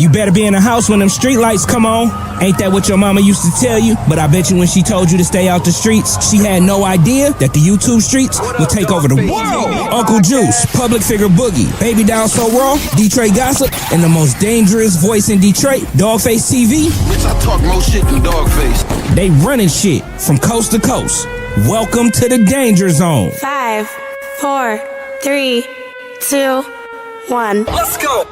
You better be in the house when them street lights come on. Ain't that what your mama used to tell you? But I bet you when she told you to stay out the streets, she had no idea that the YouTube streets would take over the world. Uncle Juice, public figure Boogie, Baby Down So Raw, Detroit Gossip, and the most dangerous voice in Detroit, DawgfaceTV. Bitch, I talk more shit than Dawgface. They running shit from coast to coast. Welcome to the danger zone. 5, 4, 3, 2, 1. Let's go.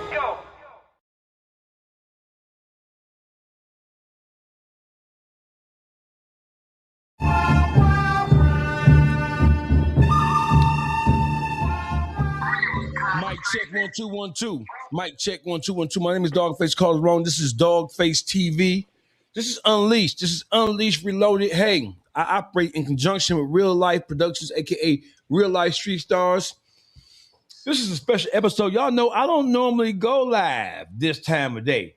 Mic check 1 2 1 2. Mic check 1 2 1 2. My name is Dawgface Calls Wrong. This is DawgfaceTV. This is Unleashed. This is Unleashed Reloaded. Hey, I operate in conjunction with Real Life Productions, aka Real Life Street Stars. This is a special episode. Y'all know I don't normally go live this time of day.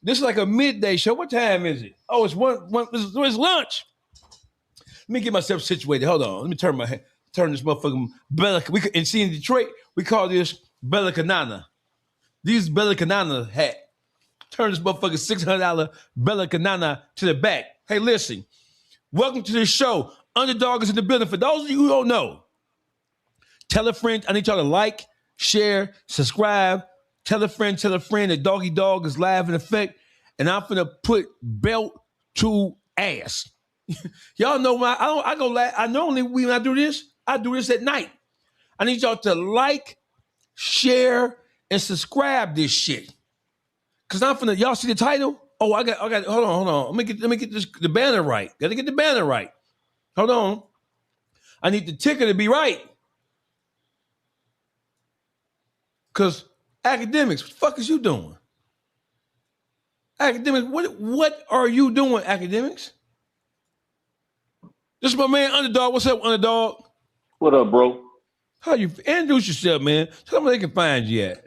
This is like a midday show. What time is it? Oh, it's it's lunch. Let me get myself situated. Hold on. Let me turn this motherfucking Bellic. And see in Detroit, we call this Bellicanana. These Bellicanana hat. Turn this motherfucking $600 Bellicanana to the back. Hey, listen. Welcome to this show. Underdog is in the building. For those of you who don't know, tell a friend. I need y'all to like, share, subscribe. Tell a friend that Doggy Dog is live in effect. And I'm finna put belt to ass. Y'all know when I go live. I normally when I do this at night. I need y'all to like, share, and subscribe this shit. Cause I'm finna, y'all see the title? Oh, I got, hold on. Let me get the banner right. Gotta get the banner right. Hold on. I need the ticker to be right. Cause Akademiks, what the fuck is you doing? Akademiks, what are you doing, Akademiks? This is my man Underdog. What's up, Underdog? What up, bro? How you introduce yourself, man? Tell them where they can find you at.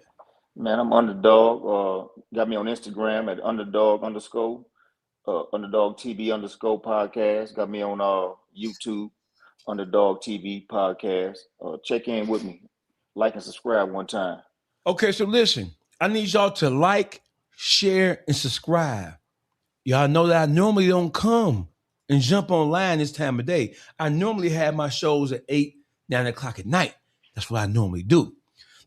Man, I'm Underdog. Got me on Instagram at underdog_, underdog TV _ podcast. Got me on YouTube, Underdog TV podcast. Check in with me. Like and subscribe one time. Okay, so listen. I need y'all to like, share, and subscribe. Y'all know that I normally don't come and jump online this time of day. I normally have my shows at 8, 9 o'clock at night. That's what I normally do.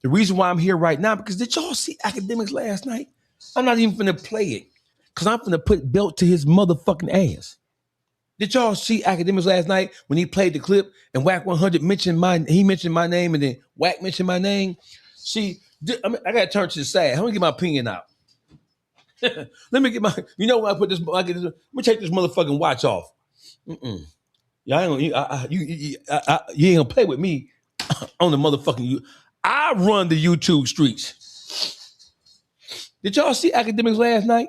The reason why I'm here right now, because did y'all see Akademiks last night? I'm not even finna play it, because I'm finna put belt to his motherfucking ass. Did y'all see Akademiks last night when he played the clip and Wack 100 mentioned my name and then Wack mentioned my name? See, I gotta turn to the side. Let me get my opinion out. Let me get my, you know when I put this, let me take this motherfucking watch off. Y'all ain't you ain't gonna play with me on the motherfucking I run the YouTube streets. Did y'all see Akademiks last night?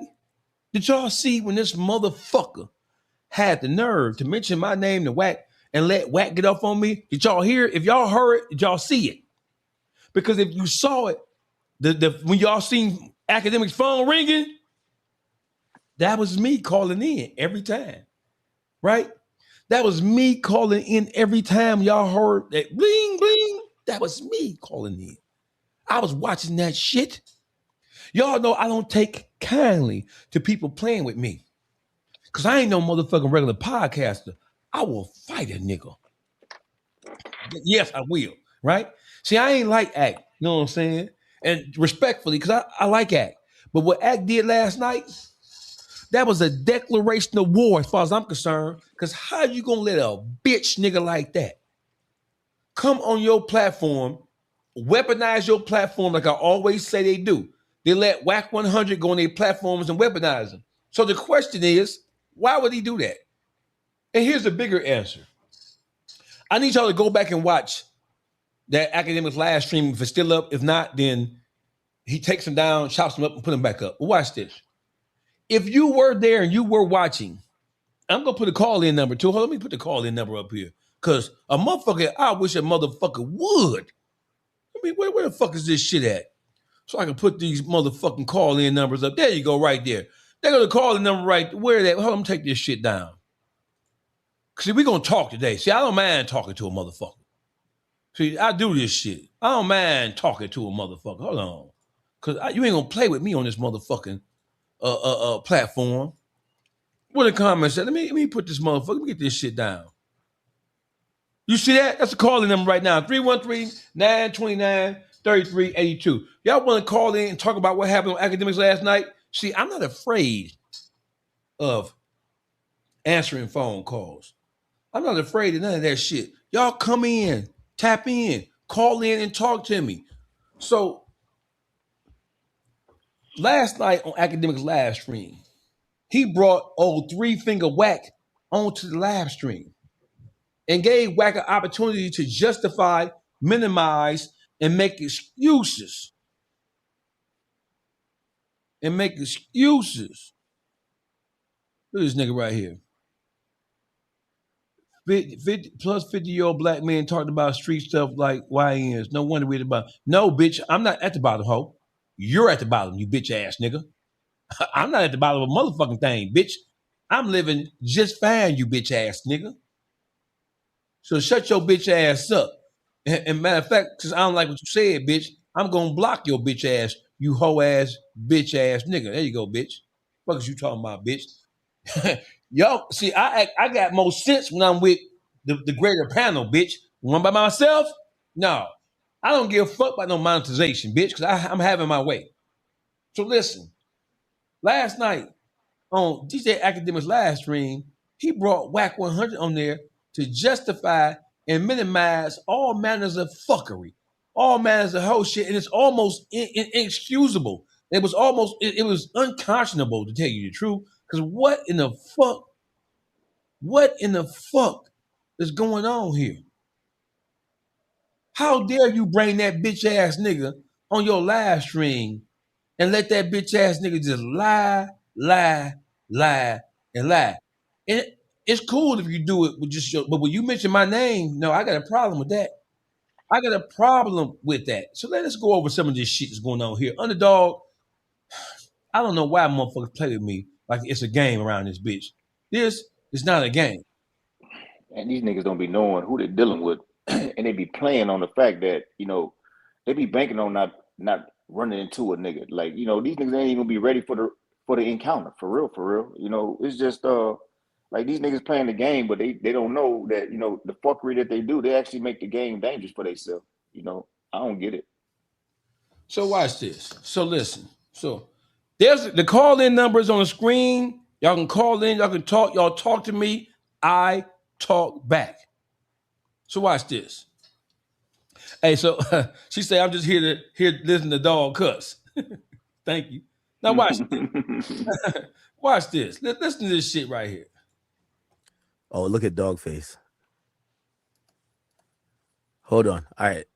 Did y'all see when this motherfucker had the nerve to mention my name to Wack and let Wack get off on me? Did y'all hear it? If y'all heard it, did y'all see it? Because if you saw it, when y'all seen Akademiks' phone ringing, that was me calling in every time, right? That was me calling in every time y'all heard that bling, bling. That was me calling in. I was watching that shit. Y'all know I don't take kindly to people playing with me. Because I ain't no motherfucking regular podcaster. I will fight a nigga. Yes, I will, right? See, I ain't like Act, you know what I'm saying? And respectfully, because I like Act. But what Act did last night, that was a declaration of war as far as I'm concerned. Because how you gonna let a bitch nigga like that come on your platform, weaponize your platform like I always say they do? They let Wack 100 go on their platforms and weaponize them. So the question is, why would he do that? And here's the bigger answer. I need y'all to go back and watch that Akademiks live stream. If it's still up, if not, then he takes them down, chops them up, and put them back up. But watch this. If you were there and you were watching, I'm gonna put a call-in number too. Hold on, let me put the call-in number up here. Cause a motherfucker, I wish a motherfucker would. I mean, where the fuck is this shit at? So I can put these motherfucking call-in numbers up. There you go, right there. They go to call-in number right where that. Hold on, take this shit down. See, we gonna talk today. See, I don't mind talking to a motherfucker. See, I do this shit. I don't mind talking to a motherfucker. Hold on. Because you ain't gonna play with me on this motherfucking platform. What the comments said, let me put this motherfucker, let me get this shit down. You see that? That's a calling number right now. 313-929-3382. Y'all want to call in and talk about what happened on Akademiks last night? See, I'm not afraid of answering phone calls. I'm not afraid of none of that shit. Y'all come in, tap in, call in and talk to me. So last night on Akademiks live stream, he brought old 3-finger Wack onto the live stream and gave Wack an opportunity to justify, minimize, and make excuses. Look at this nigga right here. 50-year-old black man talking about street stuff like YNs. No wonder we're at the bottom. No, bitch, I'm not at the bottom, ho. You're at the bottom, you bitch ass nigga. I'm not at the bottom of a motherfucking thing, bitch. I'm living just fine, you bitch ass nigga. So shut your bitch ass up. And matter of fact, since I don't like what you said, bitch, I'm gonna block your bitch ass, you hoe ass, bitch ass nigga. There you go, bitch. What is you talking about, bitch? Yo, see, I got more sense when I'm with the greater panel, bitch. When I'm by myself, no. I don't give a fuck about no monetization, bitch, because I'm having my way. So listen, last night on DJ Akademiks live stream, he brought Wack 100 on there to justify and minimize all manners of fuckery, all manners of whole shit, and it's almost inexcusable. It was unconscionable, to tell you the truth, because what in the fuck is going on here? How dare you bring that bitch ass nigga on your live stream and let that bitch ass nigga just lie, and lie. And it's cool if you do it with just but when you mention my name, no, I got a problem with that. So let us go over some of this shit that's going on here. Underdog, I don't know why motherfuckers play with me like it's a game around this bitch. This is not a game. And these niggas don't be knowing who they're dealing with. And they be playing on the fact that, they be banking on not running into a nigga. Like, these niggas ain't even be ready for the encounter. For real. It's just like these niggas playing the game, but they don't know that, the fuckery that they do, they actually make the game dangerous for themselves. I don't get it. So watch this. So listen. So there's the call-in numbers on the screen. Y'all can call in, y'all can talk, y'all talk to me. I talk back. So watch this. Hey, so she said, I'm just here to listen to dog cuss. Thank you. Now watch this. Watch this. Listen to this shit right here. Oh, look at Dogface. Hold on. All right.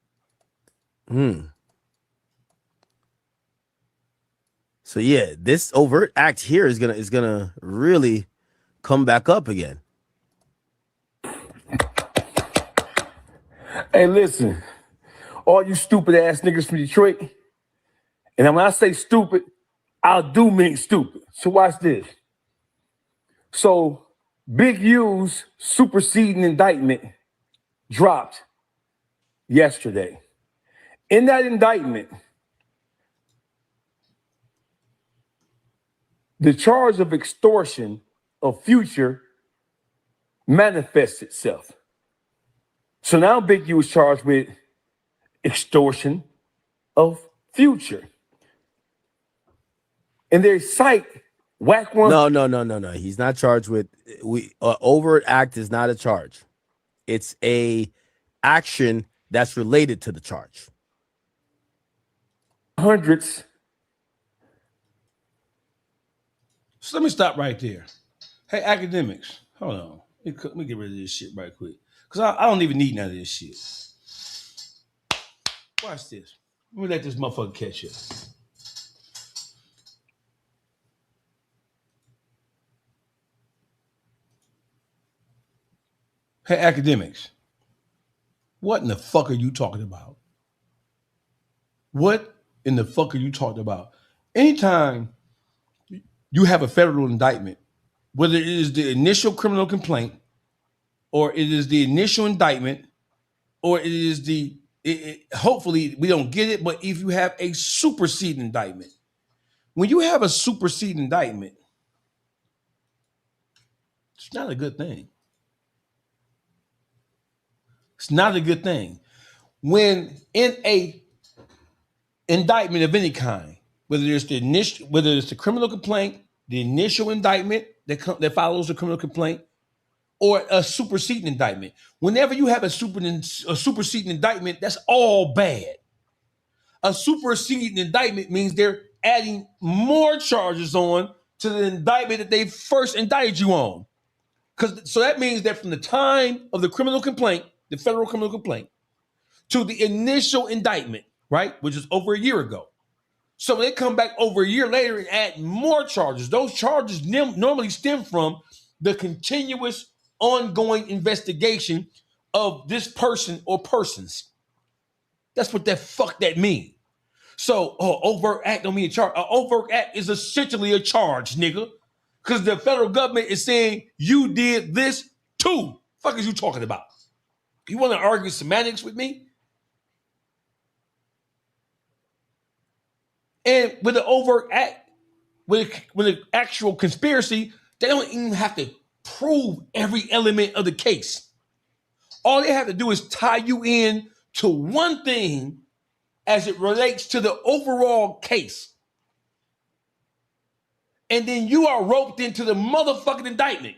So yeah, this overt act here is gonna really come back up again. Hey, listen, all you stupid ass niggas from Detroit, and when I say stupid, I do mean stupid. So watch this. So Big U's superseding indictment dropped yesterday. In that indictment, the charge of extortion of Future manifests itself. So now Big U is charged with extortion of Future. And they cite Wack one. No. He's not charged with overt act is not a charge. It's a action that's related to the charge. Hundreds. So let me stop right there. Hey, Akademiks, hold on. Let me get rid of this shit right quick. Because I don't even need none of this shit. Watch this. Let me let this motherfucker catch up. Hey, Akademiks, what in the fuck are you talking about? What in the fuck are you talking about? Anytime you have a federal indictment, whether it is the initial criminal complaint, or it is the initial indictment, or it is the hopefully we don't get it, but if you have a superseding indictment, when you have a superseding indictment, it's not a good thing. It's not a good thing. When in a indictment of any kind, whether it's the criminal complaint, the initial indictment that follows the criminal complaint, or a superseding indictment. Whenever you have a superseding indictment, that's all bad. A superseding indictment means they're adding more charges on to the indictment that they first indicted you on. So that means that from the time of the criminal complaint, the federal criminal complaint, to the initial indictment, right, which is over a year ago. So they come back over a year later and add more charges. Those charges normally stem from the continuous ongoing investigation of this person or persons. That's what that means. So, overt act don't mean a charge. An overt act is essentially a charge, nigga. Because the federal government is saying you did this too. Fuck is you talking about? You want to argue semantics with me? And with the overt act, with an actual conspiracy, they don't even have to prove every element of the case. All they have to do is tie you in to one thing as it relates to the overall case. And then you are roped into the motherfucking indictment.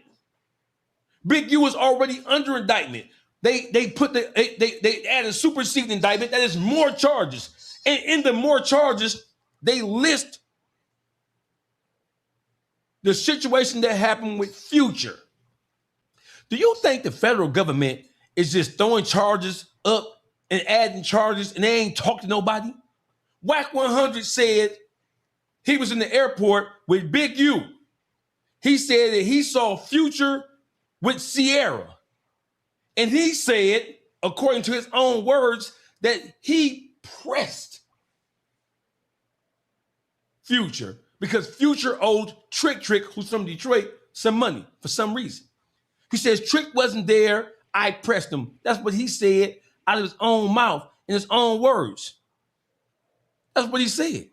Big U is already under indictment. They add a superseding indictment that is more charges. And in the more charges, they list the situation that happened with Future. Do you think the federal government is just throwing charges up and adding charges and they ain't talk to nobody? Wack 100 said he was in the airport with Big U. He said that he saw Future with Sierra. And he said, according to his own words, that he pressed Future because Future owed Trick, who's from Detroit, some money for some reason. He says, Trick wasn't there, I pressed him. That's what he said out of his own mouth, in his own words. That's what he said.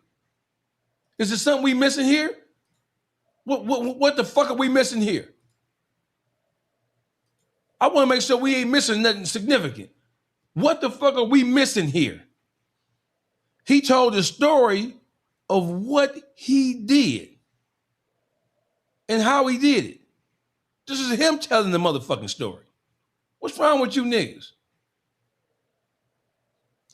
Is there something we missing here? What the fuck are we missing here? I want to make sure we ain't missing nothing significant. What the fuck are we missing here? He told the story of what he did and how he did it. This is him telling the motherfucking story. What's wrong with you niggas?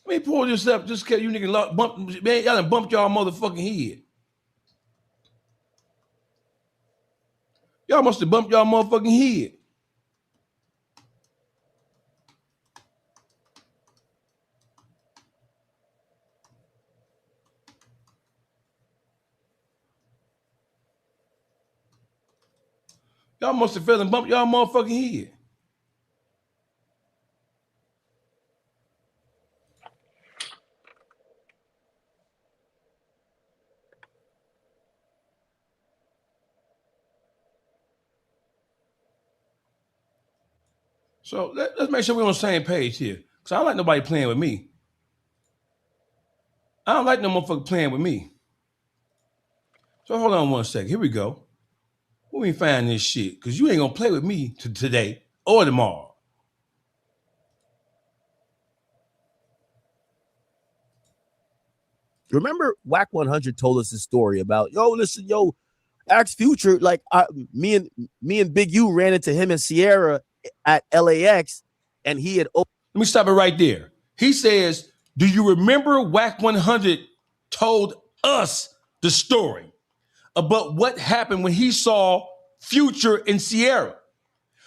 Let me pull this up just because you niggas man, y'all done bumped y'all motherfucking head. Y'all must have bumped y'all motherfucking head. Y'all must have fell and bumped y'all motherfucking head. So let's make sure we're on the same page here. Because I don't like nobody playing with me. I don't like no motherfucker playing with me. So hold on one second. Here we go. Let me find this shit. Because you ain't going to play with me today or tomorrow. Remember Wack 100 told us this story about, ask Future, like me and Big U ran into him and Sierra at LAX, and he had. Let me stop it right there. He says, do you remember Wack 100 told us the story about what happened when he saw Future and Sierra?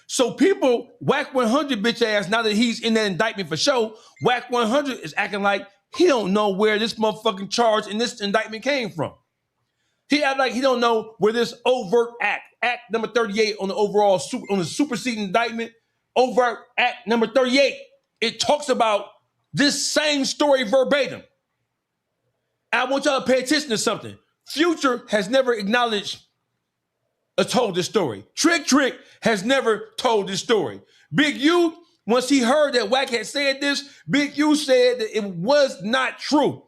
So people, Wack 100 bitch ass, now that he's in that indictment for show, Wack 100 is acting like he don't know where this motherfucking charge in this indictment came from. He act like he don't know where this overt act number 38 on the overall on the superseding indictment, overt act number 38. It talks about this same story verbatim. I want y'all to pay attention to something. Future has never acknowledged or told this story. Trick has never told this story. Big U Once he heard that Wack had said this, Big U said that it was not true.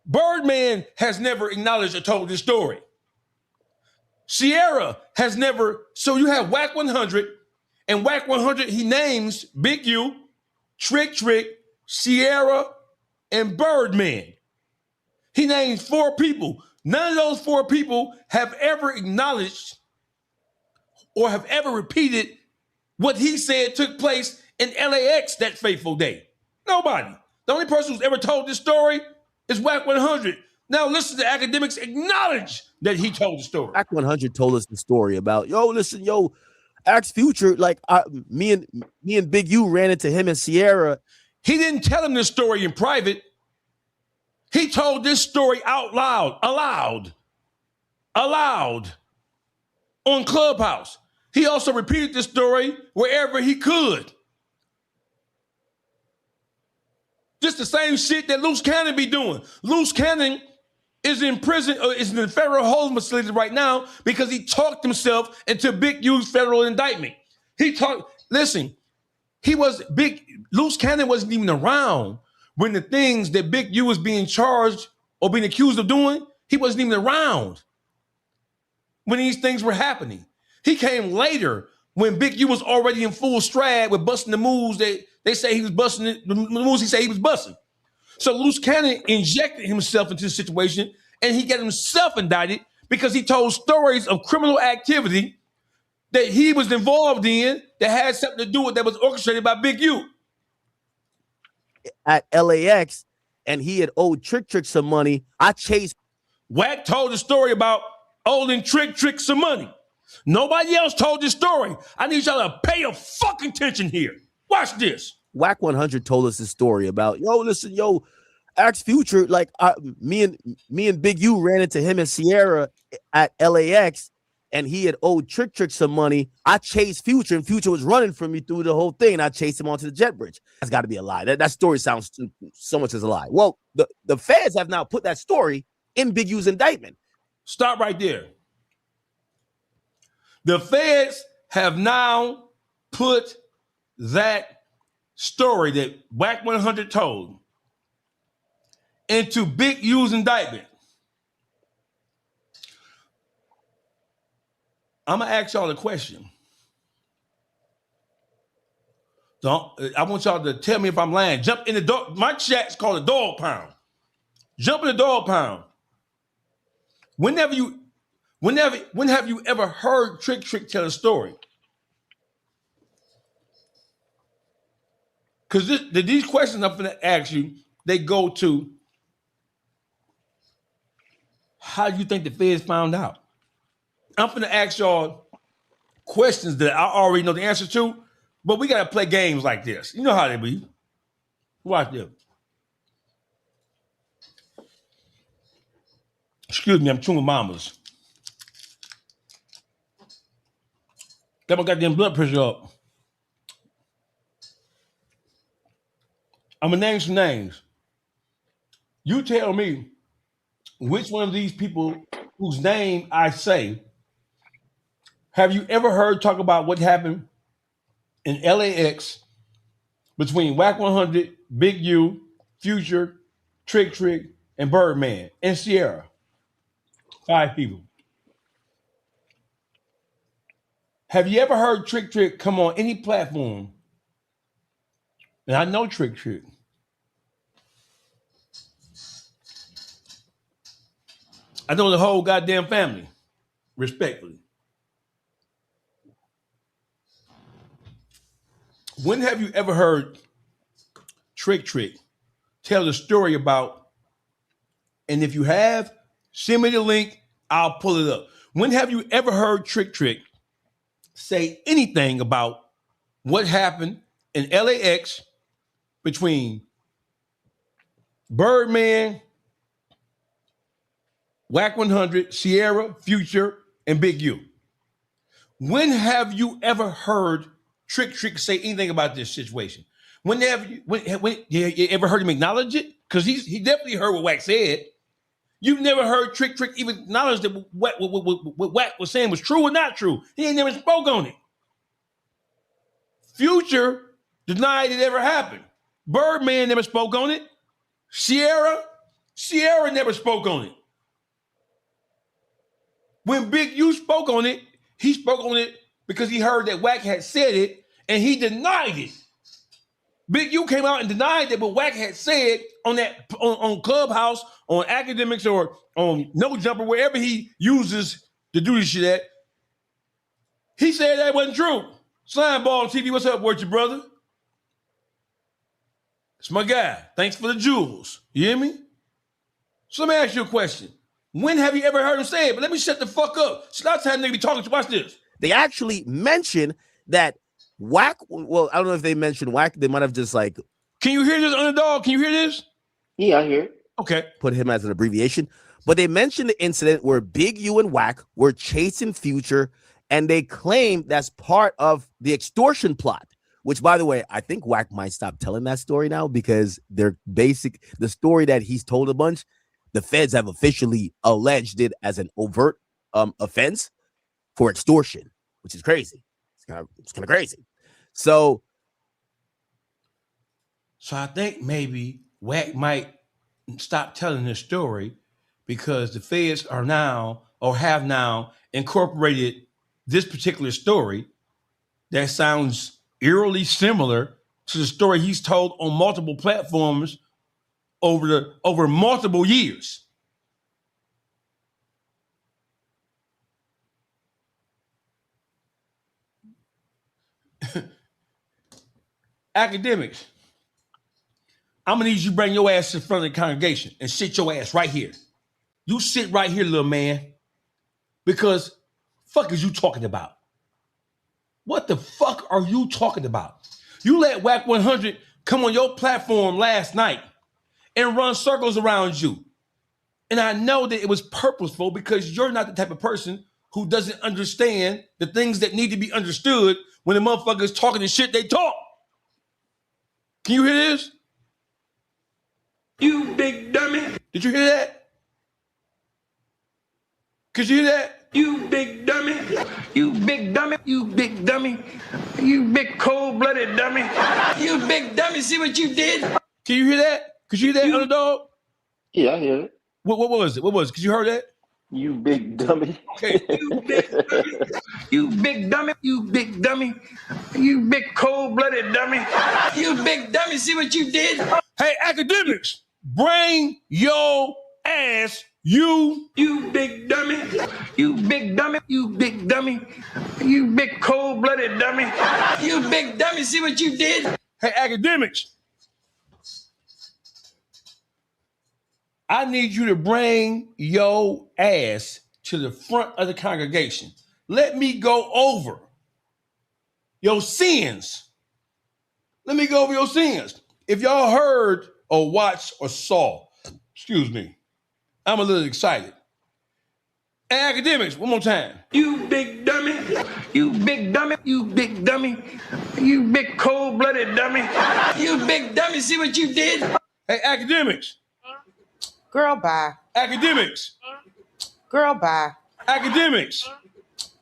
Birdman has never acknowledged or told this story. Sierra has never. So you have Wack 100, and Wack 100, he names Big U, Trick, Sierra, and Birdman. He names 4 people. None of those 4 people have ever acknowledged or have ever repeated what he said took place in LAX that fateful day. Nobody. The only person who's ever told this story is Wack 100. Now listen to Akademiks acknowledge that he told the story. Wack 100 told us the story about, Axe Future, like me and Big U ran into him and Sierra. He didn't tell him this story in private. He told this story out loud, aloud on Clubhouse. He also repeated this story wherever he could. Just the same shit that Loose Cannon be doing. Loose Cannon is in prison, or is in the federal holding facility right now because he talked himself into Big U's federal indictment. Loose Cannon wasn't even around when the things that Big U was being charged or being accused of doing, he wasn't even around when these things were happening. He came later when Big U was already in full stride with busting the moves that they say he was busting, the moves he said he was busting. So Loose Cannon injected himself into the situation and he got himself indicted because he told stories of criminal activity that he was involved in that had something to do with that was orchestrated by Big U. At LAX, and he had owed Trick some money. I chased. Wack told the story about owing Trick some money. Nobody else told this story. I need y'all to pay a fucking attention here. Watch this. Wack 100 told us this story about, Axe Future, like me and Big U ran into him and Sierra at LAX, and he had owed Trick some money. I chased Future, and Future was running from me through the whole thing, and I chased him onto the jet bridge. That's got to be a lie. That story sounds so much as a lie. Well, the feds have now put that story in Big U's indictment. Stop right there. The feds have now put that story that Wack 100 told into Big U's indictment. I'm going to ask y'all a question. I want y'all to tell me if I'm lying. Jump in the dog. My chat's called a dog pound. Jump in the dog pound. When have you ever heard Trick tell a story? Because these questions I'm going to ask you, they go to how do you think the feds found out? I'm going to ask y'all questions that I already know the answer to, but we got to play games like this. You know how they be. Watch them. Excuse me, I'm chewing mamas. Got my goddamn blood pressure up. I'm going to name some names. You tell me which one of these people whose name I say, have you ever heard talk about what happened in LAX between Wack 100, Big U, Future, Trick, and Birdman, and Sierra? 5 people. Have you ever heard Trick come on any platform? And I know Trick. I know the whole goddamn family, respectfully. When have you ever heard Trick tell the story about, and if you have, send me the link, I'll pull it up. When have you ever heard Trick say anything about what happened in LAX between Birdman, Wack 100, Sierra, Future, and Big U? When have you ever heard Trick say anything about this situation? When you ever heard him acknowledge it? Because he definitely heard what Wack said. You've never heard Trick even acknowledge that what Wack was saying was true or not true. He ain't never spoke on it. Future denied it ever happened. Birdman never spoke on it. Sierra never spoke on it. When Big U spoke on it, he spoke on it because he heard that Wack had said it, and he denied it. Big U came out and denied that what Wack had said on Clubhouse, on Akademiks, or on No Jumper, wherever he uses to do this shit at. He said that wasn't true. Slimeball TV, what's up with you, brother? It's my guy. Thanks for the jewels. You hear me? So let me ask you a question. When have you ever heard him say it? But let me shut the fuck up. So that's how nigga be talking to. Watch this. They actually mention that Wack. Well, I don't know if they mentioned Wack. They might have just like. Can you hear this, Underdog? Can you hear this? Yeah, I hear it. Okay. Put him as an abbreviation. But they mentioned the incident where Big U and Wack were chasing Future, and they claim that's part of the extortion plot. Which, by the way, I think Wack might stop telling that story now because the story that he's told a bunch, the feds have officially alleged it as an overt offense for extortion, which is crazy. It's kind of crazy. So I think maybe Wack might stop telling this story because the feds are now or have now incorporated this particular story that sounds eerily similar to the story he's told on multiple platforms over multiple years. Akademiks, I'm gonna need you to bring your ass in front of the congregation and sit your ass right here. You sit right here, little man, because fuck is you talking about? What the fuck are you talking about? You let Wack 100 come on your platform last night and run circles around you. And I know that it was purposeful because you're not the type of person who doesn't understand the things that need to be understood when the motherfuckers talking the shit they talk. Can you hear this? You big dummy. Did you hear that? Could you hear that? You big dummy. You big dummy. You big dummy. You big cold-blooded dummy. You big dummy. See what you did? Can you hear that? Could you hear that, Underdog? Yeah, I hear it. What was it? What was it? Could you hear that? You big dummy. Okay. You big dummy. You big dummy. You big dummy. You big cold-blooded dummy. You big dummy. See what you did? Hey, Akademiks, bring your ass. You big dummy. You big dummy. You big dummy. You big cold-blooded dummy. You big dummy. See what you did? Hey, Akademiks, I need you to bring your ass to the front of the congregation. Let me go over your sins. Let me go over your sins. If y'all heard or watched or saw, excuse me, I'm a little excited. And Akademiks, one more time. You big dummy. You big dummy. You big dummy. You big cold-blooded dummy. You big dummy. See what you did? Hey, Akademiks. Girl, bye. Akademiks. Girl, bye. Akademiks.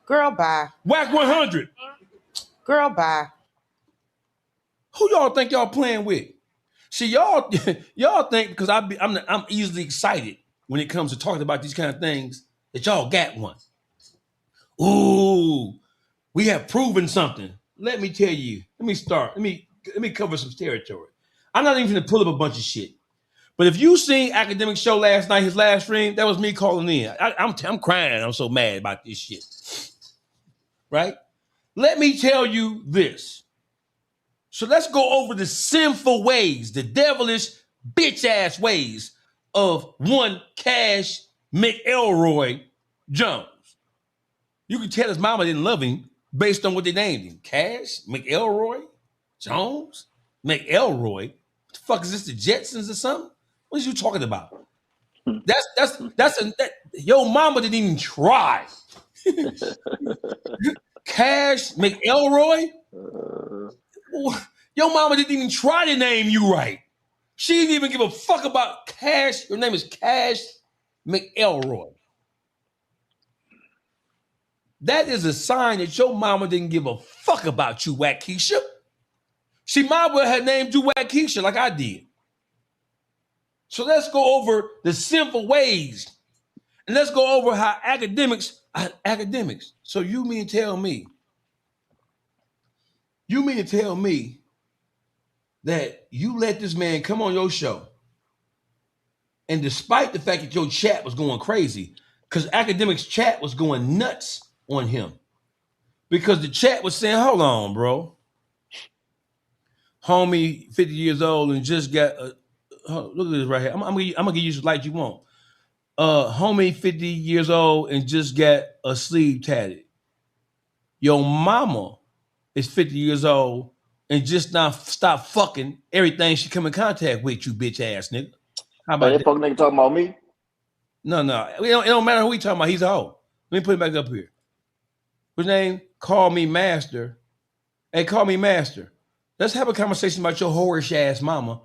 Girl, bye. Wack 100. Girl, bye. Who y'all think y'all playing with? See, y'all think because I'm easily excited when it comes to talking about these kind of things that y'all got one. Ooh, we have proven something. Let me tell you. Let me start. Let me cover some territory. I'm not even gonna pull up a bunch of shit. But if you seen Akademiks show last night, his last stream, that was me calling in. I'm crying. I'm so mad about this shit. Right? Let me tell you this. So let's go over the sinful ways, the devilish bitch-ass ways of one Cash McElroy Jones. You can tell his mama didn't love him based on what they named him. Cash McElroy Jones? McElroy? What the fuck is this, the Jetsons or something? What are you talking about? Your mama didn't even try. Cash McElroy? Your mama didn't even try to name you right. She didn't even give a fuck about Cash. Your name is Cash McElroy. That is a sign that your mama didn't give a fuck about you, Wackesha. She might well have named you Wackesha like I did. So let's go over the sinful ways. And let's go over how academics. So you mean to tell me that you let this man come on your show, and despite the fact that your chat was going crazy, because Akademiks' chat was going nuts on him, because the chat was saying, hold on, bro. Homie, 50 years old and just got look at this right here. I'm gonna give you some light you want. Homie, 50 years old and just got a sleeve tatted. Your mama is 50 years old and just now stop fucking everything she come in contact with, you bitch ass nigga. How about that? Fucking nigga talking about me? No. It don't matter who he talking about. He's a hoe. Let me put it back up here. His name, call me master. Hey, call me master. Let's have a conversation about your whorish ass mama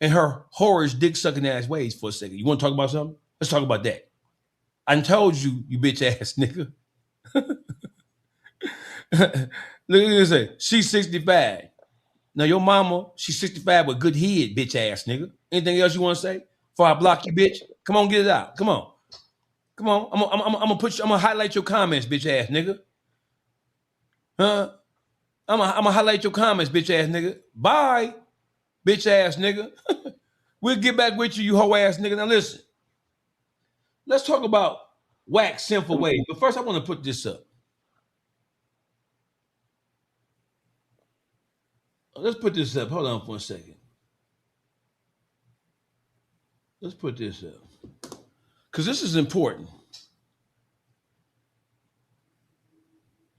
and her whorish dick sucking ass ways for a second. You want to talk about something? Let's talk about that. I told you, you bitch ass nigga. Look at this. Say, she's 65. Now your mama, she's 65 with good head, bitch ass nigga. Anything else you want to say? Before I block you, bitch. Come on, get it out. Come on. I'm gonna highlight your comments, bitch ass nigga. Huh? I'm gonna highlight your comments, bitch ass nigga. Bye, bitch ass nigga. We'll get back with you, you hoe ass nigga. Now listen. Let's talk about Wack sinful ways. But first, I want to put this up. Let's put this up. Hold on for a second. Let's put this up. Because this is important.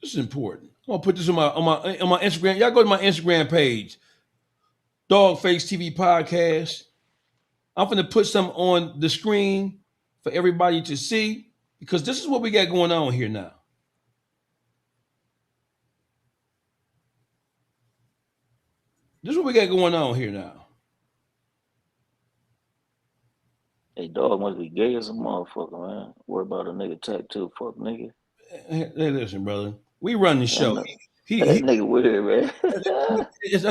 This is important. I'm gonna put this on my Instagram. Y'all go to my Instagram page, DawgfaceTV podcast. I'm gonna put some on the screen for everybody to see, because this is what we got going on here now. This is what we got going on here now. Hey, dog must be gay as a motherfucker, man. Worry about a nigga tattoo, fuck nigga. Hey, listen, brother. We run the show. That nigga weird, man.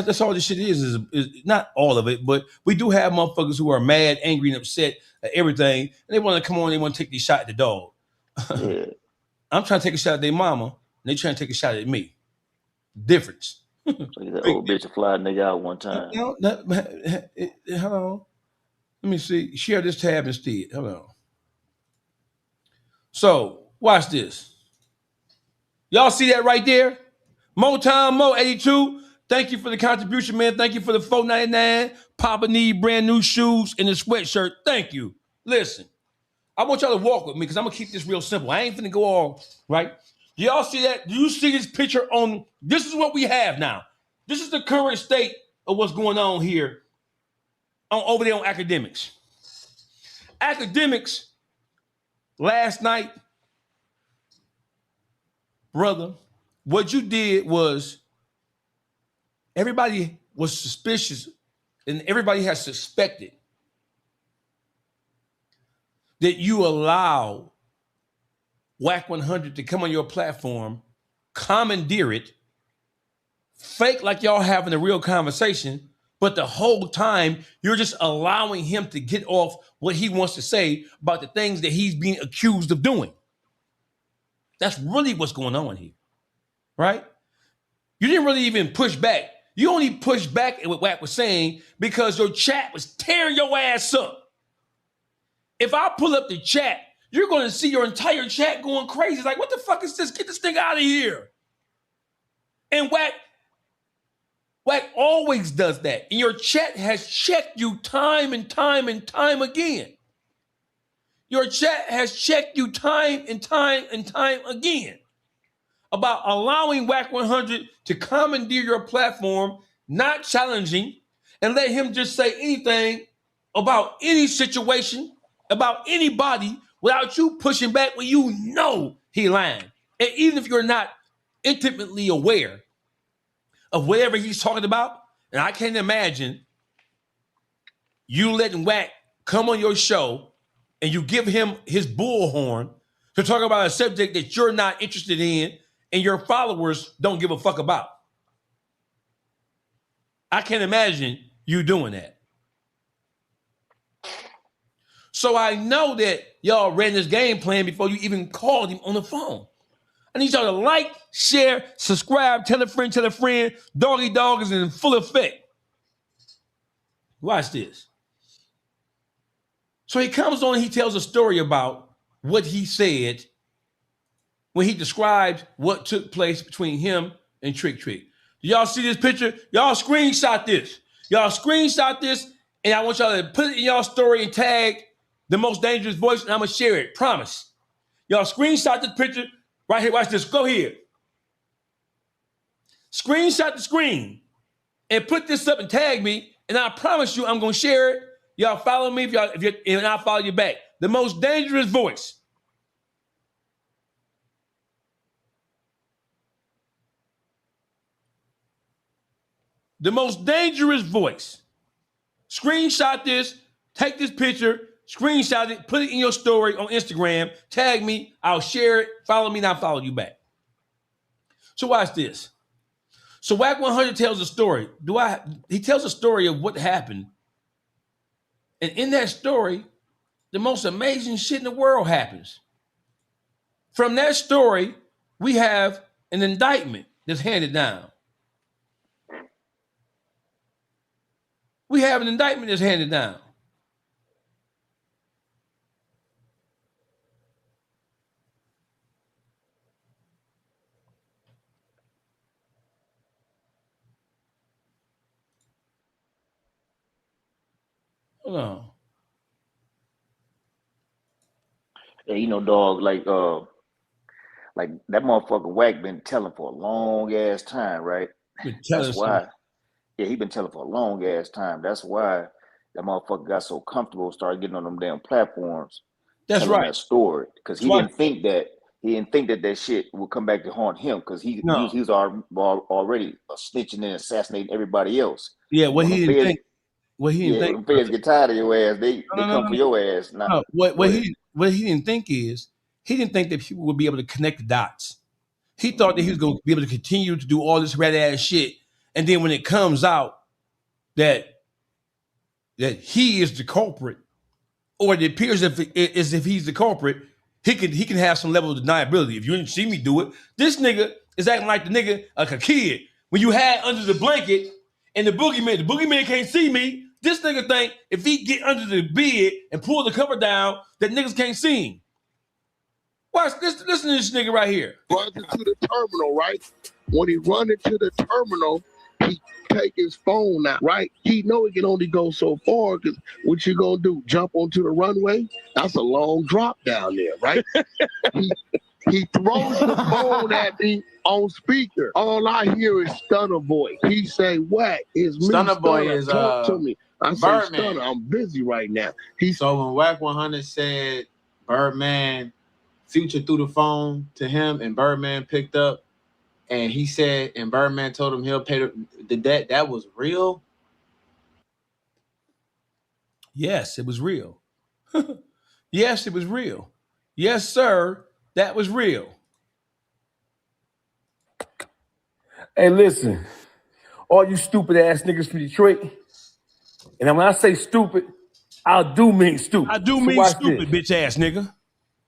That's all this shit is not all of it, but we do have motherfuckers who are mad, angry, and upset at everything, and they want to come on, they want to take this shot at the dog. Yeah. I'm trying to take a shot at their mama, and they trying to take a shot at me. Difference. So that old bitch fly nigga out one time. Hold on. Let me see. Share this tab instead. Hold on. So, watch this. Y'all see that right there? Motown Mo 82. Thank you for the contribution, man. Thank you for the $4.99. Papa need brand new shoes and a sweatshirt. Thank you. Listen, I want y'all to walk with me because I'm going to keep this real simple. I ain't finna go all, right? Do y'all see that? Do you see this picture on? This is what we have now. This is the current state of what's going on here over there on Akademiks. Akademiks last night, brother, what you did was everybody was suspicious and everybody has suspected that you allow Wack 100 to come on your platform, commandeer it, fake like y'all having a real conversation, but the whole time you're just allowing him to get off what he wants to say about the things that he's being accused of doing. That's really what's going on here, right? You didn't really even push back. You only pushed back at what Wack was saying because your chat was tearing your ass up. If I pull up the chat, you're going to see your entire chat going crazy. It's like, what the fuck is this? Get this thing out of here. And Wack always does that. And your chat has checked you time and time and time again. Your chat has checked you time and time and time again about allowing Wack 100 to commandeer your platform, not challenging, and let him just say anything about any situation, about anybody, without you pushing back when you know he lying. And even if you're not intimately aware of whatever he's talking about, and I can't imagine you letting Wack come on your show and you give him his bullhorn to talk about a subject that you're not interested in and your followers don't give a fuck about. I can't imagine you doing that. So I know that y'all ran this game plan before you even called him on the phone. I need y'all to like, share, subscribe, tell a friend, Doggy Dog is in full effect. Watch this. So he comes on and he tells a story about what he said when he described what took place between him and Trick Trick. Do y'all see this picture? Y'all screenshot this. And I want y'all to put it in y'all story and tag the most dangerous voice, and I'm gonna share it. Promise. Y'all screenshot this picture right here. Watch this. Go here. Screenshot the screen and put this up and tag me, and I promise you I'm gonna share it. Y'all follow me and I'll follow you back. The most dangerous voice. The most dangerous voice. Screenshot this, take this picture, screenshot it, put it in your story on Instagram, tag me, I'll share it, follow me, and I'll follow you back. So watch this. So Wack 100 tells a story. He tells a story of what happened. And in that story, the most amazing shit in the world happens. From that story, we have an indictment that's handed down. Hold on. Yeah, you know, dog, like that motherfucker Wack been telling for a long ass time, right? That's why. Yeah, he been telling for a long ass time. That's why that motherfucker got so comfortable, started getting on them damn platforms. That's right. That story, because he didn't think that shit would come back to haunt him, because he was already snitching and assassinating everybody else. Yeah, what he didn't think. When feds get tired of your ass, they come for your ass. What he didn't think is, he didn't think that people would be able to connect the dots. He thought that he was going to be able to continue to do all this red ass shit, and then when it comes out that he is the culprit, or it appears as if he's the culprit, he can have some level of deniability. If you didn't see me do it, this nigga is acting like the nigga like a kid. When you had under the blanket and the boogeyman can't see me. This nigga think if he get under the bed and pull the cover down, that niggas can't see him. Watch this. Listen to this nigga right here. Runs into the terminal, right? When he run into the terminal, he take his phone out, right? He know he can only go so far, because what you gonna do? Jump onto the runway? That's a long drop down there, right? he throws the phone at me on speaker. All I hear is Stunner Boy. He say, "What is me? Stunner Boy is talk to me." I say, Birdman. "Stunner, I'm busy right now." So when Wack 100 said Birdman, Future threw the phone to him, and Birdman picked up, and he said, and Birdman told him he'll pay the debt. That was real. Yes, it was real. Yes, it was real. Yes, sir, that was real. Hey, listen, all you stupid ass niggas from Detroit, and when I say stupid, I do mean stupid. I do mean stupid, bitch ass nigga.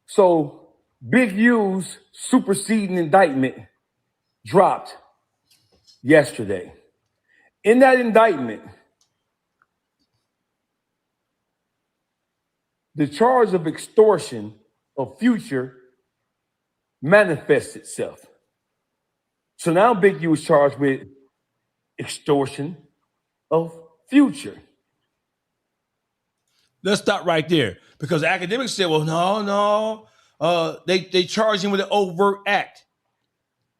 So Big U's superseding indictment dropped yesterday. In that indictment, the charge of extortion of Future manifests itself. So now Big U is charged with extortion of Future. Let's stop right there, because Akademiks said, well, no. They charged him with an overt act.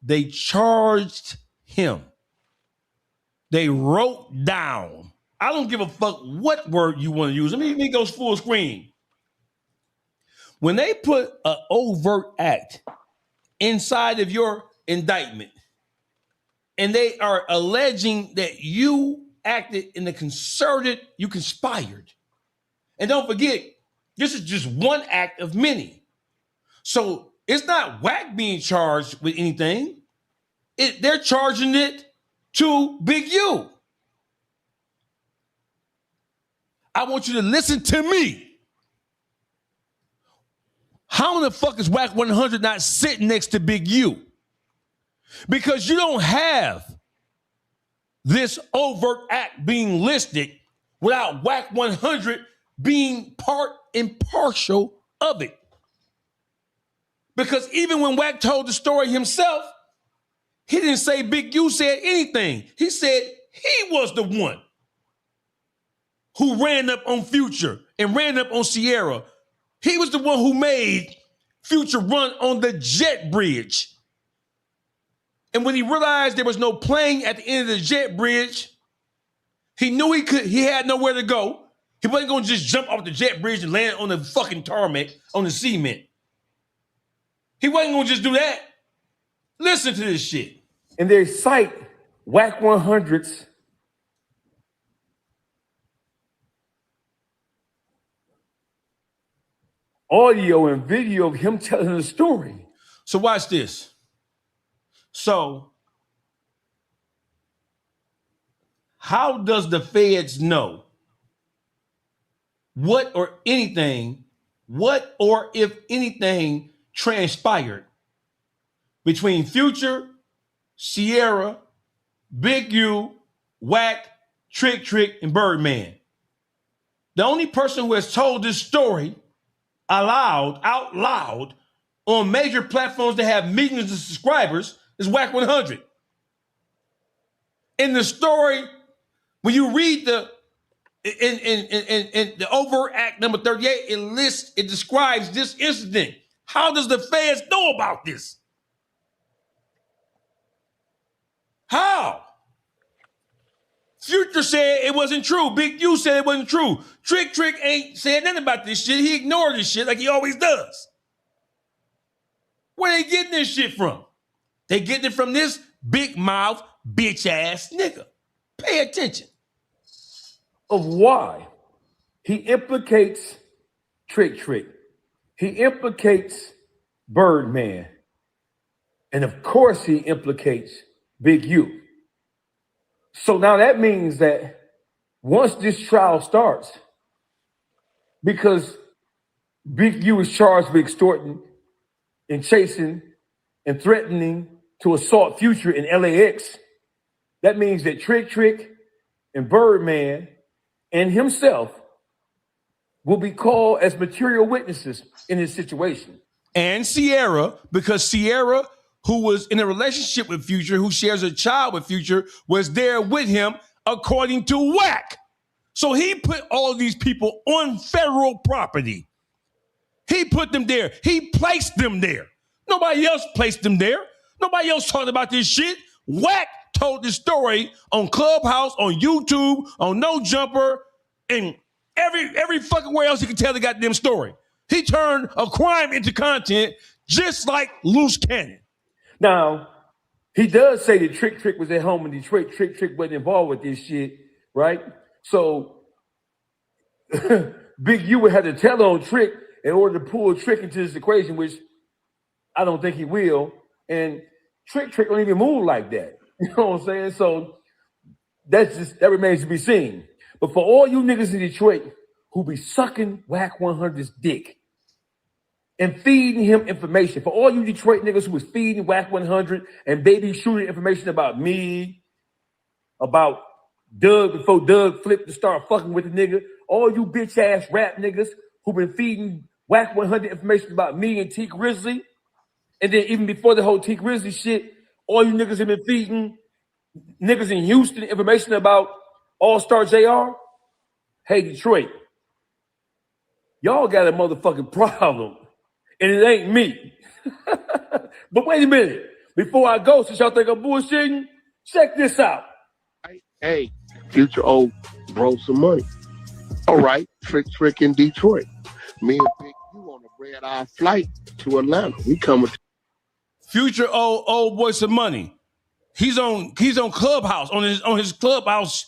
They charged him. They wrote down. I don't give a fuck what word you want to use. Let me go full screen. When they put an overt act inside of your indictment, and they are alleging that you acted in a you conspired. And don't forget, this is just one act of many. So it's not Wack being charged with anything. They're charging it to Big U. I want you to listen to me. How in the fuck is Wack 100 not sitting next to Big U? Because you don't have this overt act being listed without Wack 100 being part and partial of it. Because even when Wack told the story himself, he didn't say Big U said anything. He said he was the one who ran up on Future and ran up on Sierra. He was the one who made Future run on the jet bridge. And when he realized there was no plane at the end of the jet bridge, he knew he had nowhere to go. He wasn't going to just jump off the jet bridge and land on the fucking tarmac, on the cement. He wasn't going to just do that. Listen to this shit. And they cite Wack 100's audio and video of him telling the story. So watch this. So how does the feds know what or if anything transpired between Future, Sierra, Big U, Wack, Trick, and Birdman? The only person who has told this story out loud on major platforms that have millions of subscribers is Wack 100. In the story, when you read the overt act number 38, it describes this incident. How does the feds know about this? How? Future said it wasn't true. Big U said it wasn't true. Trick ain't said nothing about this shit. He ignored this shit like he always does. Where they getting this shit from? They getting it from this big mouth, bitch ass nigga. Pay attention. Of why he implicates Trick. He implicates Birdman. And of course he implicates Big U. So now that means that once this trial starts, because Big U is charged with extorting and chasing and threatening to assault Future in LAX, that means that Trick and Birdman and himself will be called as material witnesses in this situation. And Sierra, because Sierra, who was in a relationship with Future, who shares a child with Future, was there with him, according to Wack. So he put all of these people on federal property. He put them there. He placed them there. Nobody else placed them there. Nobody else talked about this shit. Wack told this story on Clubhouse, on YouTube, on No Jumper, and every fucking where else he could tell the goddamn story. He turned a crime into content just like Loose Cannon. Now, he does say that Trick was at home in Detroit. Trick wasn't involved with this shit, right? So Big U would have to tell on Trick in order to pull Trick into this equation, which I don't think he will. And Trick don't even move like that. You know what I'm saying? So that remains to be seen. But for all you niggas in Detroit who be sucking Wack 100's dick and feeding him information, for all you Detroit niggas who was feeding Wack 100 and baby shooting information about me, about Doug before Doug flipped to start fucking with the nigga, all you bitch ass rap niggas who been feeding Wack 100 information about me and T Grizzly, and then even before the whole T Grizzly shit, all you niggas have been feeding niggas in Houston information about All-Star JR. Hey, Detroit, y'all got a motherfucking problem, and it ain't me. But wait a minute. Before I go, since y'all think I'm bullshitting, check this out. Hey, Future brought some money. All right, Trick in Detroit. Me and Big U on a red-eye flight to Atlanta. We coming. Future old boy some money. He's on Clubhouse on his Clubhouse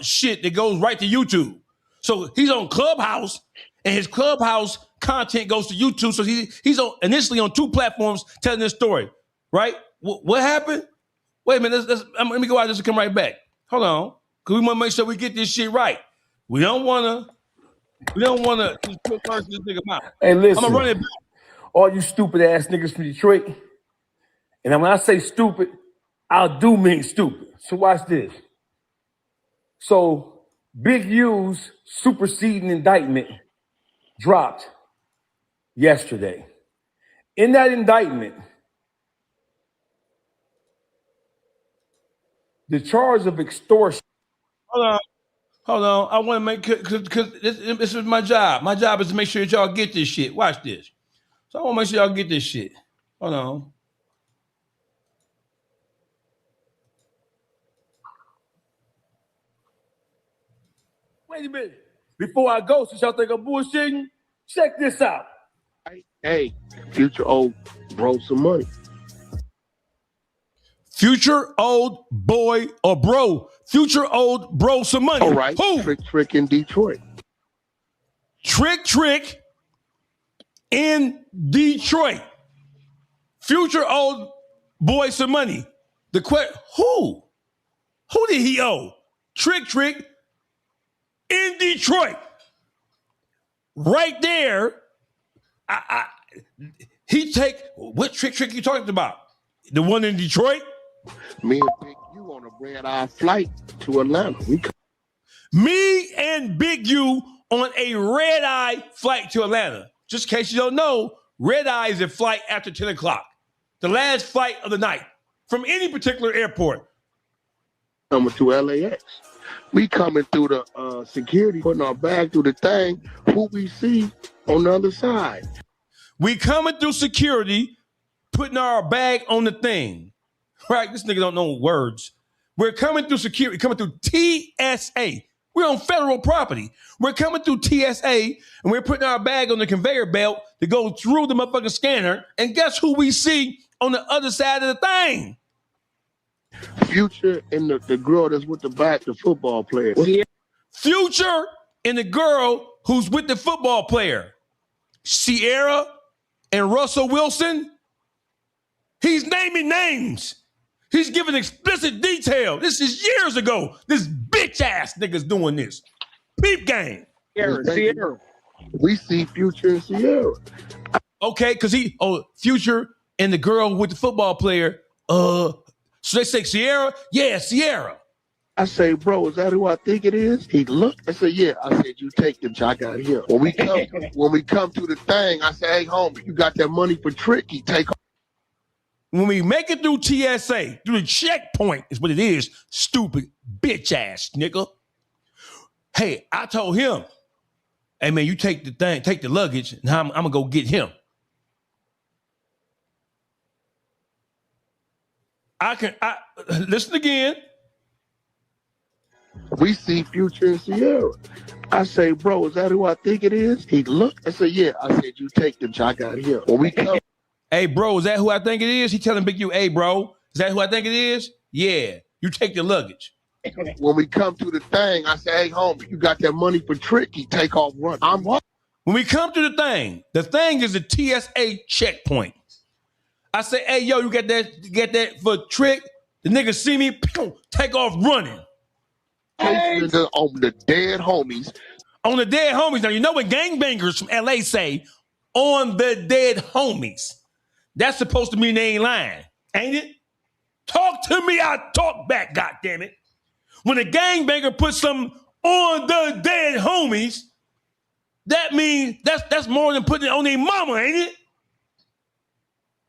shit that goes right to YouTube. So he's on Clubhouse, and his Clubhouse content goes to YouTube. So he's initially on two platforms telling this story, right? What happened? Wait a minute. Let me go out this and come right back. Hold on, because we want to make sure we get this shit right. We don't wanna just put first this nigga mouth. Hey, listen. I'm gonna run it back. All you stupid ass niggas from Detroit. And when I say stupid, I do mean stupid. So watch this. So Big U's superseding indictment dropped yesterday. In that indictment, the charge of extortion. Hold on. I want to make, because this is my job. My job is to make sure that y'all get this shit. Watch this. So I want to make sure y'all get this shit. Hold on. Wait a minute. Before I go, since y'all think I'm bullshitting, check this out. Hey, Future owed bro some money. Future owed boy or bro. Future owed bro some money. All right. Who? Trick in Detroit. Trick in Detroit. Future owed boy some money. The question, who? Who did he owe? Trick in Detroit. Right there. He take, what Trick you talking about? The one in Detroit? Me and Big U on a red-eye flight to Atlanta. Me and Big U on a red-eye flight to Atlanta. Just in case you don't know, red-eye is a flight after 10 o'clock. The last flight of the night from any particular airport. Coming to LAX. We coming through the security, putting our bag through the thing. Who we see on the other side? We coming through security, putting our bag on the thing. Right? This nigga don't know words. We're coming through security, coming through TSA. We're on federal property. We're coming through TSA, and we're putting our bag on the conveyor belt to go through the motherfucking scanner. And guess who we see on the other side of the thing? Future and the girl that's with the football player. Future and the girl who's with the football player. Sierra and Russell Wilson. He's naming names. He's giving explicit detail. This is years ago. This bitch ass nigga's doing this. Peep game. Sierra. We see Future and Sierra. Okay, because Future and the girl with the football player. So they say Sierra? Yeah, Sierra. I say, bro, is that who I think it is? He looked. I said, yeah. I said, you take them. I got here. When we come to the thing, I say, hey, homie, you got that money for Tricky? Take. When we make it through TSA, through the checkpoint is what it is, stupid bitch ass nigga. Hey, I told him, hey man, you take the thing, take the luggage, and I'm gonna go get him. I listen again. We see Future and Sierra. I say, bro, is that who I think it is? He looked. I said, yeah. I said, you take them. I got here. When we come. Hey, bro, is that who I think it is? He telling Big U, hey, bro, is that who I think it is? Yeah, you take the luggage. When we come to the thing, I say, hey, homie, you got that money for Tricky? Take off, run. When we come to the thing is the TSA checkpoint. I say, hey, yo, you get that for Trick? The nigga see me, take off running. On the dead homies. On the dead homies. Now, you know what gangbangers from LA say? On the dead homies. That's supposed to mean they ain't lying, ain't it? Talk to me, I talk back, goddammit. When a gangbanger puts something on the dead homies, that means that's more than putting it on their mama, ain't it?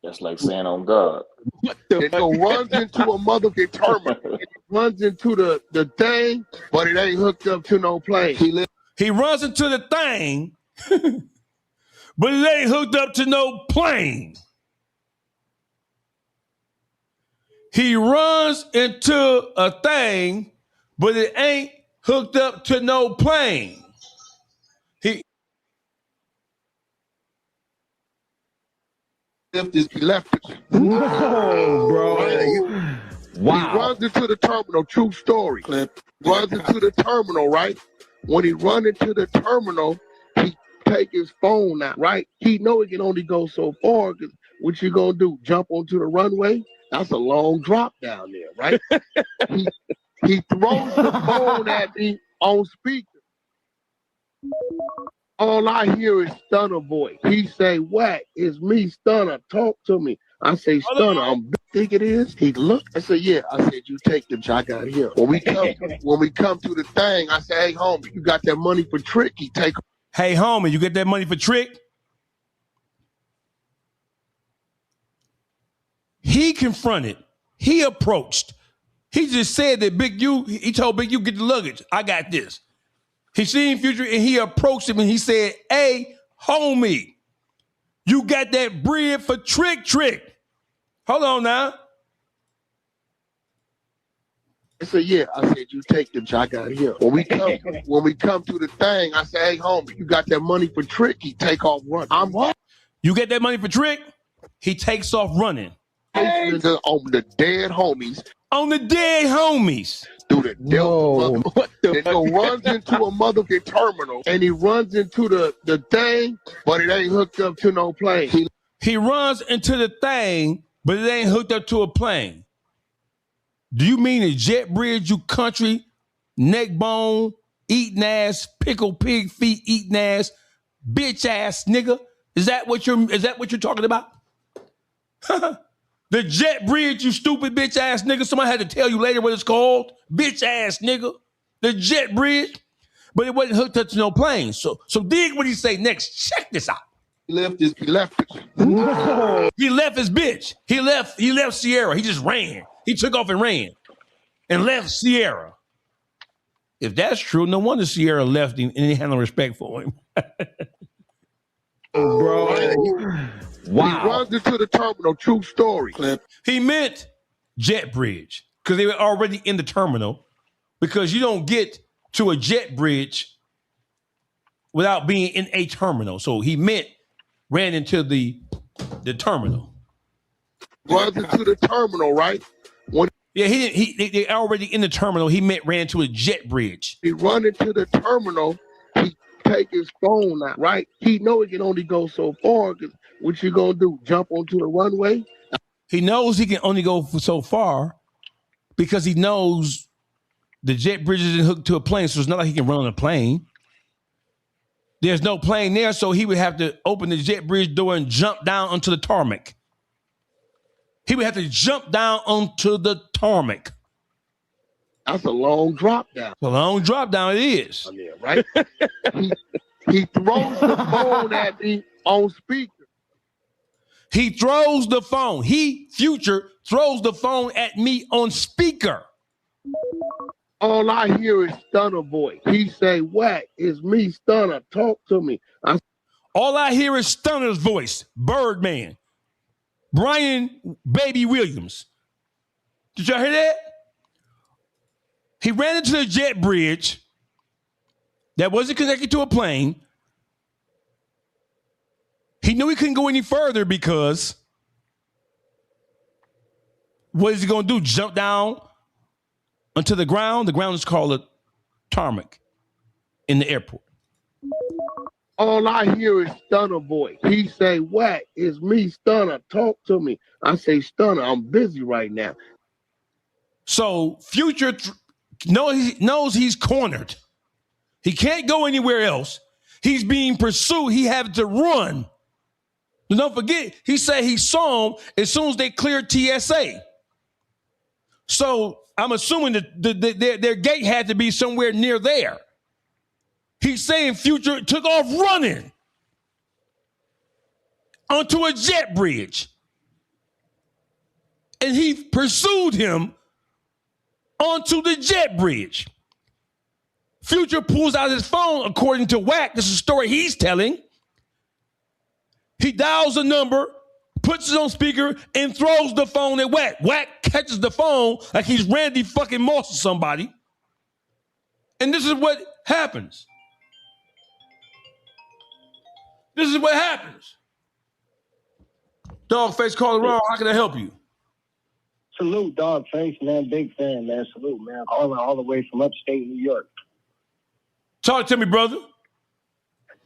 That's like saying on God. It runs into a motherfucking terminal. It runs into the thing, but it ain't hooked up to no plane. He runs into the thing, but it ain't hooked up to no plane. He runs into a thing, but it ain't hooked up to no plane. He left it. Whoa, bro. Wow. He runs into the terminal, true story. Runs into the terminal, right? When he run into the terminal, he take his phone out, right? He know he can only go so far. Cause what you gonna do? Jump onto the runway? That's a long drop down there, right? he throws the phone at me on speaker. All I hear is Stunner voice. He say, Wack, it's me, Stunner. Talk to me. I say, Stunner, I'm think it is. He looked. I said, yeah. I said, you take the I got here. When we come to the thing, I say, hey, homie, you got that money for Trick? He take. Hey, homie, you get that money for Trick? He confronted. He approached. He just said that Big U, he told Big U, get the luggage. I got this. He seen Future and he approached him and he said, hey, homie, you got that bread for Trick. Hold on now. I said, yeah. I said, you take the I got here. When we come to the thing, I say, hey, homie, you got that money for Trick? He take off running. I'm what? You get that money for Trick? He takes off running. On the dead homies. On the dead homies. Through the devil. What the fuck? Runs into a motherfucking terminal and he runs into the thing, but it ain't hooked up to no plane. He runs into the thing, but it ain't hooked up to a plane. Do you mean a jet bridge, you country, neck bone, eating ass, pickle pig feet, eating ass, bitch ass nigga? Is that what you're talking about? The jet bridge, you stupid bitch ass nigga. Somebody had to tell you later what it's called. Bitch ass nigga. The jet bridge. But it wasn't hooked up to no plane. So dig what he say next. Check this out. He left his He left his bitch. He left Sierra. He just ran. He took off and ran. And left Sierra. If that's true, no wonder Sierra left him and he had no respect for him. Bro. Wow. He runs into the terminal. True story. He meant jet bridge because they were already in the terminal, because you don't get to a jet bridge without being in a terminal. So he meant ran into the terminal. Runs into the terminal, right? Yeah, they already in the terminal. He meant ran to a jet bridge. He run into the terminal. He take his phone out, right? He know he can only go so far. What you gonna do? Jump onto the runway? He knows he can only go so far because he knows the jet bridge isn't hooked to a plane, so it's not like he can run on a plane. There's no plane there, so he would have to open the jet bridge door and jump down onto the tarmac. He would have to jump down onto the tarmac. That's a long drop down. A long drop down it is. Oh, yeah, right? he throws the phone at me on speaker. He throws the phone. Future throws the phone at me on speaker. All I hear is Stunner voice. He say, Wack, it's me, Stunner. Talk to me. All I hear is Stunner's voice. Birdman. Brian Baby Williams. Did y'all hear that? He ran into the jet bridge that wasn't connected to a plane. He knew he couldn't go any further because what is he going to do? Jump down onto the ground? The ground is called a tarmac in the airport. All I hear is Stunner voice. He say, Wack, it's me, Stunner. Talk to me. I say, Stunner, I'm busy right now. So Future knows he's cornered. He can't go anywhere else. He's being pursued. He had to run. But don't forget, he said he saw him as soon as they cleared TSA. So I'm assuming that their gate had to be somewhere near there. He's saying Future took off running onto a jet bridge. And he pursued him onto the jet bridge. Future pulls out his phone, according to Wack. This is a story he's telling. He dials a number, puts it on speaker, and throws the phone at Wack. Wack catches the phone like he's Randy fucking Moss or somebody. And this is what happens. This is what happens. Dawgface calling wrong. How can I help you? Salute, Dawgface, man. Big fan, man. Salute, man. Calling all the way from upstate New York. Talk to me, brother.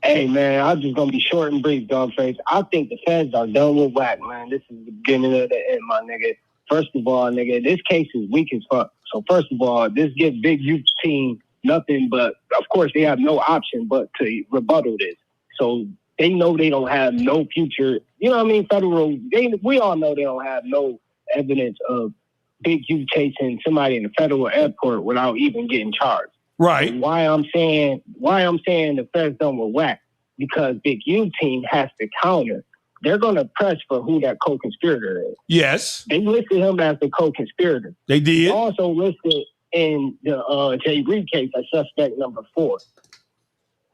Hey, man, I'm just going to be short and brief, Dawgface. I think the feds are done with Wack, man. This is the beginning of the end, my nigga. First of all, nigga, this case is weak as fuck. So first of all, this gives Big U's team nothing but, of course, they have no option but to rebuttal this. So they know they don't have no future. You know what I mean? We all know they don't have no evidence of Big U chasing somebody in the federal airport without even getting charged. Right. And why I'm saying the feds done with whack, because Big U team has to counter. They're going to press for who that co-conspirator is. Yes. They listed him as the co-conspirator. They did. They also listed in the Jay Reed case as suspect number 4.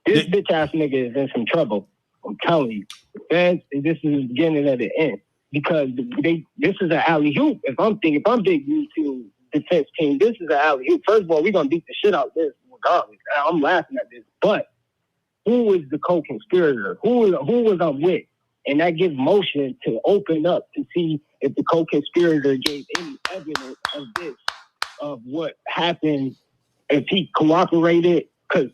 This bitch-ass nigga is in some trouble. I'm telling you. The feds, this is the beginning of the end. Because this is an alley-oop. If I'm Big U team, defense team, this is an alley-oop. First of all, we're going to beat the shit out of this regardless. I'm laughing at this. But who was the co-conspirator? Who was I with? And that gives motion to open up to see if the co-conspirator gave any evidence of this, of what happened, if he cooperated. Because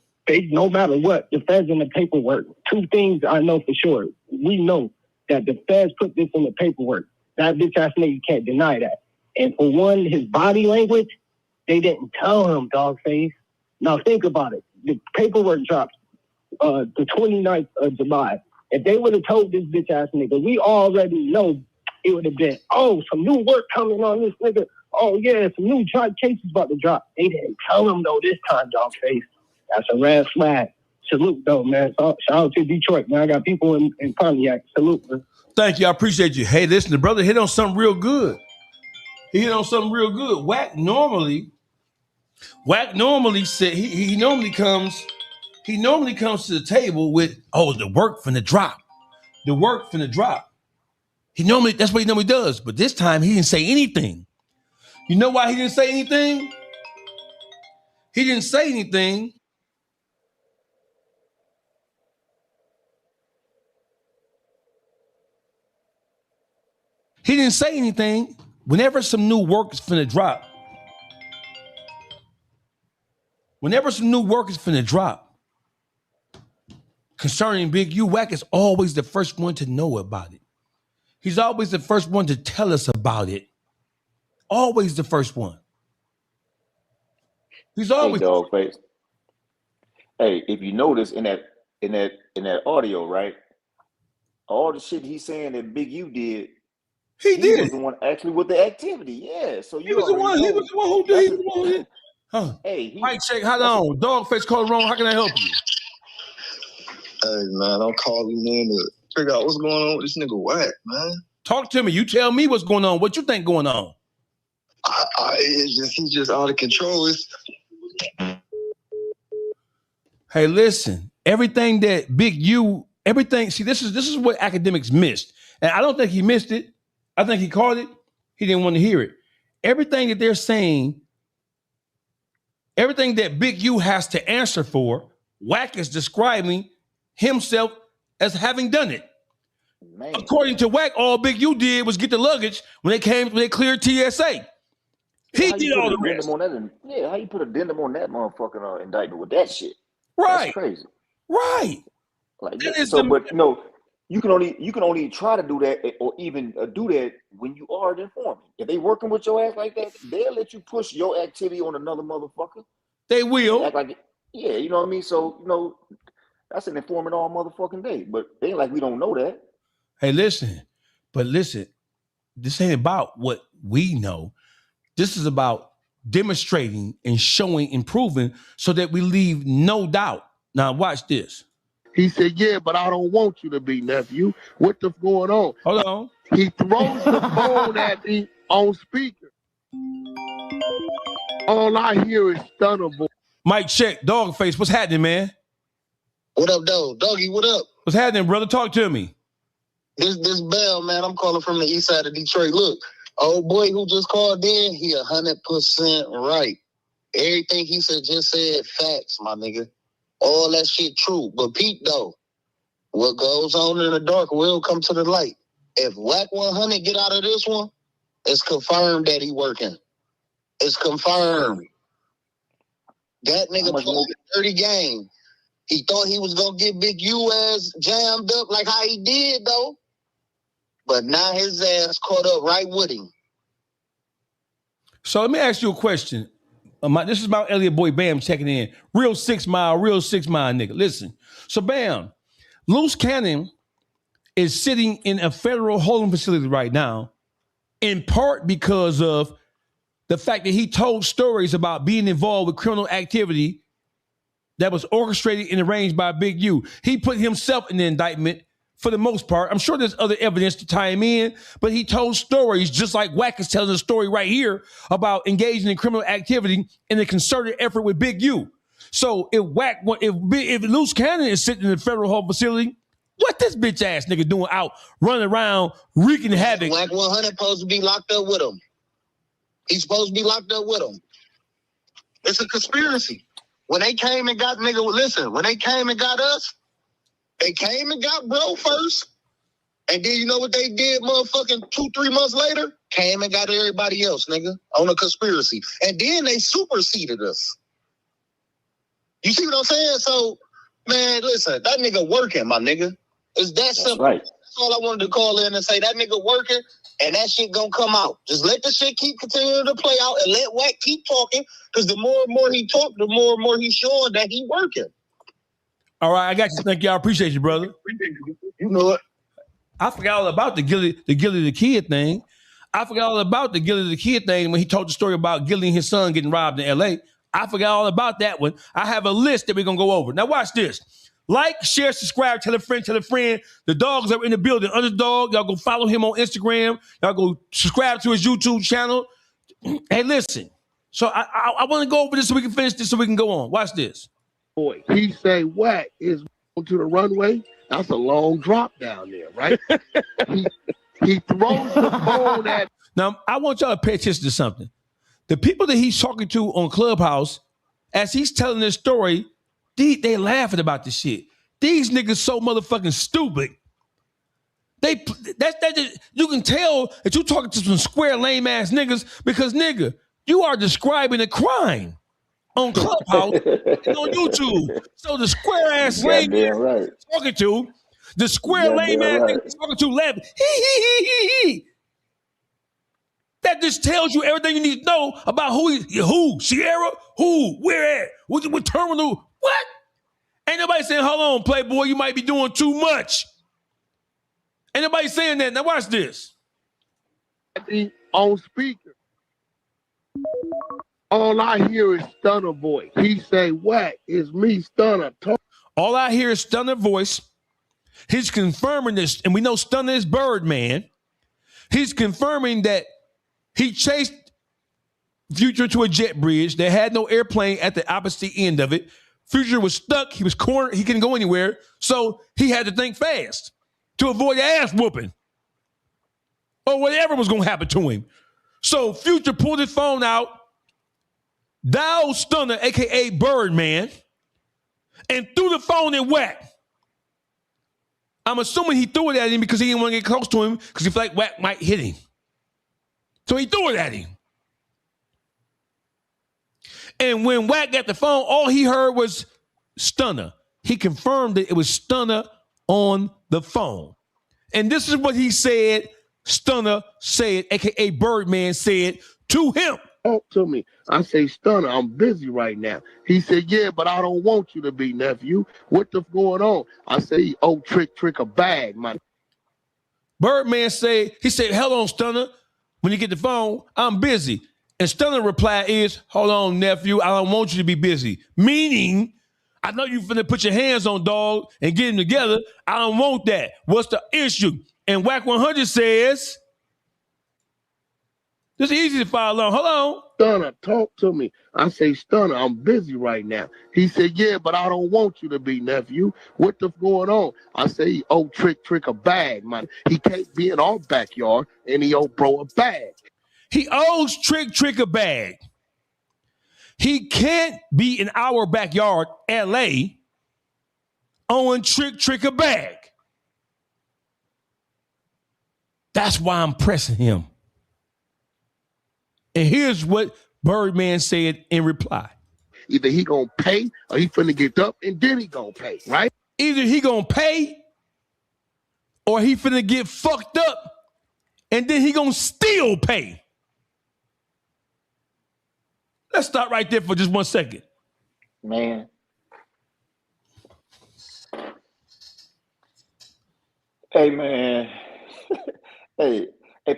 no matter what, the feds in the paperwork, 2 things I know for sure. We know that the feds put this in the paperwork. That bitch-ass nigga can't deny that. And for one, his body language, they didn't tell him, Dawgface. Now think about it. The paperwork dropped the 29th of July. If they would have told this bitch-ass nigga, we already know it would have been, some new work coming on this nigga. Oh, yeah, some new cases about to drop. They didn't tell him, though, this time, Dawgface. That's a red flag. Salute, though, man. Shout out to Detroit, man. I got people in Pontiac. Salute, man. Thank you. I appreciate you. Hey, listen, the brother hit on something real good. He hit on something real good. Wack normally said he normally comes to the table with, the work finna drop. The work finna drop. That's what he normally does. But this time he didn't say anything. You know why he didn't say anything? He didn't say anything. He didn't say anything. Whenever some new work is finna drop, concerning Big U, Wack is always the first one to know about it. He's always the first one to tell us about it. Always the first one. He's always Dawgface. Hey, if you notice in that audio, right? All the shit he's saying that Big U did, he was the one actually with the activity. Yeah. So he was the one who did. Huh. Hey, Mike, check. Hold on. Dawgface calling wrong. How can I help you? Hey man, I'm calling in to figure out what's going on with this nigga Wack, man. Talk to me. You tell me what's going on. What you think going on? He's just out of control. Hey, listen. Everything that Big U, see, this is what Akademiks missed. And I don't think he missed it. I think he caught it. He didn't want to hear it. Everything that they're saying, everything that Big U has to answer for, Wack is describing himself as having done it. Man. According to Wack, all Big U did was get the luggage when they cleared TSA. He did all the rest. How you put addendum on that motherfucking indictment with that shit? Right. That's crazy. Right. Like but no, you can only try to do that or even do that when you are an informant. If they working with your ass like that, they'll let you push your activity on another motherfucker. They will. Act like, yeah, you know what I mean? So, that's an informant all motherfucking day. But they ain't like we don't know that. Hey, listen, this ain't about what we know. This is about demonstrating and showing and proving so that we leave no doubt. Now, watch this. He said, yeah, but I don't want you to be, nephew. What the going on? Hold on. He throws the phone at me on speaker. All I hear is stunner voice. Mike, check. Dawgface, what's happening, man? What up, dog? Doggy, what up? What's happening, brother? Talk to me. This Bell, man. I'm calling from the east side of Detroit. Look, old boy who just called in, he 100% right. Everything he just said, facts, my nigga. All that shit true. But Pete, though, what goes on in the dark will come to the light. If Wack 100 get out of this one, it's confirmed that he working. It's confirmed. That nigga played a dirty game. He thought he was going to get Big U ass jammed up like how he did, though. But now his ass caught up right with him. So let me ask you a question. This is Mount Elliott boy Bam checking in. Real 6 mile nigga. Listen. So Bam, Loose Cannon is sitting in a federal holding facility right now, in part because of the fact that he told stories about being involved with criminal activity that was orchestrated and arranged by Big U. He put himself in the indictment for the most part. I'm sure there's other evidence to tie him in, but he told stories just like Wack is telling a story right here about engaging in criminal activity in a concerted effort with Big U. So if Loose Cannon is sitting in the federal home facility, what this bitch ass nigga doing out running around wreaking havoc? Wack 100 supposed to be locked up with him. He's supposed to be locked up with him. It's a conspiracy. When they came and got when they came and got us, they came and got bro first. And then you know what they did, motherfucking 2-3 months later? Came and got everybody else, nigga, on a conspiracy. And then they superseded us. You see what I'm saying? So, man, listen, that nigga working, my nigga. It's that simple. Right. That's all I wanted to call in and say. That nigga working, and that shit gonna come out. Just let the shit keep continuing to play out and let Wack keep talking, because the more and more he talk, the more and more he's showing that he working. All right, I got you. Thank you. I appreciate you, brother. You know it. I forgot all about the Gilly the Kid thing. I forgot all about the Gilly the Kid thing when he told the story about Gilly and his son getting robbed in L.A. I forgot all about that one. I have a list that we're going to go over. Now watch this. Like, share, subscribe, tell a friend, tell a friend. The dogs are in the building. Underdog, y'all go follow him on Instagram. Y'all go subscribe to his YouTube channel. Hey, listen. So I want to go over this so we can finish this so we can go on. Watch this. Boy, he say Wack is to the runway. That's a long drop down there, right? he throws the phone at. Now, I want y'all to pay attention to something. The people that he's talking to on Clubhouse, as he's telling this story, they laughing about this shit. These niggas so motherfucking stupid. You can tell that you're talking to some square lame ass niggas because nigga, you are describing a crime on Clubhouse and on YouTube. So the square ass lame right. Talking to, the square lame ass niggas talking to laughing. He. That just tells you everything you need to know about who, Sierra, who, where at, what terminal, what? Ain't nobody saying, hold on, Playboy, you might be doing too much. Ain't nobody saying that. Now watch this. On speaker. All I hear is Stunner voice. He say, Wack, it's me, Stunner. All I hear is Stunner voice. He's confirming this, and we know Stunner is Birdman. He's confirming that he chased Future to a jet bridge. They had no airplane at the opposite end of it. Future was stuck. He was cornered. He couldn't go anywhere. So he had to think fast to avoid ass whooping or whatever was going to happen to him. So Future pulled his phone out, dialed Stunner, a.k.a. Birdman, and threw the phone at Wack. I'm assuming he threw it at him because he didn't want to get close to him because he felt like Wack might hit him. So he threw it at him. And when Wack got the phone, all he heard was Stunner. He confirmed that it was Stunner on the phone. And this is what he said, Stunner said, a.k.a. Birdman said to him. Talk to me. I say, Stunner, I'm busy right now. He said, yeah, but I don't want you to be, nephew. What the going on? I say, oh, trick a bag, man. Birdman said, hold on, Stunner. When you get the phone, I'm busy. And Stunner reply is, hold on, nephew, I don't want you to be busy. Meaning, I know you finna put your hands on dog and get them together. I don't want that. What's the issue? And Wack 100 says, this is easy to follow along. Hold on. Stunner, talk to me. I say, Stunner, I'm busy right now. He said, yeah, but I don't want you to be, nephew. What the going on? I say, oh, trick a bag, man. He can't be in our backyard and he owe bro a bag. He owes Trick a bag. He can't be in our backyard, L.A., owing Trick a bag. That's why I'm pressing him. And here's what Birdman said in reply. Either he gonna pay or he finna get up and then he gonna pay, right? Either he gonna pay or he finna get fucked up and then he gonna still pay. Let's stop right there for just 1 second. Man. Hey, man. Hey,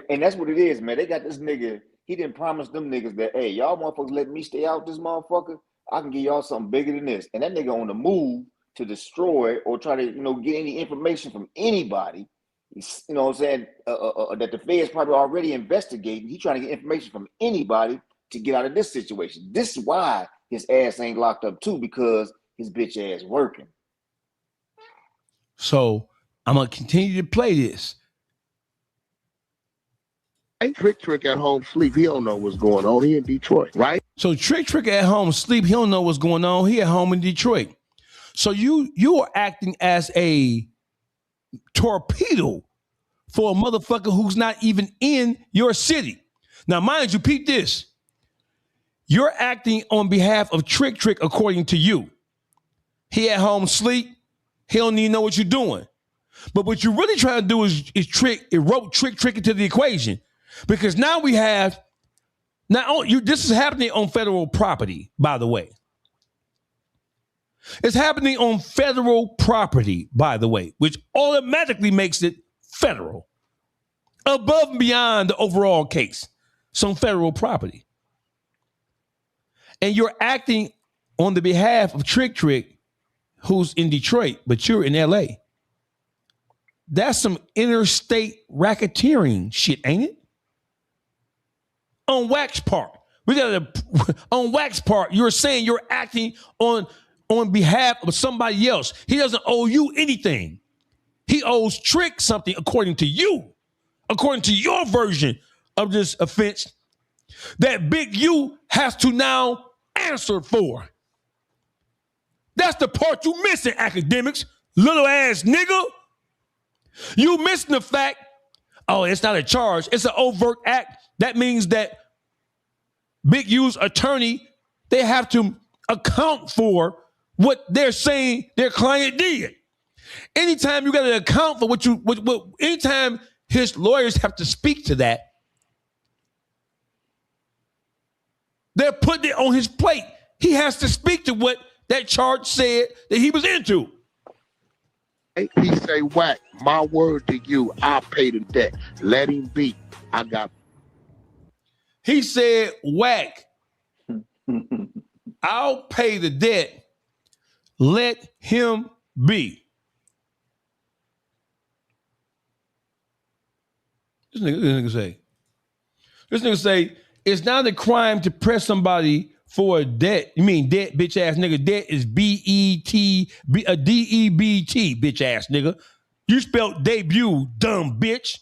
and that's what it is, man. They got this nigga. He didn't promise them niggas that, hey, y'all motherfuckers let me stay out this motherfucker. I can give y'all something bigger than this. And that nigga on the move to destroy or try to, get any information from anybody. You know what I'm saying? That the feds probably already investigating. He trying to get information from anybody to get out of this situation. This is why his ass ain't locked up too, because his bitch ass working. So I'm gonna continue to play this. Hey, Trick at home sleep. He don't know what's going on. He in Detroit, right? So Trick at home sleep. He don't know what's going on. He at home in Detroit. So you are acting as a torpedo for a motherfucker who's not even in your city. Now, mind you, peep this. You're acting on behalf of Trick according to you. He at home sleep. He don't even know what you're doing. But what you're really trying to do is rope Trick into the equation. Because now we have, this is happening on federal property, by the way. It's happening on federal property, by the way, which automatically makes it federal. Above and beyond the overall case. It's on federal property. And you're acting on the behalf of Trick, who's in Detroit, but you're in LA. That's some interstate racketeering shit, ain't it? On Wax part. On Wax part, you're saying you're acting on behalf of somebody else. He doesn't owe you anything. He owes Trick something according to you, according to your version of this offense that Big U has to now answer for. That's the part you missing, Akademiks, little ass nigga. You missing the fact, it's not a charge, it's an overt act. That means that Big U's attorney, they have to account for what they're saying their client did. Anytime you got to account for what anytime his lawyers have to speak to that, they're putting it on his plate. He has to speak to what that charge said that he was into. He say, Wack, my word to you, I'll pay the debt. Let him be. I got. He said, Wack, I'll pay the debt. Let him be. This nigga say, it's not a crime to press somebody for a debt. You mean debt, bitch ass nigga? Debt is B-E-T, a D-E-B-T, bitch ass nigga. You spelled debut, dumb bitch.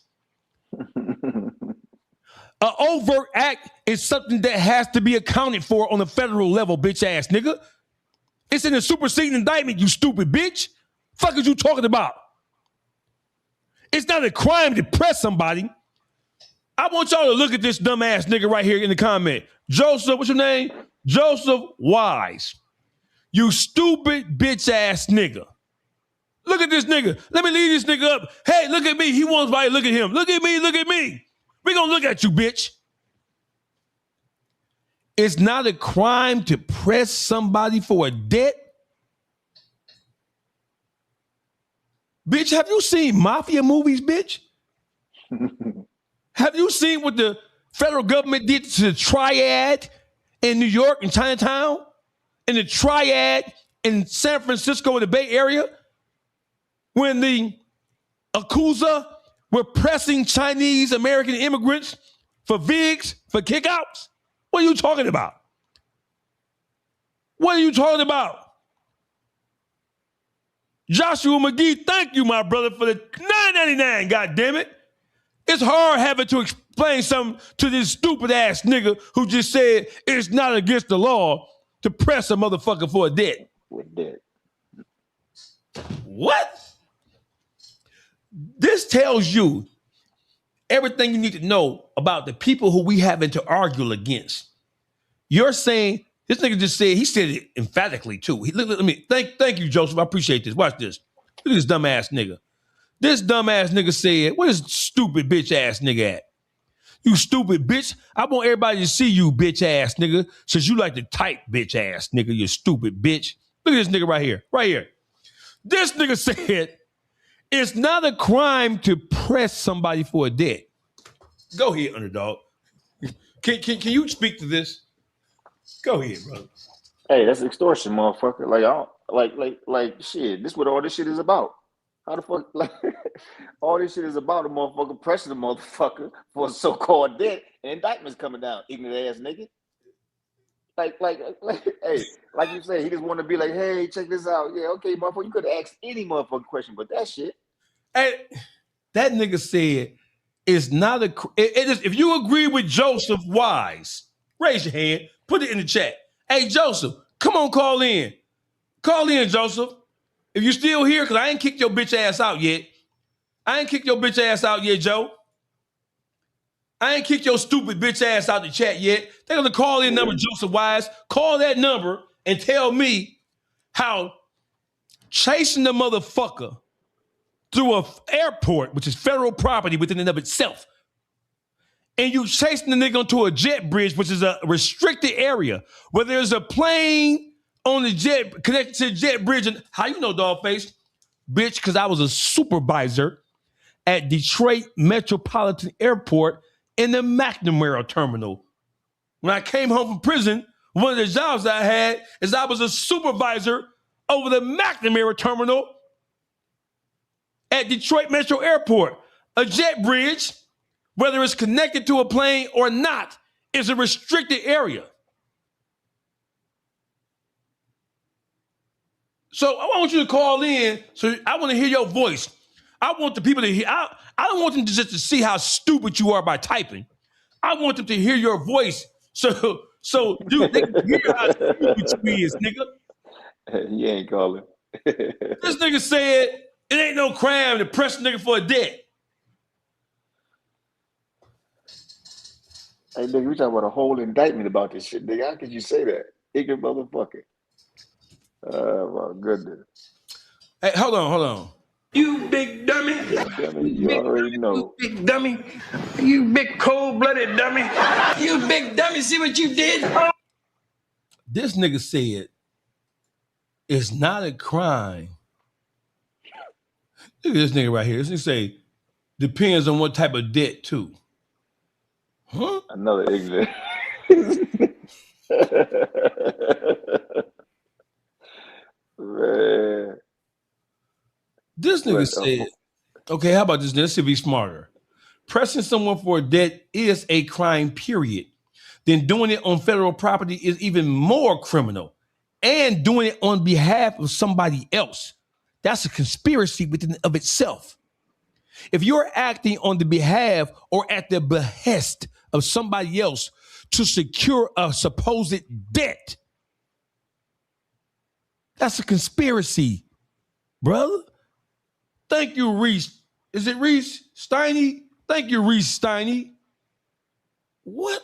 An overt act is something that has to be accounted for on the federal level, bitch ass nigga. It's in the superseding indictment, you stupid bitch. Fuck is you talking about? It's not a crime to press somebody. I want y'all to look at this dumb ass nigga right here in the comment. Joseph, what's your name? Joseph Wise. You stupid bitch ass nigga. Look at this nigga. Let me lead this nigga up. Hey, look at me. He wants somebody to look at him. Look at me. Look at me. We gonna look at you, bitch. It's not a crime to press somebody for a debt. Bitch, have you seen mafia movies, bitch? Have you seen what the federal government did to the Triad in New York and Chinatown? And the Triad in San Francisco in the Bay Area? When the Yakuza were pressing Chinese American immigrants for VIGs, for kickouts? What are you talking about? What are you talking about? Joshua McGee, thank you, my brother, for the $9.99, goddammit. It's hard having to explain something to this stupid ass nigga who just said it's not against the law to press a motherfucker for a debt. With debt. What? This tells you everything you need to know about the people who we having to argue against. You're saying, this nigga just said, he said it emphatically too. Let me, thank you, Joseph. I appreciate this. Watch this. Look at this dumb ass nigga. This dumb ass nigga said, what is stupid bitch ass nigga at? You stupid bitch. I want everybody to see you, bitch ass nigga, since you like to type, bitch ass nigga, you stupid bitch. Look at this nigga right here, right here. This nigga said, it's not a crime to press somebody for a debt. Go ahead, underdog. Can you speak to this? Go ahead, brother. Hey, that's extortion, motherfucker. Like, I don't, like, shit. This is what all this shit is about. How the fuck, like, all this shit is about a motherfucker pressing a motherfucker for a so-called debt and indictments coming down, ignorant ass nigga. Like, hey, like you said, he just want to be like, hey, check this out. Yeah, okay, motherfucker, you could have asked any motherfucking question, but that shit. Hey, that nigga said, it's not a, it is, if you agree with Joseph Wise, raise your hand, put it in the chat. Hey, Joseph, come on, call in. Call in, Joseph. If you still here, because I ain't kicked your bitch ass out yet. I ain't kicked your bitch ass out yet, Joe. I ain't kicked your stupid bitch ass out the chat yet. They're going to call in number, Joseph Wise. Call that number and tell me how chasing the motherfucker through an airport, which is federal property within and of itself, and you chasing the nigga onto a jet bridge, which is a restricted area, where there's a plane on the jet, connected to the jet bridge. And how you know, Dawgface? Bitch, because I was a supervisor at Detroit Metropolitan Airport in the McNamara terminal. When I came home from prison, one of the jobs I had is I was a supervisor over the McNamara terminal at Detroit Metro Airport. A jet bridge, whether it's connected to a plane or not, is a restricted area. So I want you to call in. So I want to hear your voice. I want the people to hear. I don't want them to just to see how stupid you are by typing. I want them to hear your voice. So dude, they can hear how stupid you is, nigga. He ain't calling. This nigga said it ain't no crime to press a nigga for a debt. Hey, nigga, we talking about a whole indictment about this shit, nigga. How could you say that? Ignorant motherfucker. Oh, my goodness. Hey, hold on. You big dummy. You already know. You big dummy. You big cold-blooded dummy. You big dummy. See what you did? This nigga said it's not a crime. Look at this nigga right here. This nigga say depends on what type of debt too. Huh? Another ignorant. Man. This nigga said, okay, how about this? Let's see if he's smarter. Pressing someone for a debt is a crime, period. Then doing it on federal property is even more criminal. And doing it on behalf of somebody else. That's a conspiracy within of itself. If you're acting on the behalf or at the behest of somebody else to secure a supposed debt, that's a conspiracy, brother. Thank you, Reese. Is it Reese Steiny? Thank you, Reese Steiny. What?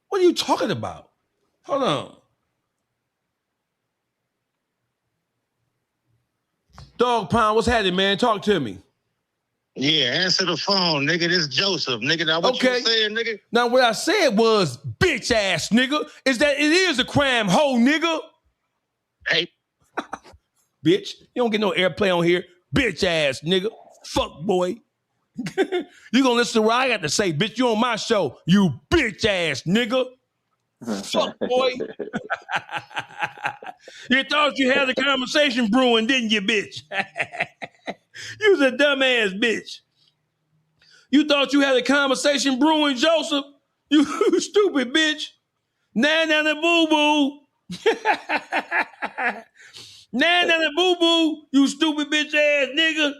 What are you talking about? Hold on. Dog Pound, what's happening, man? Talk to me. Yeah, answer the phone, nigga. This Joseph, nigga. Now what you saying, nigga? Now what I said was, bitch ass nigga, is that it is a crime, hoe nigga. Hey. Bitch, you don't get no airplay on here. Bitch ass nigga. Fuck boy. You gonna listen to what I got to say, bitch. You on my show, you bitch ass nigga. Fuck boy. You thought you had a conversation brewing, didn't you, bitch? You was a dumbass bitch. You thought you had a conversation brewing, Joseph? You stupid bitch. Nana boo-boo. Nana boo-boo, you stupid bitch ass nigga.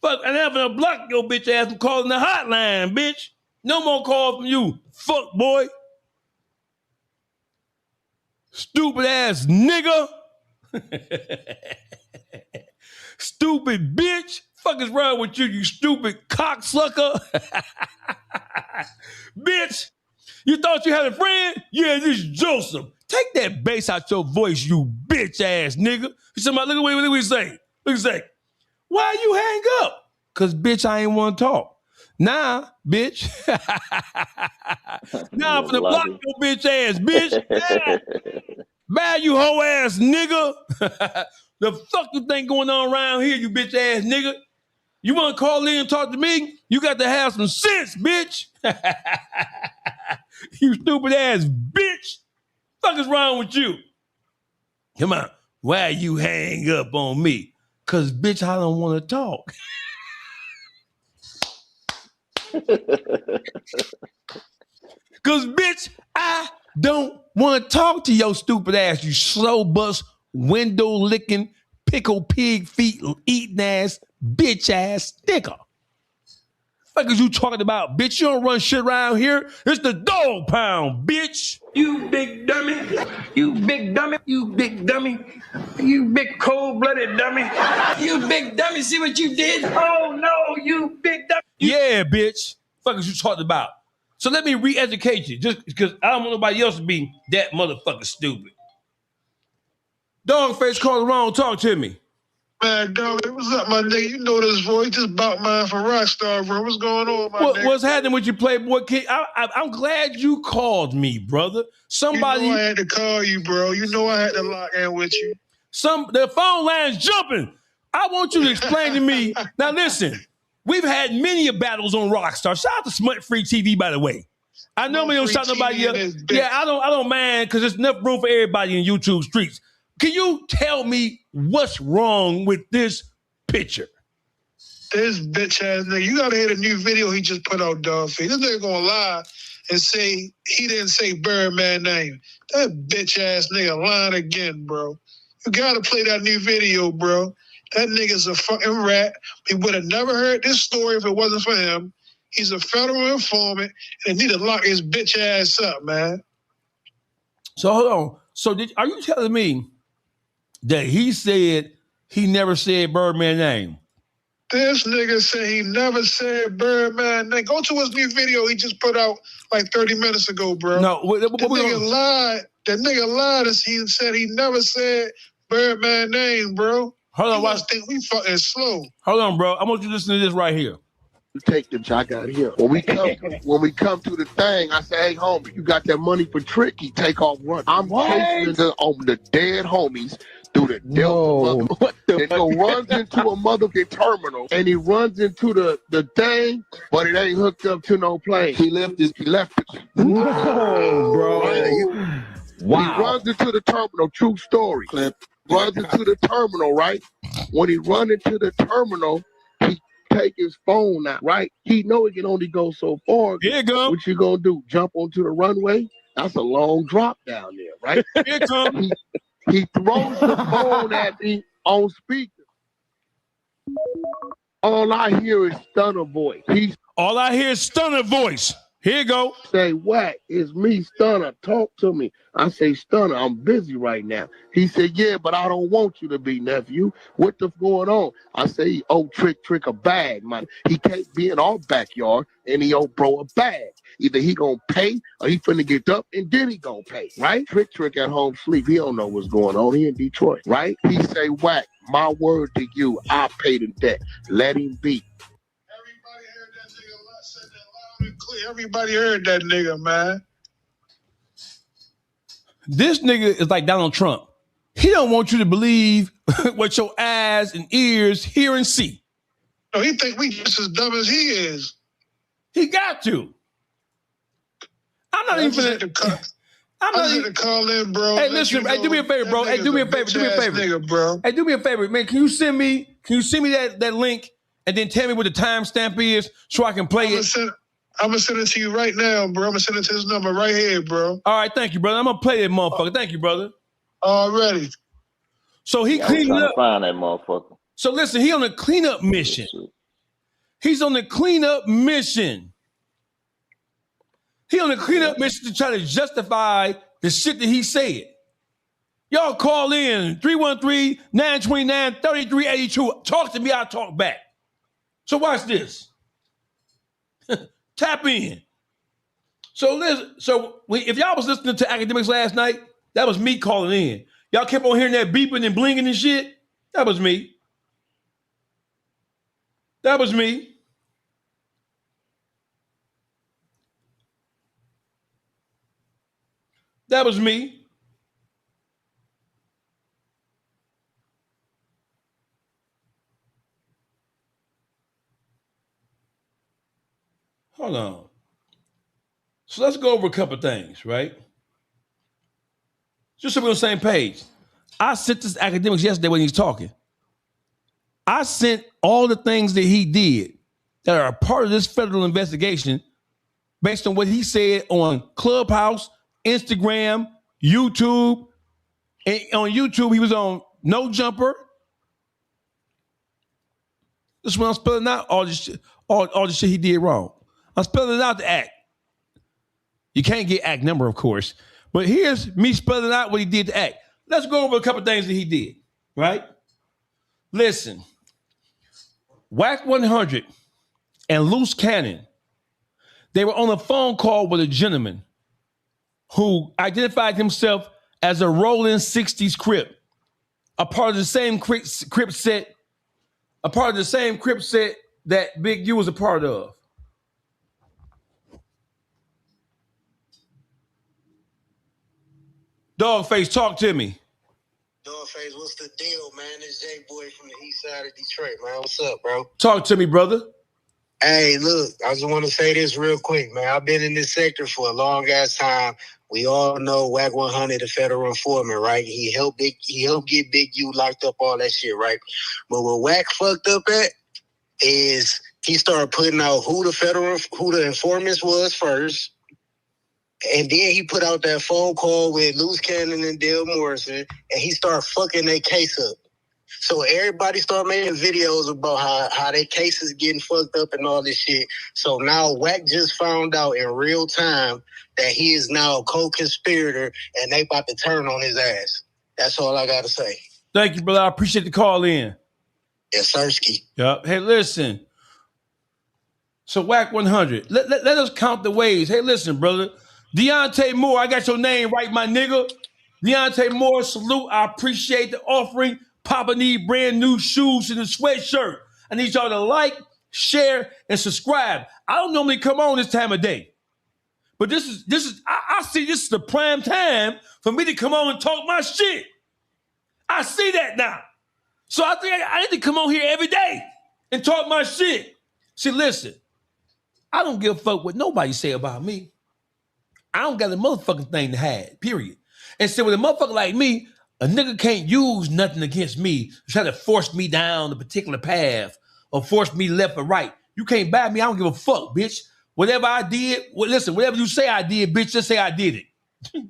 Fuck, and I'm gonna block your bitch ass from calling the hotline, bitch. No more calls from you. Fuck boy. Stupid ass nigga. Stupid bitch. Fuck is wrong with you, you stupid cocksucker. Bitch. You thought you had a friend? Yeah, this is Joseph. Take that bass out your voice, you bitch ass nigga. Somebody, look what he say. Look what he say. Why you hang up? Cause bitch, I ain't want to talk. Nah, bitch. Nah, I'm finna block your bitch ass, bitch. Bad you hoe ass nigga. The fuck you think going on around here, you bitch ass nigga? You wanna call in and talk to me? You got to have some sense, bitch. You stupid ass bitch. Fuck is wrong with you? Come on. Why you hang up on me? Cause bitch, I don't wanna talk. Cause bitch, I don't want to talk to your stupid ass, you slow bus, window licking, pickle pig feet eating ass, bitch ass sticker. Fuck is you talking about, bitch? You don't run shit around here. It's the dog pound, bitch. You big dummy. You big dummy. You big dummy. You big cold-blooded dummy. You big dummy. See what you did? Oh, no, you big dummy. Yeah, bitch. Fuck is you talking about? So let me re-educate you, just because I don't want nobody else to be that motherfucking stupid. Dogface called around, talk to me. Man, dog, what's up, my nigga? You know this voice, just about mine for Rockstar, bro. What's going on, my nigga? What's happening with you, Playboy Kid? I'm glad you called me, brother. Somebody, you know I had to call you, bro. You know I had to lock in with you. The phone line's jumping. I want you to explain to me. Now, listen, we've had many battles on Rockstar. Shout out to Smut Free TV, by the way. I normally don't shout nobody else. Yeah, I don't mind because there's enough room for everybody in YouTube streets. Can you tell me what's wrong with this picture? This bitch ass nigga, you gotta hear the new video he just put out, Dawgface. This nigga gonna lie and say he didn't say Birdman name. That bitch ass nigga lying again, bro. You gotta play that new video, bro. That nigga's a fucking rat. We would have never heard this story if it wasn't for him. He's a federal informant and need to lock his bitch ass up, man. So hold on. So are you telling me that he said he never said Birdman name? This nigga said he never said Birdman name. Go to his new video he just put out like 30 minutes ago, bro. No, that nigga lied. That nigga lied. He said he never said Birdman name, bro. Hold on, watch. Think we fucking slow. Hold on, bro. I want you to listen to this right here. You take the I got here. When we come to the thing, I say, hey homie, you got that money for trick? He take off running. I'm chasing the dead homies through the Delta. What the fuck? Runs into a motherfucking terminal and he runs into the thing, but it ain't hooked up to no plane. He left it. Whoa, bro. Right? Wow. He runs into the terminal, true story. Runs into the terminal, right? When he run into the terminal, he take his phone out, right? He know it can only go so far. Here you go. What you gonna do? Jump onto the runway? That's a long drop down there, right? Here comes. He throws the phone at me on speaker. All I hear is Stunner voice. All I hear is Stunner voice. Here you go. Say, Wack, it's me, Stunner. Talk to me. I say, Stunner, I'm busy right now. He said, yeah, but I don't want you to be, nephew. What the going on? I say, oh, trick a bag, man. He can't be in our backyard and he owe bro a bag. Either he gonna pay or he finna get up and then he gonna pay, right? Trick at home sleep. He don't know what's going on. He in Detroit, right? He say, Wack, my word to you, I pay the debt. Let him be. Everybody heard that nigga, man. This nigga is like Donald Trump. He don't want you to believe what your eyes and ears hear and see. No, he think we just as dumb as he is. He got to. I'm not even finna. I'm not even call in, bro. Hey, listen. Hey, do me a favor, bro. Hey, do me a favor. Do me a favor, nigga, bro. Hey, do me a favor, man. Can you send me that link and then tell me what the timestamp is so I can play it? I'm gonna send it to you right now, bro. I'm gonna send it to this number right here, bro. All right, thank you, brother. I'm gonna play that motherfucker. Thank you, brother. Already. So he cleaned up. Find that motherfucker. So listen, he on a cleanup mission. He's on the cleanup mission. He on a cleanup mission to try to justify the shit that he said. Y'all call in 313-929-3382. Talk to me, I'll talk back. So watch this. Tap in. So listen, if y'all was listening to Akademiks last night, that was me calling in. Y'all kept on hearing that beeping and blinging and shit. That was me. That was me. That was me. Hold on. So let's go over a couple of things, right? Just so we're on the same page. I sent this Akademiks yesterday when he was talking. I sent all the things that he did that are a part of this federal investigation based on what he said on Clubhouse, Instagram, YouTube. And on YouTube, he was on No Jumper. This is when I'm spelling out all this shit, all the shit he did wrong. I'm spelling out the act. You can't get act number, of course. But here's me spelling out what he did to act. Let's go over a couple things that he did, right? Listen, Wack 100 and Loose Cannon, they were on a phone call with a gentleman who identified himself as a rolling 60s Crip, a part of the same Crip set, that Big U was a part of. Dawgface, talk to me. Dawgface, what's the deal, man? It's J-Boy from the east side of Detroit, man. What's up, bro? Talk to me, brother. Hey, look, I just want to say this real quick, man. I've been in this sector for a long-ass time. We all know Wack 100, the federal informant, right? He helped get Big U locked up, all that shit, right? But what Wack fucked up at is he started putting out who the informants was first. And then he put out that phone call with Loose Cannon and Dale Morrison, and he started fucking their case up. So everybody started making videos about how their case is getting fucked up and all this shit. So now Wack just found out in real time that he is now a co-conspirator, and they about to turn on his ass. That's all I got to say. Thank you, brother. I appreciate the call in. Yes, Sirski. Yep. Hey, listen. So Wack 100, let us count the ways. Hey, listen, brother. Deontay Moore, I got your name right, my nigga. Deontay Moore, salute. I appreciate the offering. Papa need brand new shoes and a sweatshirt. I need y'all to like, share, and subscribe. I don't normally come on this time of day, but this is I see this is the prime time for me to come on and talk my shit. I see that now. So I think I need to come on here every day and talk my shit. See, listen, I don't give a fuck what nobody say about me. I don't got a motherfucking thing to hide, period. And so with a motherfucker like me, a nigga can't use nothing against me to try to force me down a particular path or force me left or right. You can't buy me. I don't give a fuck, bitch. Whatever I did, listen, whatever you say I did, bitch, just say I did it.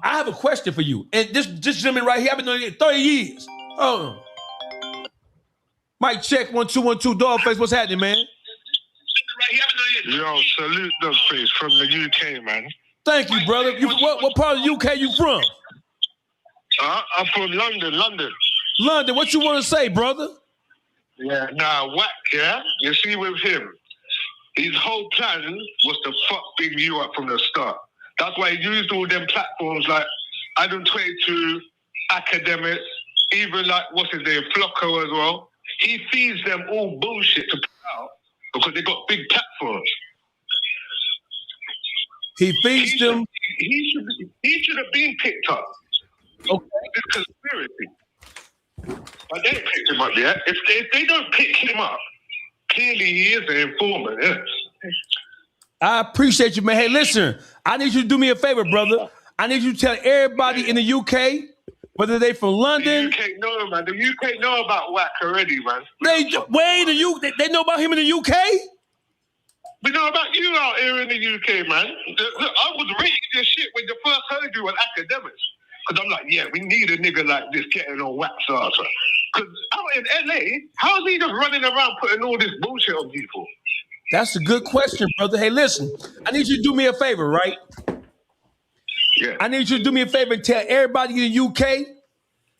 I have a question for you. And this gentleman right here, I've been doing it 30 years. Oh. Mic check, 1 2 1 2. Dawgface, what's happening, man? Yo, salute Dawgface from the UK, man. Thank you, brother. What part of the UK you from? I'm from London. London, what you want to say, brother? Yeah, Wack, yeah? You see with him, his whole plan was to fuck Big U up from the start. That's why he used all them platforms like Adam 22, Akademiks, even like, what's his name, Flocko as well. He feeds them all bullshit to put out because they got big platforms. He feeds them. He should have been picked up. Okay. This conspiracy. But they ain't picked him up yet. If they don't pick him up, clearly he is an informant, yes. I appreciate you, man. Hey, listen, I need you to do me a favor, brother. I need you to tell everybody in the UK, whether they from London. The UK know, man. The UK know about Wack already, man. They know about him in the UK? We know about you out here in the UK, man. Look, I was reading this shit when the first heard you on Akademiks. Because I'm like, yeah, we need a nigga like this getting on Wack salsa. Because out in LA, how is he just running around putting all this bullshit on people? That's a good question, brother. Hey, listen, I need you to do me a favor, right? Yeah. I need you to do me a favor and tell everybody in the UK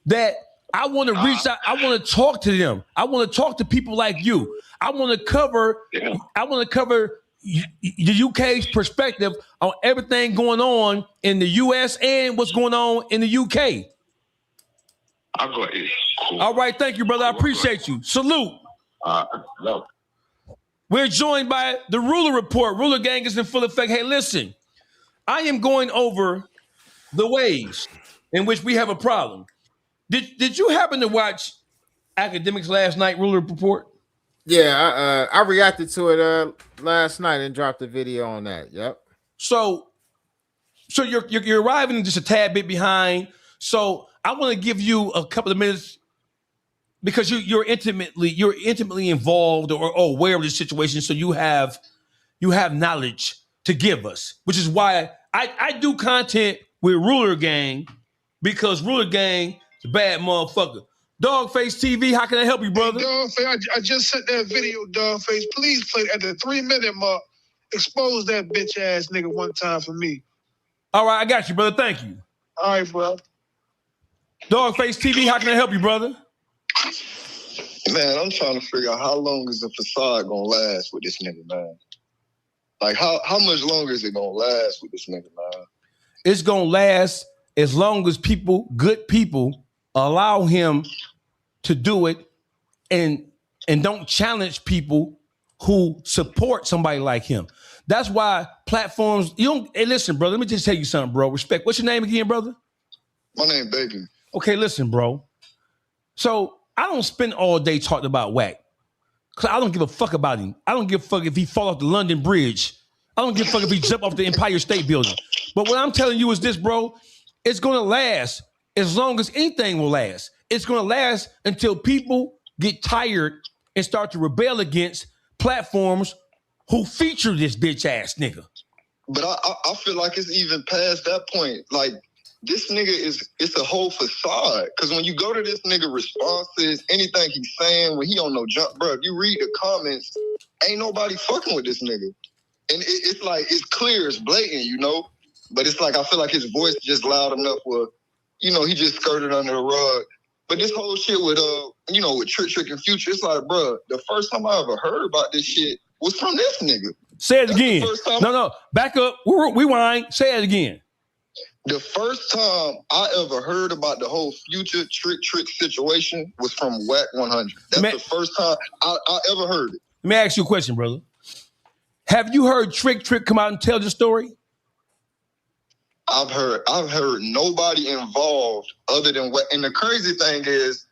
that I want to reach out. I want to talk to them. I want to talk to people like you. I want to cover. Yeah. I want to cover the UK's perspective on everything going on in the US and what's going on in the UK. I got it. Cool. All right, thank you, brother. I appreciate you. Salute. No. We're joined by the Ruler Report. Ruler Gang is in full effect. Hey, listen, I am going over the ways in which we have a problem. Did you happen to watch Akademiks last night, Ruler Report? Yeah, I reacted to it last night and dropped a video on that. Yep. So you're arriving just a tad bit behind. So I want to give you a couple of minutes because you're intimately involved or aware of the situation. So you have knowledge to give us, which is why I do content with Ruler Gang, because Ruler Gang is a bad motherfucker. DawgfaceTV, how can I help you, brother? Hey, Dawgface, I just sent that video, Dawgface. Please play at the 3-minute mark. Expose that bitch ass nigga one time for me. All right, I got you, brother. Thank you. All right, bro. DawgfaceTV, how can I help you, brother? Man, I'm trying to figure out how long is the facade gonna last with this nigga, man. Like, how much longer is it gonna last with this nigga, man? It's gonna last as long as good people, allow him to do it and don't challenge people who support somebody like him. That's why platforms, hey, listen, bro, let me just tell you something, bro. Respect. What's your name again, brother? My name Bacon. Okay, listen, bro. So I don't spend all day talking about Wack. Cause I don't give a fuck about him. I don't give a fuck if he fall off the London Bridge. I don't give a fuck if he jump off the Empire State Building. But what I'm telling you is this, bro. It's gonna last as long as anything will last. It's gonna last until people get tired and start to rebel against platforms who feature this bitch ass nigga. But I feel like it's even past that point. Like, this nigga it's a whole facade. Because when you go to this nigga responses, anything he's saying, when he on no jump, bro, if you read the comments, ain't nobody fucking with this nigga. And it's like, it's clear, it's blatant, you know? But it's like, I feel like his voice just loud enough where, you know, he just skirted under the rug. But this whole shit with, with Trick and Future, it's like, bro, the first time I ever heard about this shit was from this nigga. Say it again. No, back up, rewind, say it again. The first time I ever heard about the whole Future Trick situation was from Wack 100. That's the first time I ever heard it. Let me ask you a question, brother. Have you heard Trick come out and tell the story? I've heard nobody involved other than Wack. And the crazy thing is,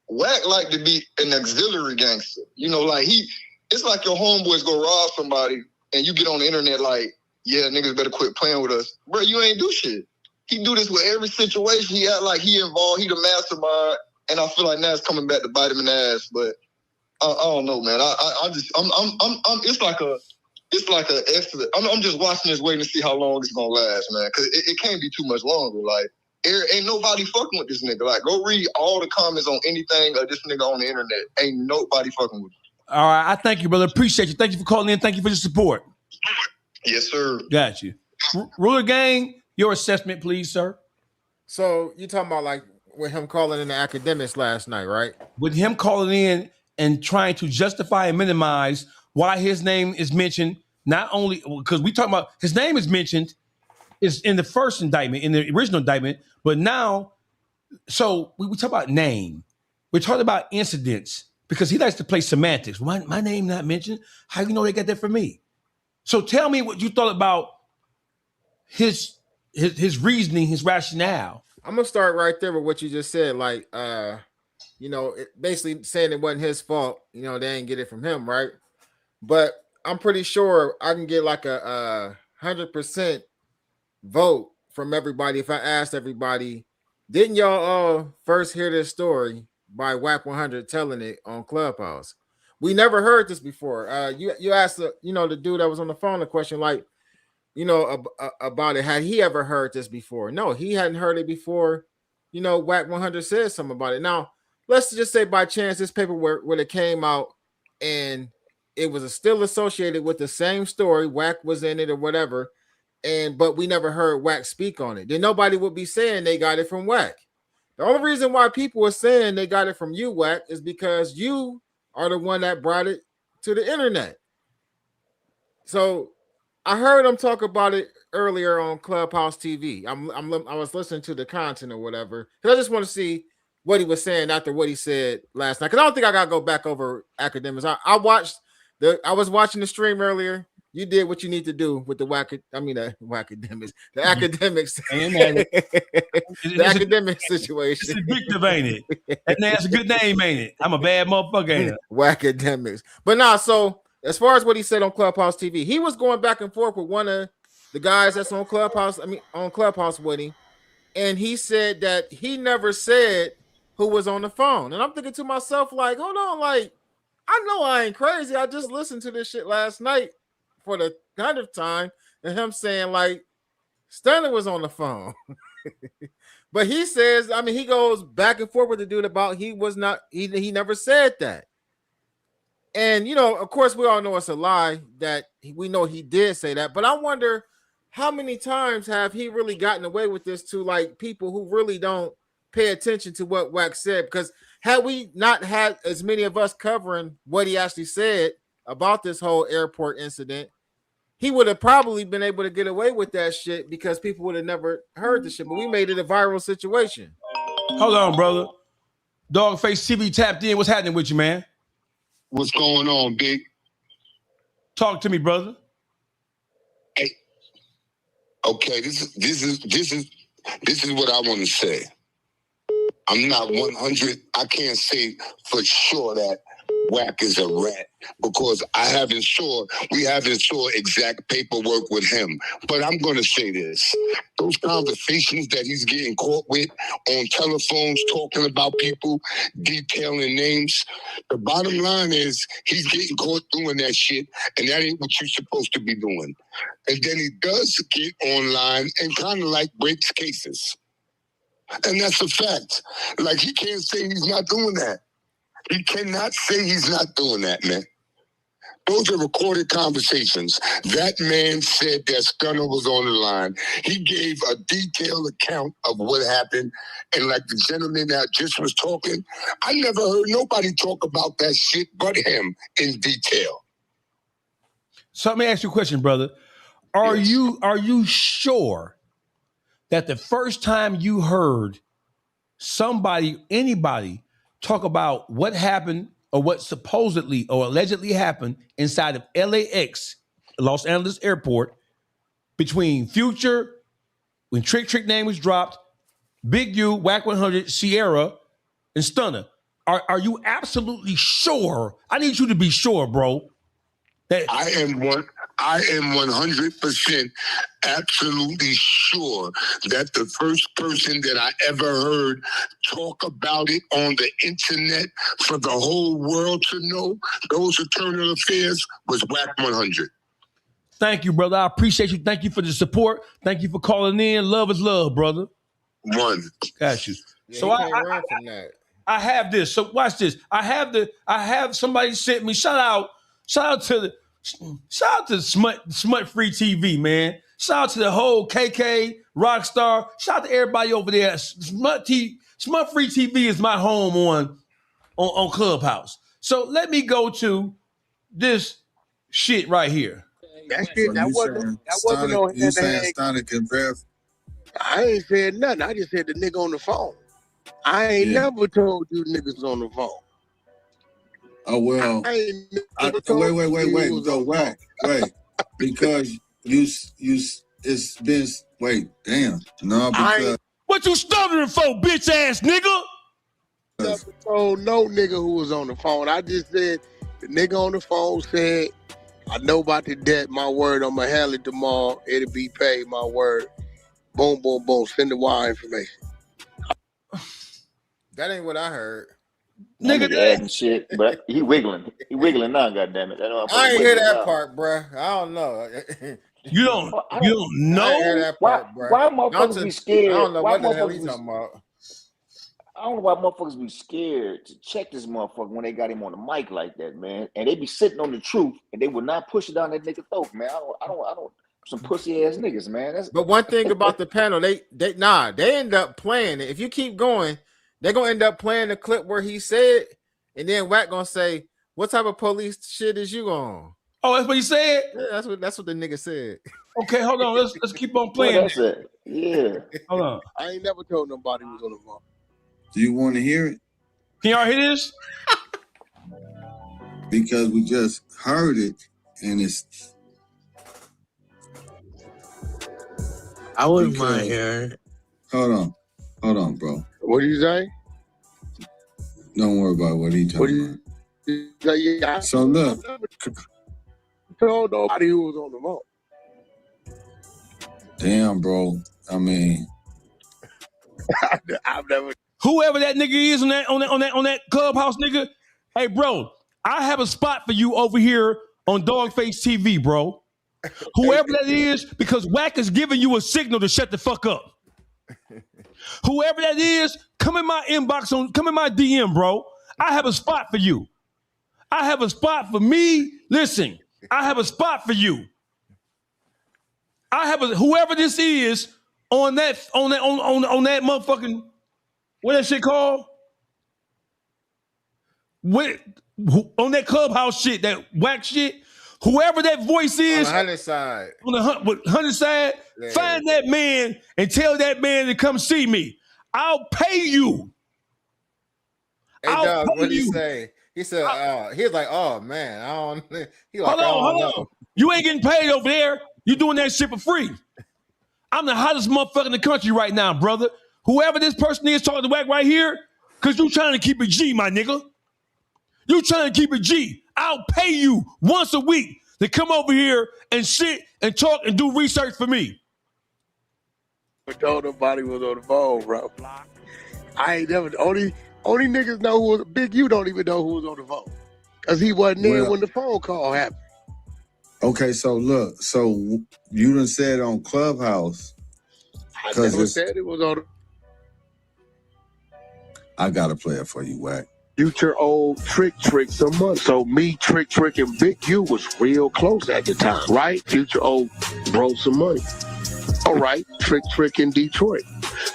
Wack like to be an auxiliary gangster. You know, like it's like your homeboys go rob somebody and you get on the internet like, yeah, niggas better quit playing with us. Bro, you ain't do shit. He do this with every situation. He act like he involved, he the mastermind, and I feel like now it's coming back to bite him in the ass. But I don't know, man. I'm just watching this waiting to see how long it's gonna last, man. Cause it can't be too much longer. Like, ain't nobody fucking with this nigga. Like, go read all the comments on anything of this nigga on the internet. Ain't nobody fucking with him. All right, I thank you, brother. Appreciate you. Thank you for calling in. Thank you for your support. Yes, sir. Got you. Ruler Gang, your assessment, please, sir. So you talking about like with him calling in the Akademiks last night, right? With him calling in and trying to justify and minimize why his name is mentioned, not only because we talking about his name is mentioned is in the first indictment, in the original indictment, but now, so we talk about name. We're talking about incidents because he likes to play semantics. My name not mentioned. How you know they got that from me? So tell me what you thought about his reasoning, his rationale. I'm gonna start right there with what you just said. Like, basically saying it wasn't his fault. You know, they didn't get it from him, right? But I'm pretty sure I can get like a 100% vote from everybody if I asked everybody, didn't y'all first hear this story by Wack 100 telling it on Clubhouse? We never heard this before. You asked the dude that was on the phone the question, like, about it. Had he ever heard this before? No, he hadn't heard it before. Wack 100 said something about it. Now, let's just say by chance this paperwork when it came out and it was still associated with the same story, Wack was in it or whatever, but we never heard Wack speak on it. Then nobody would be saying they got it from Wack. The only reason why people are saying they got it from you, Wack, is because you are the one that brought it to the internet. So I heard him talk about it earlier on Clubhouse TV. I was listening to the content or whatever because I just want to see what he was saying after what he said last night. Because I don't think I gotta go back over Akademiks. I was watching the stream earlier, you did what you need to do with the Wackademics, the academics, the academic situation. It's addictive, ain't it? That's a good name, ain't it? I'm a bad motherfucker, ain't it? Wackademics. But nah, so as far as what he said on Clubhouse TV, he was going back and forth with one of the guys that's on Clubhouse. On Clubhouse with him, and he said that he never said who was on the phone. And I'm thinking to myself, like, hold on, like, I know I ain't crazy. I just listened to this shit last night for the 100th time, and him saying like Stanley was on the phone. But he says, I mean, he goes back and forth with the dude about he was not, he never said that. And you know, of course, we all know it's a lie that we know he did say that. But I wonder how many times have he really gotten away with this to like people who really don't pay attention to what Wax said? Because had we not had as many of us covering what he actually said about this whole airport incident, he would have probably been able to get away with that shit because people would have never heard the shit. But we made it a viral situation. Hold on, brother. DawgfaceTV tapped in. What's happening with you, man? What's going on, Big? Talk to me, brother. Hey. Okay, this is what I want to say. I'm not 100. I can't say for sure that Wack is a rat because we haven't saw exact paperwork with him. But I'm going to say this. Those conversations that he's getting caught with on telephones, talking about people, detailing names, the bottom line is he's getting caught doing that shit, and that ain't what you're supposed to be doing. And then he does get online and kind of like breaks cases. And that's a fact. Like, he can't say he's not doing that. He cannot say he's not doing that, man. Those are recorded conversations. That man said that Stunner was on the line. He gave a detailed account of what happened. And like the gentleman that just was talking, I never heard nobody talk about that shit but him in detail. So let me ask you a question, brother. Are you sure that the first time you heard anybody talk about what happened or what supposedly or allegedly happened inside of LAX, Los Angeles Airport, between Future, when Trick name was dropped, Big U, Wack 100, Sierra, and Stunner? Are you absolutely sure? I need you to be sure, bro. That I am 100% absolutely sure that the first person that I ever heard talk about it on the internet for the whole world to know those internal affairs was Wack 100. Thank you, brother. I appreciate you. Thank you for the support. Thank you for calling in. Love is love, brother. One. Got you. Yeah, so I have this. So watch this. I have somebody sent me. Shout out to Smut Free TV, man. Shout out to the whole KK Rockstar. Shout out to everybody over there. Smut Free TV is my home on Clubhouse. So let me go to this shit right here. That shit, that wasn't on You saying Sonic and Beth? I ain't said nothing. I just said the nigga on the phone. I ain't never told you niggas on the phone. Oh well. Wait. So Wack, wait, because it's been damn. No, because what you stuttering for, bitch ass nigga? I never told no nigga who was on the phone. I just said the nigga on the phone said, I know about the debt, my word, I'ma handle it tomorrow. It'll be paid, my word. Boom, boom, boom. Send the wire information. That ain't what I heard. Nigga adding shit, but he wiggling. He wiggling now, goddammit. I ain't hear that part, bruh. I don't know. You don't know? I ain't hear that part, bruh. Why motherfuckers be scared? I don't know Why what the hell he's talking about. I don't know why motherfuckers be scared to check this motherfucker when they got him on the mic like that, man. And they be sitting on the truth, and they would not push it down that nigga throat, man. I don't. Some pussy ass niggas, man. But one thing about the panel, they end up playing it. If you keep going, they're gonna end up playing the clip where he said, and then Wack gonna say, "What type of police shit is you on?" Oh, that's what he said. Yeah, that's what the nigga said. Okay, hold on. Let's keep on playing. That's it. Yeah. Hold on. I ain't never told nobody who was on the phone. Do you want to hear it? Can y'all hear this? Because we just heard it, and it's I wouldn't mind hearing. Hold on, bro. What do you say? Don't worry about what he talking about. Yeah, So look, I never told nobody who was on the phone. damn, bro. I mean, I've never. Whoever that nigga is on that clubhouse nigga, hey bro, I have a spot for you over here on DawgfaceTV, bro. Whoever that is, because Wack is giving you a signal to shut the fuck up. Whoever that is, come in my inbox, come in my DM, bro. I have a spot for you. I have a spot for me. Listen, I have a spot for you. I have whoever this is on that motherfucking, what that shit called? On that clubhouse shit, that whack shit. Whoever that voice is on the 100 side, on the 100 side, yeah. Find that man and tell that man to come see me. I'll pay you. Hey, dog, what did he say? He said, he was like, oh man, I don't. He like, hold on. You ain't getting paid over there. You doing that shit for free. I'm the hottest motherfucker in the country right now, brother. Whoever this person is talking to Wack right here, because you trying to keep it G, my nigga. You trying to keep it G. I'll pay you once a week to come over here and sit and talk and do research for me. I told nobody was on the phone, bro. I ain't never, only niggas know who was, Big U don't even know who was on the phone. Because he wasn't there when the phone call happened. Okay, so look, so you done said on Clubhouse. I never said it was on. I gotta play it for you, Wack. Future old Trick some money. So me, Trick and Big U was real close at the time, right? Future old bro some money. All right, Trick in Detroit.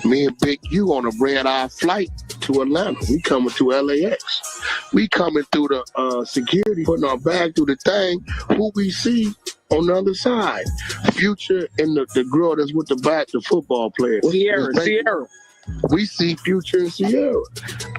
Me and Big U on a red-eye flight to Atlanta. We coming to LAX. We coming through the security, putting our bag through the thing. Who we see on the other side? Future and the girl that's with the football player. Sierra. We see Future and Sierra.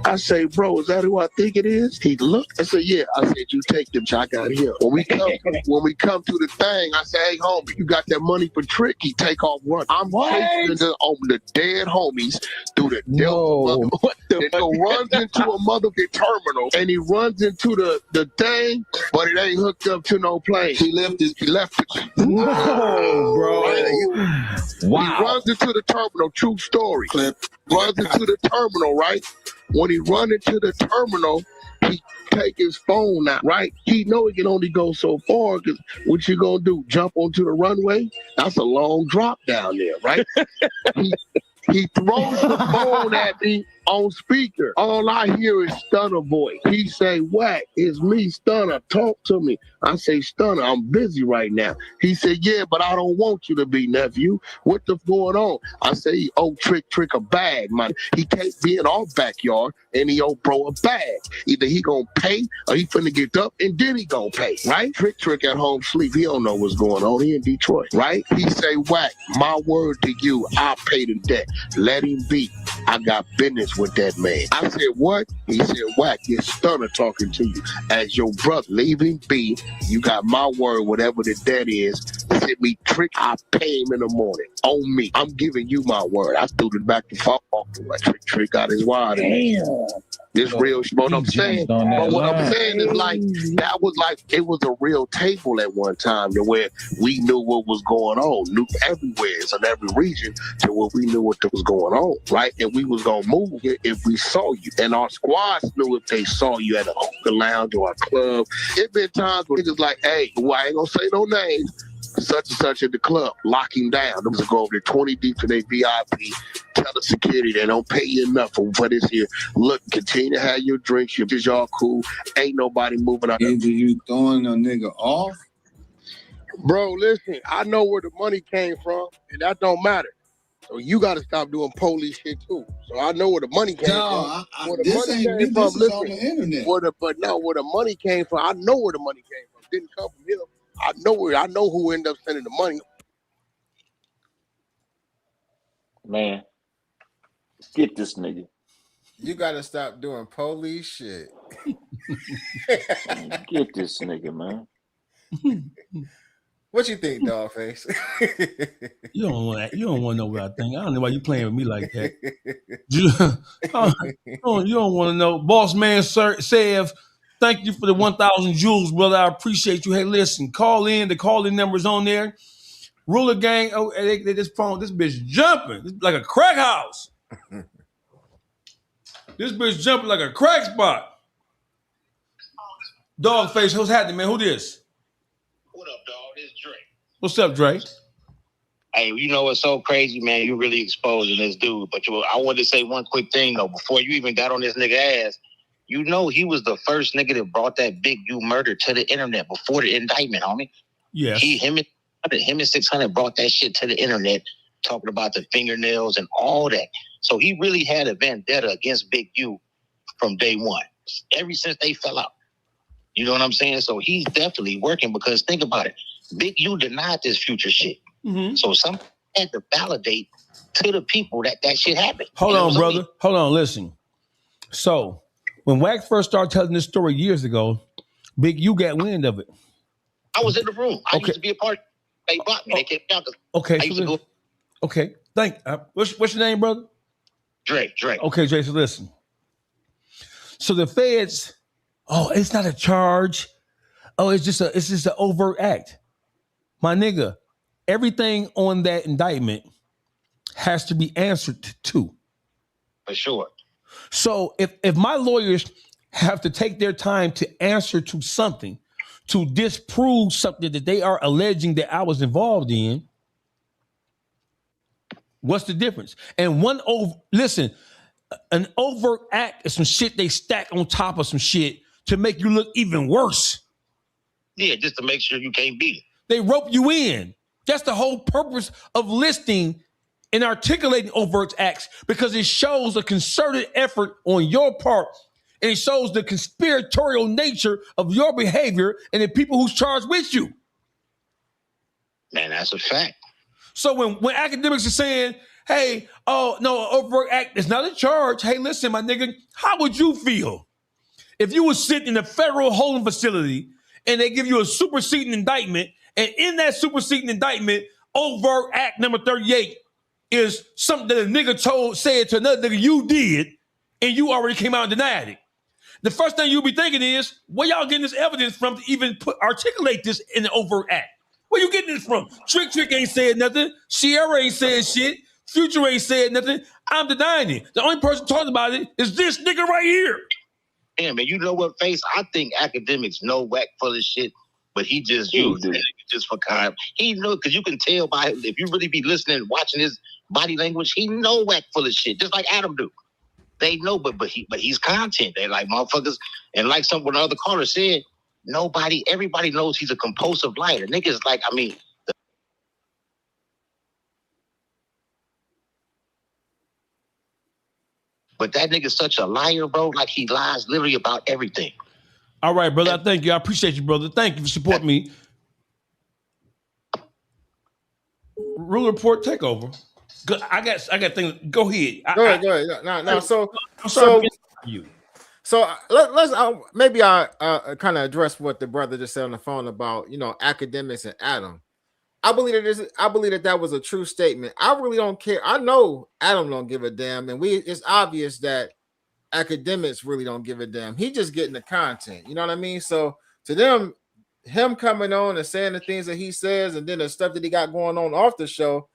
I say, bro, is that who I think it is? He looked. I said, yeah. I said, you take them. I got him. When we come to the thing, I say, hey, homie, you got that money for Trick? He take off run. I'm chasing the dead homies through the Delta. What the nigga runs into a motherfucking terminal and he runs into the thing, but it ain't hooked up to no plane. He left it. Whoa, bro. Right? Wow. He runs into the terminal. True story. Clip. Runs into the terminal, right? When he run into the terminal, he take his phone out, right? He know he can only go so far, because what you gonna do, jump onto the runway? That's a long drop down there, right? He throws the phone at me on speaker. All I hear is Stunner voice. He say, Wack, it's me, Stunner. Talk to me. I say, Stunner, I'm busy right now. He said, yeah, but I don't want you to be, nephew. What the going on? I say, oh, Trick a bag, man. He can't be in our backyard and he owe bro a bag. Either he gonna pay or he finna get up and then he gonna pay, right? Trick at home sleep. He don't know what's going on. He in Detroit, right? He say, Wack, my word to you, I'll pay the debt. Let him be. I got business with that man. I said, what? He said, Wack, it's Stunner talking to you. As your brother, leave him be. You got my word, whatever the debt is. Send me Trick, I'll pay him in the morning. On me. I'm giving you my word. I threw it back to fall. Trick got his wire. This real, what I'm saying. But what I'm saying is like, that was like, it was a real table at one time to where we knew what was going on. Knew everywhere, in every region, to where we knew what was going on, right? And we was going to move if we saw you. And our squads knew if they saw you at a hookah lounge or a club. It been times where niggas like, hey, well, I ain't going to say no names. Such and such at the club, lock him down. Them go over there 20 deep to their VIP. Tell the security they don't pay you enough for this here. Look, continue to have your drinks. Y'all cool. Ain't nobody moving out. Either you throwing a nigga off? Bro, listen, I know where the money came from, and that don't matter. So you got to stop doing police shit too. So I know where the money came from. Where the money came from, listen, on the internet. Where the money came from, I know where the money came from. It didn't come from him. I know who ended up sending the money. Man, get this nigga. You gotta stop doing police shit. Get this nigga, man. What you think, Dawgface? You don't want that. You don't want to know what I think. I don't know why you playing with me like that. You don't want to know. Boss man, sir, Sev, thank you for the 1,000 jewels, brother. I appreciate you. Hey, listen, call in. The call-in number's on there. Ruler gang. Oh, they this bitch jumping. It's like a crack house. This bitch jumping like a crack spot. Dawgface, what's happening, man? Who this? What up, dog? This Dre. What's up, Dre? Hey, you know what's so crazy, man? You really exposing this dude. But I wanted to say one quick thing, though. Before you even got on this nigga ass, you know he was the first nigga that brought that Big U murder to the internet before the indictment, homie. Yes. Him and 600 brought that shit to the internet, talking about the fingernails and all that. So he really had a vendetta against Big U from day one, ever since they fell out. You know what I'm saying? So he's definitely working, because think about it. Big U denied this Future shit. Mm-hmm. So some had to validate to the people that shit happened. Hold on, brother. Hold on, listen. So when Wax first started telling this story years ago, Big U got wind of it. I was in the room. I used to be a part. They bought me. They kept out. Okay. Okay. What's your name, brother? Dre. Okay, Dre. So listen. So the feds, it's not a charge. It's just an overt act. My nigga, everything on that indictment has to be answered to. For sure. So if my lawyers have to take their time to answer to something, to disprove something that they are alleging that I was involved in, what's the difference? And an overt act is some shit they stack on top of some shit to make you look even worse. Yeah, just to make sure you can't beat it. They rope you in. That's the whole purpose of listing and articulating overt acts, because it shows a concerted effort on your part, and it shows the conspiratorial nature of your behavior and the people who's charged with you. Man, that's a fact. So when Akademiks are saying, hey, overt act is not a charge. Hey, listen, my nigga, how would you feel if you were sitting in a federal holding facility and they give you a superseding indictment, and in that superseding indictment, overt act number 38 is something that a nigga said to another nigga you did, and you already came out and denied it? The first thing you'll be thinking is, where y'all getting this evidence from to even articulate this in an overt act? Where you getting this from? Trick ain't said nothing. Sierra ain't said shit. Future ain't said nothing. I'm denying it. The only person talking about it is this nigga right here. Yeah, man, you know what, Face? I think Akademiks know Wack full of shit, but he just used it just for kind. He know, because you can tell by, if you really be listening and watching his body language, he know Wack full of shit, just like Adam do. They know, but he's content. They like motherfuckers, and like one of the other callers said, everybody knows he's a compulsive liar. Niggas like, but that nigga's such a liar, bro. Like, he lies literally about everything. All right, brother. I thank you. I appreciate you, brother. Thank you for supporting me. Rule report takeover. I got things. Go ahead. Go ahead. No. So let's maybe I kind of address what the brother just said on the phone about Akademiks and Adam. I believe that was a true statement. I really don't care. I know Adam don't give a damn, and it's obvious that Akademiks really don't give a damn. He just getting the content. You know what I mean? So to them, him coming on and saying the things that he says, and then the stuff that he got going on off the show,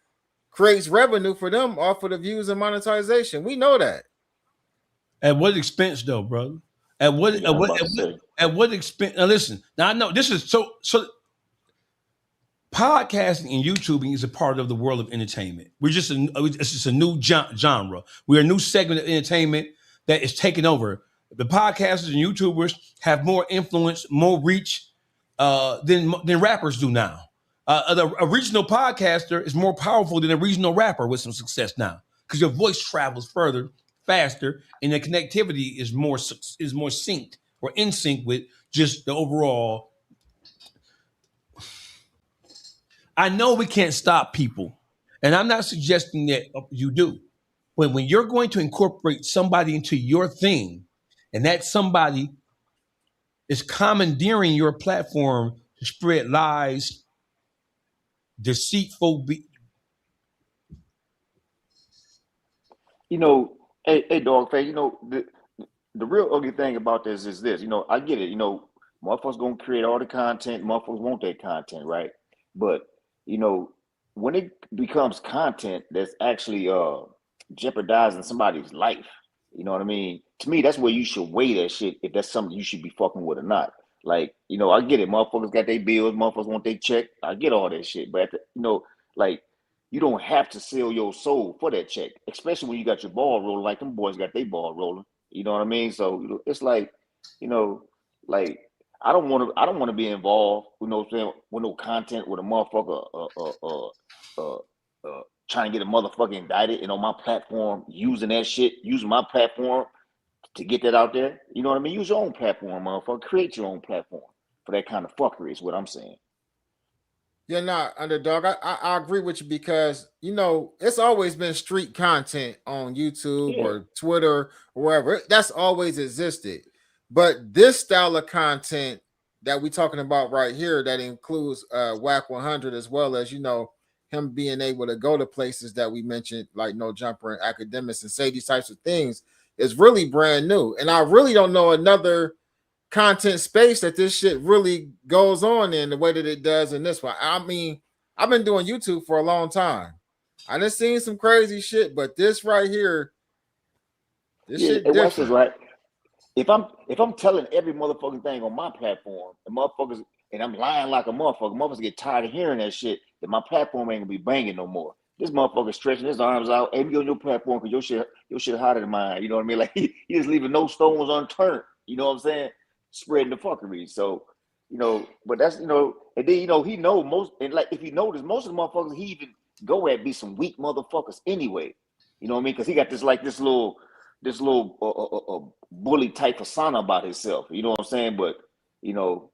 creates revenue for them off of the views and monetization. We know that. At what expense, though, brother? At what expense? Now listen. Now I know this is so. Podcasting and YouTubing is a part of the world of entertainment. It's just a new genre. We're a new segment of entertainment that is taking over. The podcasters and YouTubers have more influence, more reach than rappers do now. A regional podcaster is more powerful than a regional rapper with some success now, because your voice travels further, faster, and the connectivity is more synced or in sync with just the overall. I know we can't stop people, and I'm not suggesting that you do. But when you're going to incorporate somebody into your thing, and that somebody is commandeering your platform to spread lies, deceitful. You know, hey, Dawgface, you know, the real ugly thing about this is this. You know, I get it. You know, motherfuckers gonna create all the content. Motherfuckers want that content, right? But you know, when it becomes content that's actually jeopardizing somebody's life, you know what I mean? To me, that's where you should weigh that shit if that's something you should be fucking with or not. Like, you know, I get it. Motherfuckers got their bills. Motherfuckers want their check. I get all that shit. But you know, like, you don't have to sell your soul for that check, especially when you got your ball rolling like them boys got their ball rolling. You know what I mean? So it's like, you know, like I don't want to be involved, you know what I'm saying, with no content with a motherfucker trying to get a motherfucker indicted and on my platform using that shit, using my platform to get that out there. You know what I mean? Use your own platform, motherfucker. Create your own platform for that kind of fuckery is what I'm saying. Yeah, nah, underdog. I agree with you because you know it's always been street content on YouTube or Twitter or wherever. That's always existed. But this style of content that we're talking about right here that includes Wack 100 as well as, you know, him being able to go to places that we mentioned like No Jumper and Academics and say these types of things is really brand new. And I really don't know another content space that this shit really goes on in the way that it does in this one. I mean, I've been doing YouTube for a long time. I done seen some crazy shit, but this right here, this shit And watch this, different. right? If I'm telling every motherfucking thing on my platform, and motherfuckers, and I'm lying like a motherfuckers get tired of hearing that shit, that my platform ain't gonna be banging no more. This motherfucker stretching his arms out, hey, be on your platform because your shit hotter than mine. You know what I mean? Like he just leaving no stones unturned. You know what I'm saying? Spreading the fuckery. So, you know, but that's, you know, and then, you know, he know most, and like if you notice, most of the motherfuckers he even go at be some weak motherfuckers anyway. You know what I mean? Because he got this little bully type persona about himself. You know what I'm saying? But you know,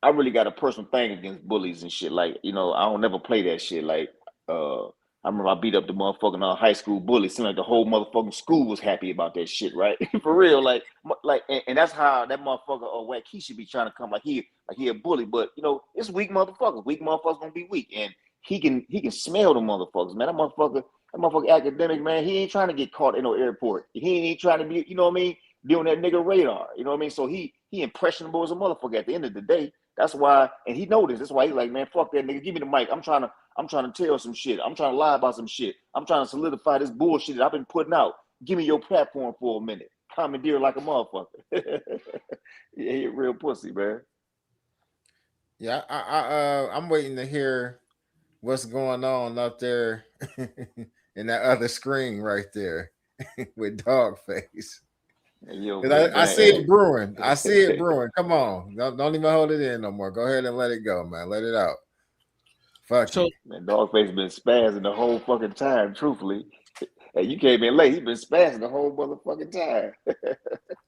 I really got a personal thing against bullies and shit. Like, you know, I don't never play that shit. Like, I remember I beat up the motherfucking high school bully. Seemed like the whole motherfucking school was happy about that shit, right? For real, like, and that's how that motherfucker Wackesha be trying to come like he a bully. But you know, it's weak motherfuckers. Weak motherfuckers gonna be weak, and he can smell the motherfuckers, man. That motherfucker academic, man. He ain't trying to get caught in no airport. He ain't trying to be, you know what I mean, be on that nigga radar. You know what I mean? So he impressionable as a motherfucker at the end of the day. That's why, and he know this. That's why he's like, man, fuck that nigga. Give me the mic. I'm trying to tell some shit. I'm trying to lie about some shit. I'm trying to solidify this bullshit that I've been putting out. Give me your platform for a minute. Commandeer like a motherfucker. Yeah, he a real pussy, man. Yeah, I'm waiting to hear what's going on up there in that other screen right there with Dawgface. I see it brewing. I see it brewing. Come on. Don't even hold it in no more. Go ahead and let it go, man. Let it out. Fuck so, man, Dawgface been spazzing the whole fucking time, truthfully. Hey, you came in late. He been spazzing the whole motherfucking time.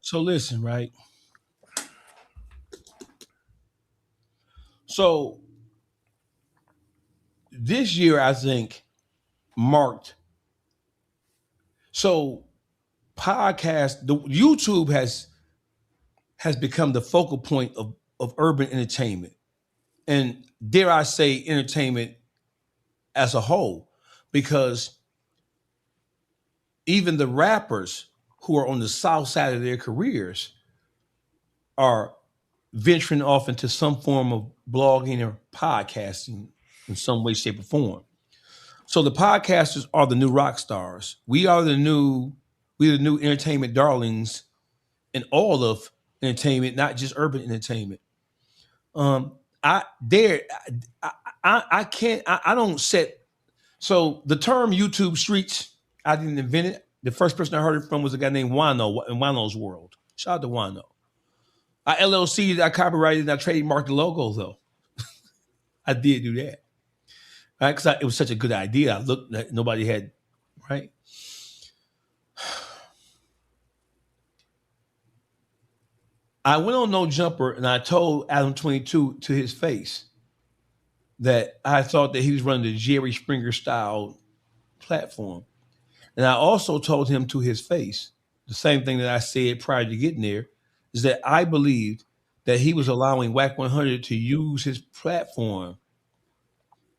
So listen, right? So this year, I think, marked. So podcast, the YouTube has become the focal point of urban entertainment. And dare I say entertainment as a whole, because even the rappers who are on the south side of their careers are venturing off into some form of blogging or podcasting in some way, shape, or form. So the podcasters are the new rock stars. We're the new entertainment darlings in all of entertainment, not just urban entertainment. I don't set. So the term YouTube streets, I didn't invent it. The first person I heard it from was a guy named Wano in Wano's World. Shout out to Wano. I LLC'd, I copyrighted, and I trademarked the logo though. I did do that. Right? Because it was such a good idea. I looked that nobody had, right? I went on No Jumper and I told Adam 22 to his face that I thought that he was running the Jerry Springer style platform. And I also told him to his face the same thing that I said prior to getting there, is that I believed that he was allowing Wack 100 to use his platform.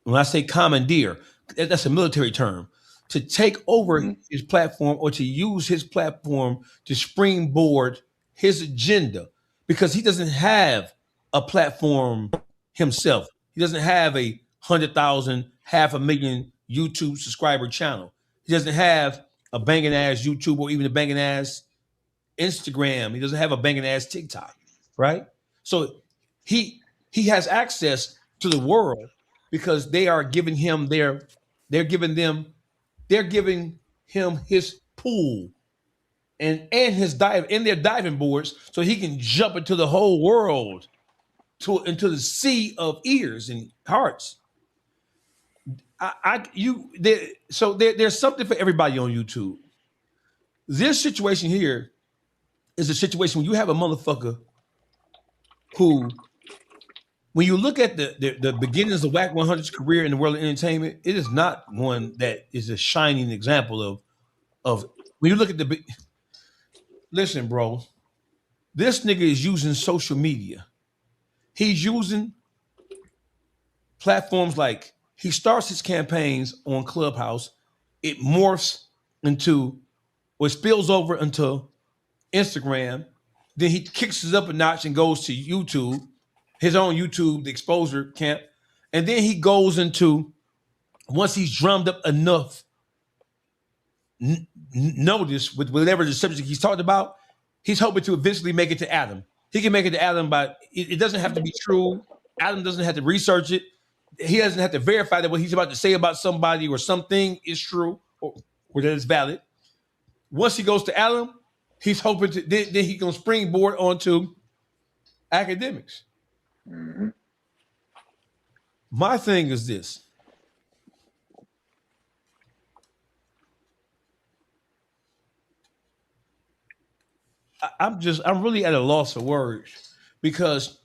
When I say commandeer, that's a military term, to take over his platform or to use his platform to springboard his agenda, because he doesn't have a platform himself. He doesn't have a 100,000, 500,000 YouTube subscriber channel. He doesn't have a banging ass YouTube or even a banging ass Instagram. He doesn't have a banging ass TikTok, right? So he has access to the world because they are giving him they're giving him his pool and his dive in their diving boards, so he can jump into the whole world, into the sea of ears and hearts. There's something for everybody on YouTube. This situation here is a situation when you have a motherfucker who, when you look at the beginnings of Wack 100's career in the world of entertainment, it is not one that is a shining example of when you look at listen, bro, this nigga is using social media. He's using platforms like, he starts his campaigns on Clubhouse. It morphs into, or spills over into Instagram. Then he kicks it up a notch and goes to YouTube, his own YouTube, the exposure camp. And then he goes into, once he's drummed up enough notice with whatever the subject he's talked about, he's hoping to eventually make it to Adam. He can make it to Adam, but it doesn't have to be true. Adam doesn't have to research it. He doesn't have to verify that what he's about to say about somebody or something is true or that it's valid. Once he goes to Adam, he's hoping to then he can springboard onto Akademiks. Mm-hmm. My thing is this. I'm really at a loss for words, because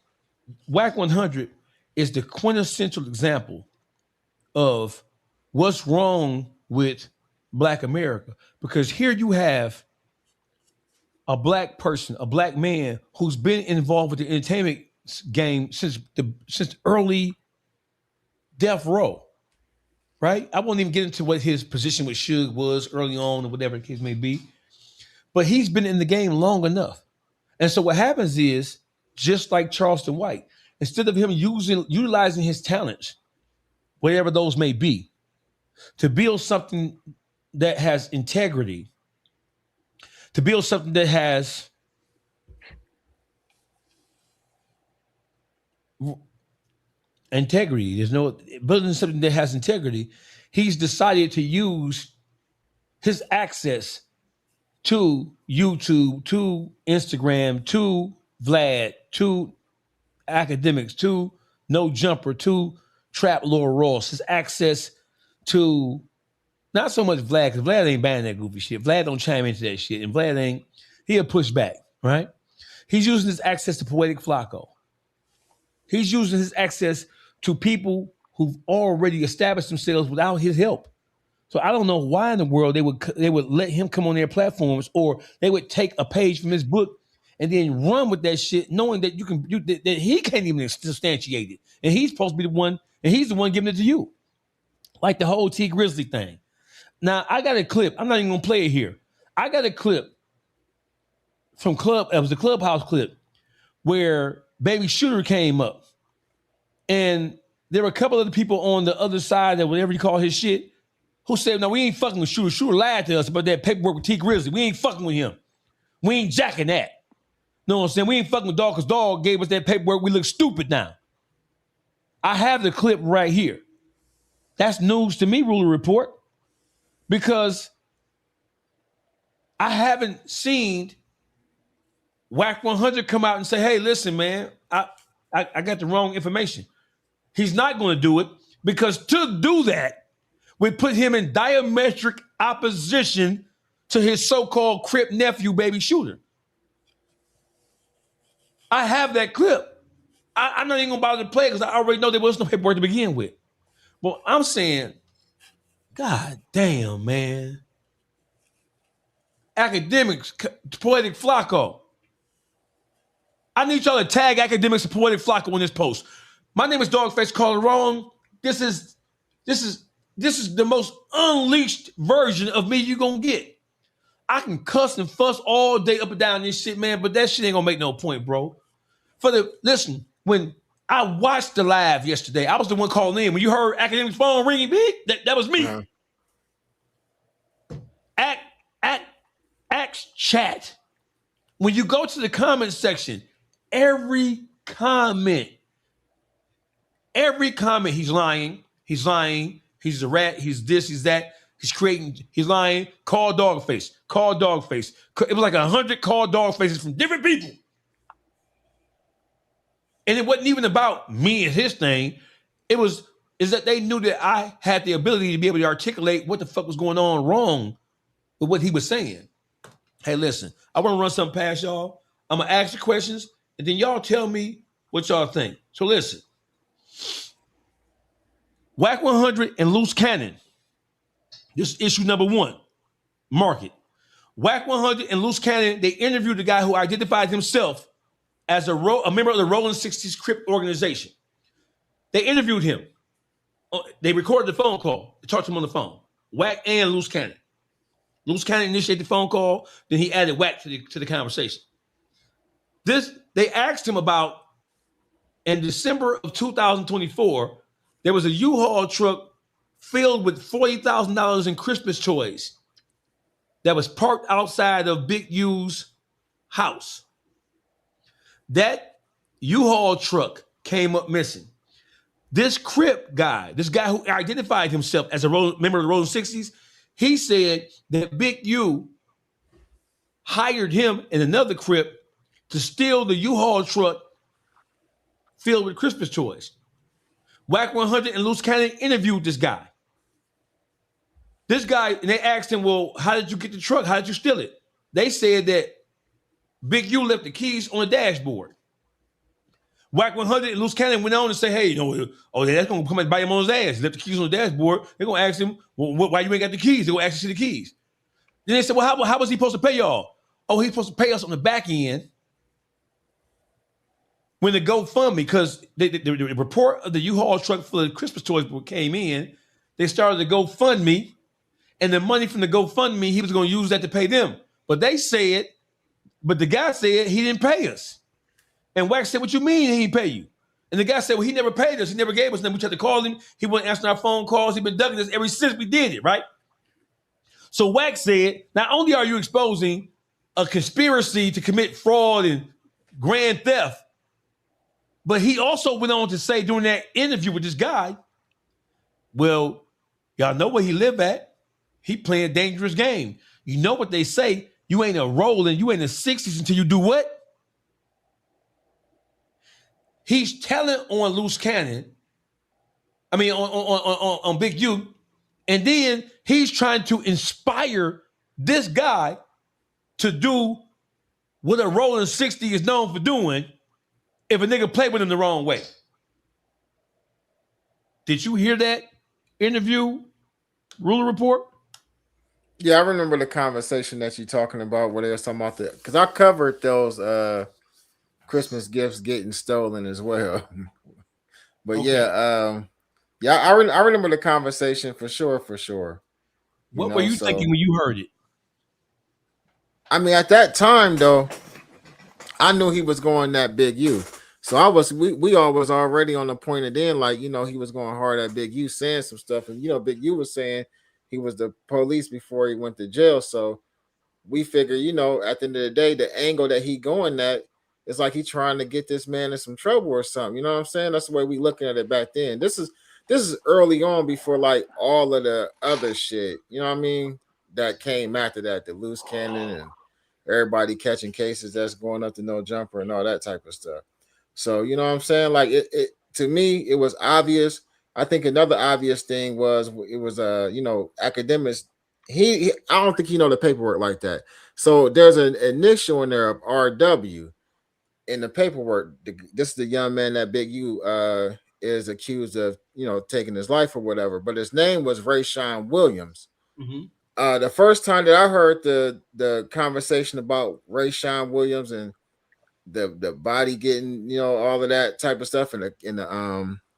Wack 100 is the quintessential example of what's wrong with Black America. Because here you have a black person, a black man who's been involved with the entertainment game since early Death Row, right? I won't even get into what his position with Suge was early on or whatever the case may be, but he's been in the game long enough. And so what happens is, just like Charleston White, instead of him utilizing his talents, whatever those may be, to build something that has integrity, to build something that has integrity, building something that has integrity, he's decided to use his access to YouTube, to Instagram, to Vlad, to Akademiks, to No Jumper, to Trap Laura Ross, his access to not so much Vlad, because Vlad ain't banning that goofy shit. Vlad don't chime into that shit, and Vlad he'll push back, right? He's using his access to Poetic Flacco. He's using his access to people who've already established themselves without his help. So I don't know why in the world they would let him come on their platforms, or they would take a page from his book and then run with that shit, knowing that that he can't even substantiate it, and he's supposed to be the one, and he's the one giving it to you, like the whole T Grizzly thing. Now I got a clip. I'm not even gonna play it here. I got a clip from it was a Clubhouse clip where Baby Shooter came up, and there were a couple of the people on the other side of whatever you call his shit who said, "No, we ain't fucking with Shooter. Shooter lied to us about that paperwork with T Grizzly. We ain't fucking with him. We ain't jacking that. Know what I'm saying? We ain't fucking with Dawg, because Dawg gave us that paperwork. We look stupid now." I have the clip right here. That's news to me, Ruler Report, because I haven't seen Wack 100 come out and say, "Hey, listen, man, I got the wrong information." He's not going to do it, because to do that would put him in diametric opposition to his so-called Crip nephew, Baby Shooter. I have that clip. I'm not even going to bother to play it, because I already know there was no paperwork to begin with. Well, I'm saying, God damn, man. Akademiks, Poetic Flacco. I need y'all to tag Akademiks and Poetic Flocka on this post. My name is Dawgface. Call it wrong. This is the most unleashed version of me you gonna get. I can cuss and fuss all day up and down this shit, man, but that shit ain't gonna make no point, bro. Listen, when I watched the live yesterday, I was the one calling in. When you heard Akademiks' phone ringing, big, that was me. Ask chat. When you go to the comment section, every comment, he's lying, he's a rat, he's this, he's that, he's lying, call Dawgface. It was like 100 call Dawgfaces from different people. And it wasn't even about me and his thing. Is that they knew that I had the ability to be able to articulate what the fuck was going on wrong with what he was saying. Hey, listen, I want to run something past y'all. I'm going to ask you questions, and then y'all tell me what y'all think. So listen. Wack 100 and Loose Cannon. This is issue number 1. Mark it. Wack 100 and Loose Cannon, they interviewed the guy who identified himself as a member of the Rolling 60s Crip organization. They interviewed him. They recorded the phone call. They talked to him on the phone. Wack and Loose Cannon. Loose Cannon initiated the phone call. Then he added Wack to the conversation. They asked him about, in December of 2024, there was a U-Haul truck filled with $40,000 in Christmas toys that was parked outside of Big U's house. That U-Haul truck came up missing. This Crip guy, this guy who identified himself as a member of the Rolling 60s, he said that Big U hired him and another Crip to steal the U-Haul truck filled with Christmas toys. Wack 100 and Loose Cannon interviewed this guy. And they asked him, well, how did you get the truck? How did you steal it? They said that Big U left the keys on the dashboard. Wack 100 and Loose Cannon went on to say, hey, that's going to come and bite him on his ass. He left the keys on the dashboard. They're going to ask him, well, why you ain't got the keys? They're going to ask you to see the keys. Then they said, well, how was he supposed to pay y'all? Oh, he's supposed to pay us on the back end when the GoFundMe, because the report of the U-Haul truck full of Christmas toys came in, they started the GoFundMe, and the money from the GoFundMe, he was going to use that to pay them. But the guy said he didn't pay us. And Wack said, what you mean he didn't pay you? And the guy said, well, he never paid us. He never gave us nothing. We tried to call him. He wasn't answering our phone calls. He's been ducking us ever since we did it, right? So Wack said, not only are you exposing a conspiracy to commit fraud and grand theft, but he also went on to say during that interview with this guy, well, y'all know where he live at. He playing a dangerous game. You know what they say, you ain't a rolling, you ain't in the 60s until you do what? He's telling on Loose Cannon, on Big U, and then he's trying to inspire this guy to do what a Rolling 60 is known for doing if a nigga play with him the wrong way. Did you hear that interview, Ruler Report? Yeah, I remember the conversation that you're talking about where they were talking about because I covered those Christmas gifts getting stolen as well. But okay. I remember the conversation for sure. What were you thinking when you heard it? I mean, at that time though, I knew he was going that Big U. So we all was already on the point of then, like, he was going hard at Big U saying some stuff. And, Big U was saying he was the police before he went to jail. So we figure, at the end of the day, the angle that he going at, it's like he trying to get this man in some trouble or something. You know what I'm saying? That's the way we looking at it back then. This is early on before like all of the other shit, you know what I mean, that came after that, the Loose Cannon and everybody catching cases that's going up to no jumper and all that type of stuff. So, you know what I'm saying? Like it to me, it was obvious. I think another obvious thing was Akademiks. I don't think he know the paperwork like that. So there's an initial in there of RW in the paperwork. This is the young man that Big U is accused of, taking his life or whatever. But his name was Rayshawn Williams. Mm-hmm. The first time that I heard the conversation about Rayshawn Williams and the body getting, you know, all of that type of stuff, and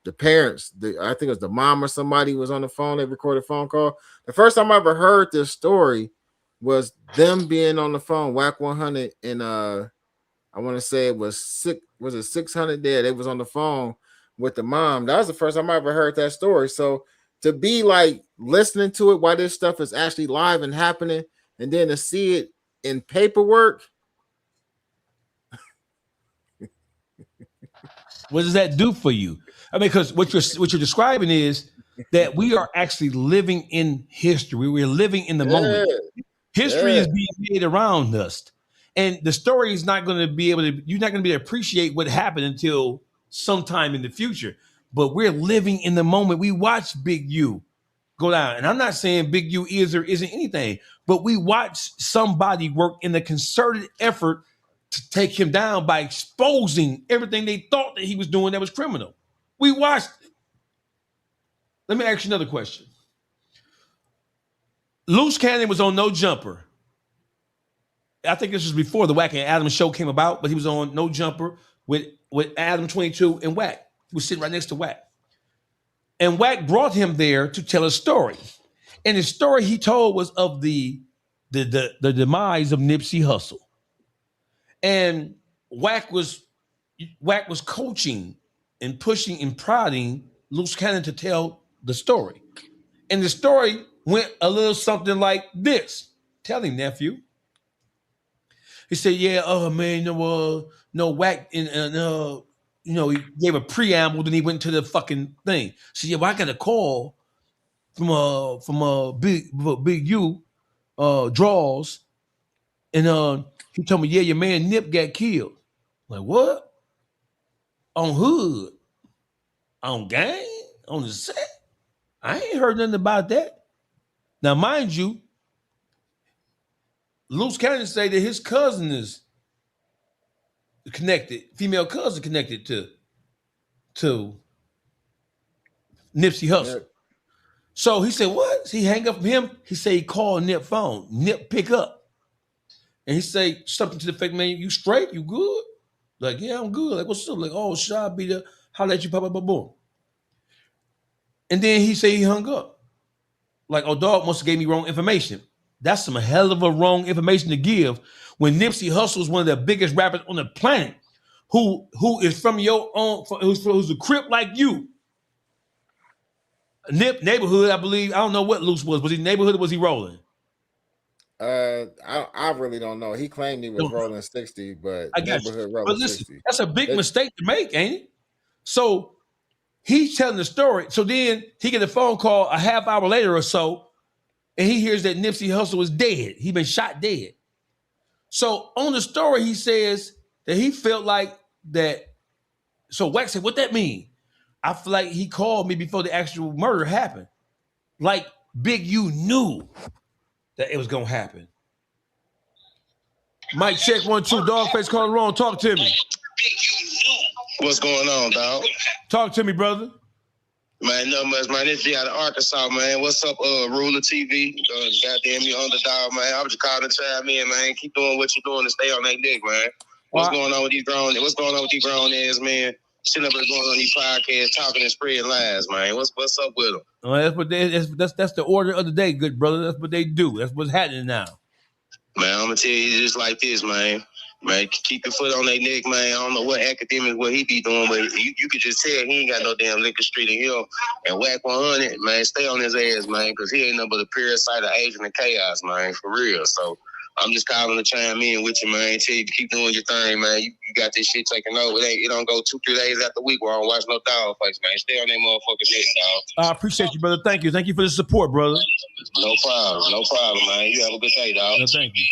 the parents, I think it was the mom or somebody was on the phone. They recorded a phone call. The first time I ever heard this story was them being on the phone, Wack 100, and I want to say it was 600 there. They was on the phone with the mom. That was the first time I ever heard that story. So to be like listening to it while this stuff is actually live and happening, and then to see it in paperwork. What does that do for you? I mean, because what you're describing is that we are actually living in history. We're living in the moment. History is being made around us, and the story is not going to be able to. You're not going to be able to appreciate what happened until sometime in the future. But we're living in the moment. We watch Big U go down, and I'm not saying Big U is or isn't anything, but we watch somebody work in a concerted effort to take him down by exposing everything they thought that he was doing that was criminal. We watched it. Let me ask you another question. Loose Cannon was on No Jumper. I think this was before the Wack and Adam show came about, but he was on No Jumper with Adam 22 and Wack. He was sitting right next to Wack. And Wack brought him there to tell a story. And the story he told was of the demise of Nipsey Hussle. And Wack was coaching and pushing and prodding Loose Cannon to tell the story. And the story went a little something like this. Tell him, nephew. He said, yeah, man, no Wack, and he gave a preamble, then he went to the fucking thing. So yeah, well, I got a call from Big U, Draws, and he told me, yeah, your man Nip got killed. Like, what? On hood? On gang? On the set? I ain't heard nothing about that. Now, mind you, Loose Cannon say that his cousin is connected, female cousin connected to Nipsey Hussle. Yep. So he said, what? He hang up from him. He said he called Nip phone. Nip pick up. And he say something to the effect, man, you straight? You good? Like, yeah, I'm good. Like, what's up? Like, oh, should I be there? Holla at you, pop, boom. And then he say he hung up. Like, oh, dog must have gave me wrong information. That's some hell of a wrong information to give when Nipsey Hussle is one of the biggest rappers on the planet, who is from your own, who's a Crip like you. Nip neighborhood, I believe. I don't know what Loose was. Was he neighborhood or was he rolling? I really don't know. He claimed he was rolling 60, but I got neighborhood you. rolling But listen, 60. that's a big mistake to make, ain't it? So he's telling the story. So then he get a phone call a half hour later or so, and he hears that Nipsey Hussle is dead. He been shot dead. So on the story, he says that he felt like that. So Wack said, what that mean? I feel like he called me before the actual murder happened. Like Big U knew that it was gonna happen. Mic check 1 2. Dawgface calling wrong. Talk to me. What's going on, dog? Talk to me, brother. Man, not much, man. This G out of Arkansas, man. What's up, Ruler TV? Goddamn, you underdog, man. I was just calling to chime in, man. Keep doing what you're doing and stay on that dick, man. What's going on with these grown ass, man? Sitting up there going on these podcasts, talking and spreading lies, man. What's up with them? That's the order of the day, good brother. That's what they do. That's what's happening now. Man, I'm gonna tell you just like this, man. Man, keep your foot on their neck, man. I don't know what Akademiks, what he be doing, but you could just tell he ain't got no damn liquor street in him. And Wack 100, man, stay on his ass, man, because he ain't nothing but a parasite of agent and chaos, man, for real. So I'm just calling to chime in with you, man. Tell you to keep doing your thing, man. You got this shit taking over. It don't go 2-3 days after week where I don't watch no Dawgface, man. Stay on that motherfucking neck, dog. I appreciate you, brother. Thank you. Thank you for the support, brother. No problem, man. You have a good day, dog. No, thank you.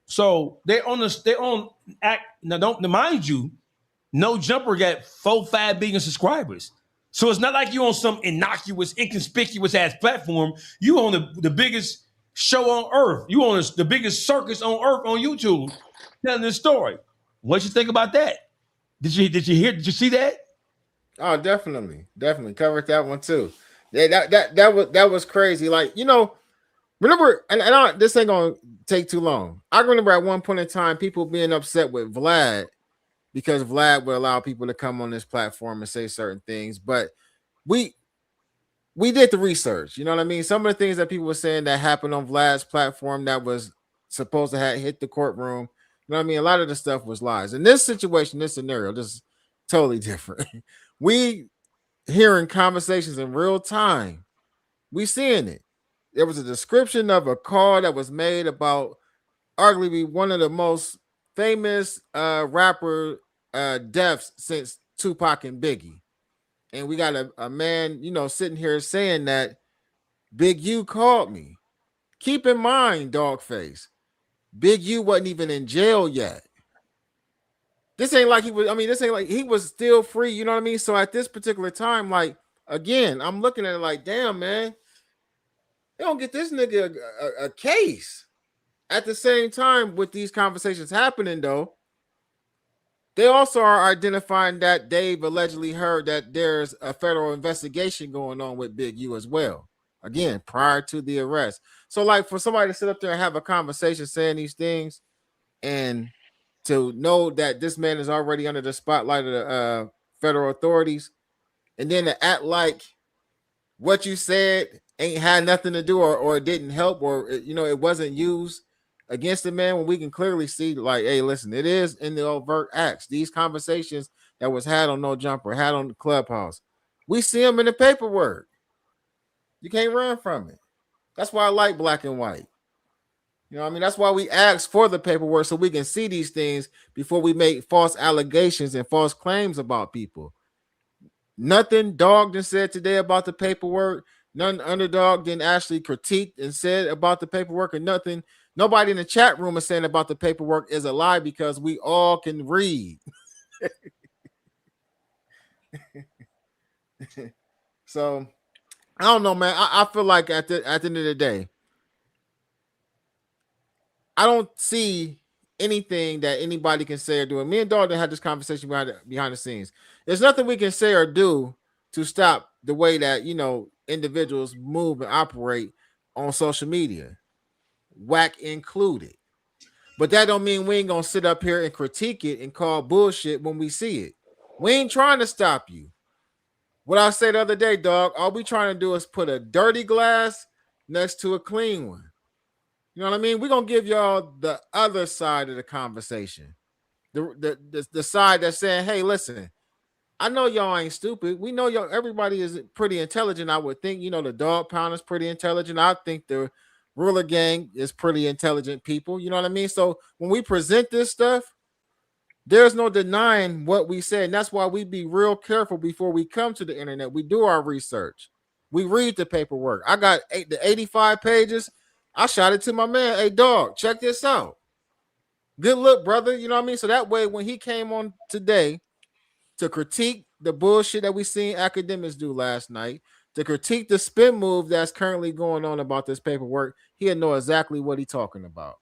So they're on act now. Don't mind you, No Jumper got 4-5 billion subscribers. So it's not like you on some innocuous, inconspicuous ass platform. You on the biggest show on earth. You on the biggest circus on earth on YouTube, telling this story. What you think about that? Did you see that? Oh, definitely covered that one too. Yeah, that was crazy. Like, you know, Remember, this ain't gonna take too long. I remember at one point in time, people being upset with Vlad because Vlad would allow people to come on this platform and say certain things. But we did the research. You know what I mean? Some of the things that people were saying that happened on Vlad's platform that was supposed to have hit the courtroom. You know what I mean? A lot of the stuff was lies. In this situation, this scenario, this is totally different. We hearing conversations in real time. We seeing it. There was a description of a call that was made about arguably one of the most famous rapper deaths since Tupac and Biggie. And we got a man, sitting here saying that Big U called me. Keep in mind, Dawgface, Big U wasn't even in jail yet. This ain't like this ain't like he was still free, you know what I mean? So at this particular time, like, again, I'm looking at it like, damn, man, they don't get this nigga a case. At the same time, with these conversations happening, though, they also are identifying that Dave allegedly heard that there's a federal investigation going on with Big U as well. Again, prior to the arrest. So, like, for somebody to sit up there and have a conversation saying these things and to know that this man is already under the spotlight of the federal authorities, and then to act like what you said ain't had nothing to do or it didn't help or, it wasn't used against the man, when we can clearly see, like, hey, listen, it is in the overt acts. These conversations that was had on No Jumper, had on the Clubhouse, we see them in the paperwork. You can't run from it. That's why I like black and white. You know what I mean? That's why we ask for the paperwork, so we can see these things before we make false allegations and false claims about people. Nothing Dog done said today about the paperwork. None Underdog didn't actually critique and said about the paperwork, or nothing. Nobody in the chat room is saying about the paperwork is a lie, because we all can read. So I don't know, man. I feel like at the end of the day, I don't see anything that anybody can say or do. And me and Dalton had this conversation behind the scenes. There's nothing we can say or do to stop the way that, individuals move and operate on social media, Wack included. But that don't mean we ain't gonna sit up here and critique it and call bullshit when we see it. We ain't trying to stop you. What I said the other day, dog, all we trying to do is put a dirty glass next to a clean one. You know what I mean? We're going to give y'all the other side of the conversation. The side that's saying, hey, listen, I know y'all ain't stupid. We know everybody is pretty intelligent, I would think. The Dog Pound is pretty intelligent. I think the Ruler Gang is pretty intelligent people. You know what I mean? So when we present this stuff, there's no denying what we say. And that's why we be real careful before we come to the internet. We do our research. We read the paperwork. I got the 85 pages. I shot it to my man. Hey, dog, check this out. Good look, brother. You know what I mean? So that way, when he came on today to critique the bullshit that we seen Akademiks do last night, to critique the spin move that's currently going on about this paperwork, he'll know exactly what he's talking about.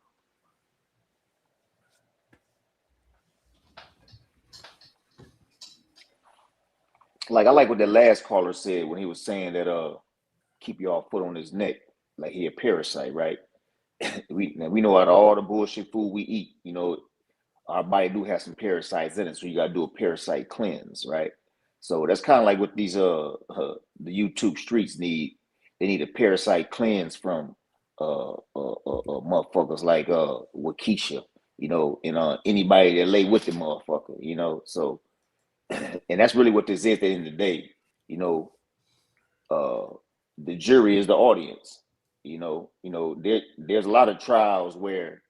Like, I like what the last caller said when he was saying that keep y'all foot on his neck, like he a parasite, right? we know out of all the bullshit food we eat, our body do have some parasites in it, so you gotta do a parasite cleanse, right? So that's kind of like what these the YouTube streets need. They need a parasite cleanse from motherfuckers like Wackesha, and anybody that lay with the motherfucker, So, and that's really what this is at the end of the day, the jury is the audience. There's a lot of trials where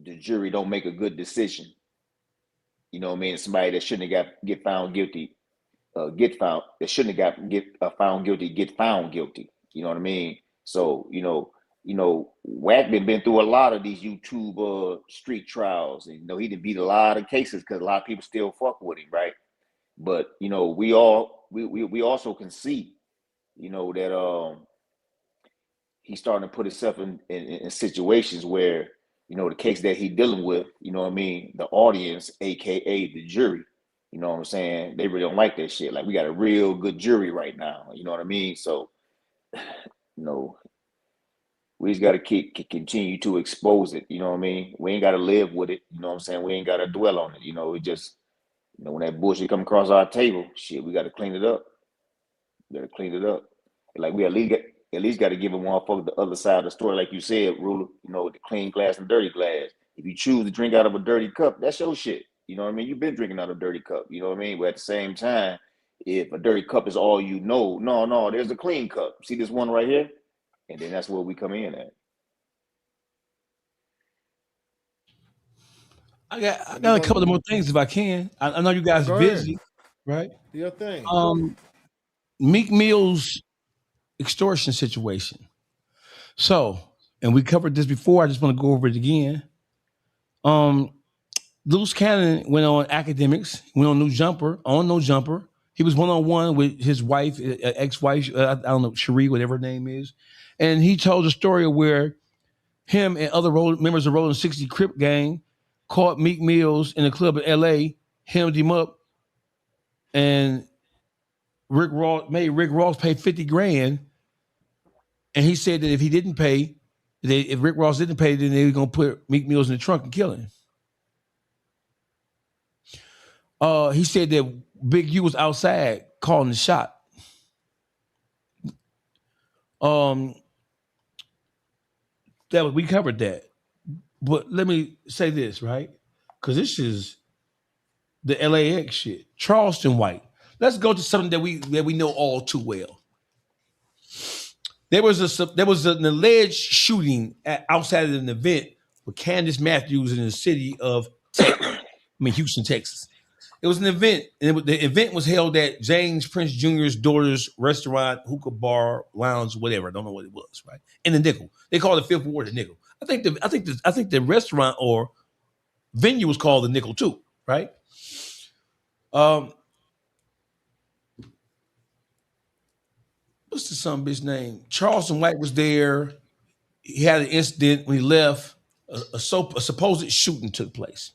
the jury don't make a good decision. You know what I mean? Somebody that shouldn't have get found guilty, that shouldn't have get found guilty. You know what I mean? So, Wack been through a lot of these YouTube street trials, and he done beat a lot of cases because a lot of people still fuck with him, right? But we also can see, that he's starting to put himself in situations where, the case that he's dealing with, the audience, aka the jury, you know what I'm saying? They really don't like that shit. Like, we got a real good jury right now, you know what I mean? So, We just got to continue to expose it. You know what I mean? We ain't got to live with it. You know what I'm saying? We ain't got to dwell on it. You know, it just, you know, when that bullshit come across our table, shit, we got to clean it up. We got to clean it up. Like we at least got to give a motherfucker the other side of the story, like you said, Ruler. You know, the clean glass and dirty glass. If you choose to drink out of a dirty cup, that's your shit. You know what I mean? You've been drinking out of a dirty cup. You know what I mean? But at the same time, if a dirty cup is all you know, no, there's a clean cup. See this one right here? And then that's where we come in at. I got a couple of more things if I can. I know you guys are busy, right? Do your thing. Meek Mill's extortion situation. So, and we covered this before. I just want to go over it again. Loose Cannon went on Akademiks, went on No Jumper. He was one-on-one with his wife, ex-wife, I don't know, Cherie, whatever her name is. And he told a story where him and other members of Rolling 60 Crip gang caught Meek Mills in a club in LA, hemmed him up, and Rick Ross pay 50 grand. And he said that if he didn't pay, if Rick Ross didn't pay, then they were going to put Meek Mills in the trunk and kill him. He said that Big U was outside calling the shot. We covered that. But let me say this, right? Because this is the LAX shit. Charleston White. Let's go to something that we know all too well. There was an alleged shooting outside of an event with Candace Matthews in the city of Houston, Texas. It was an event, and the event was held at James Prince Jr.'s daughter's restaurant, hookah bar, lounge, whatever. I don't know what it was, right? In the Nickel. They call it Fifth Ward the Nickel. I think the restaurant or venue was called the Nickel too, right? What's the son bitch name? Charleston White was there. He had an incident when he left. A supposed shooting took place.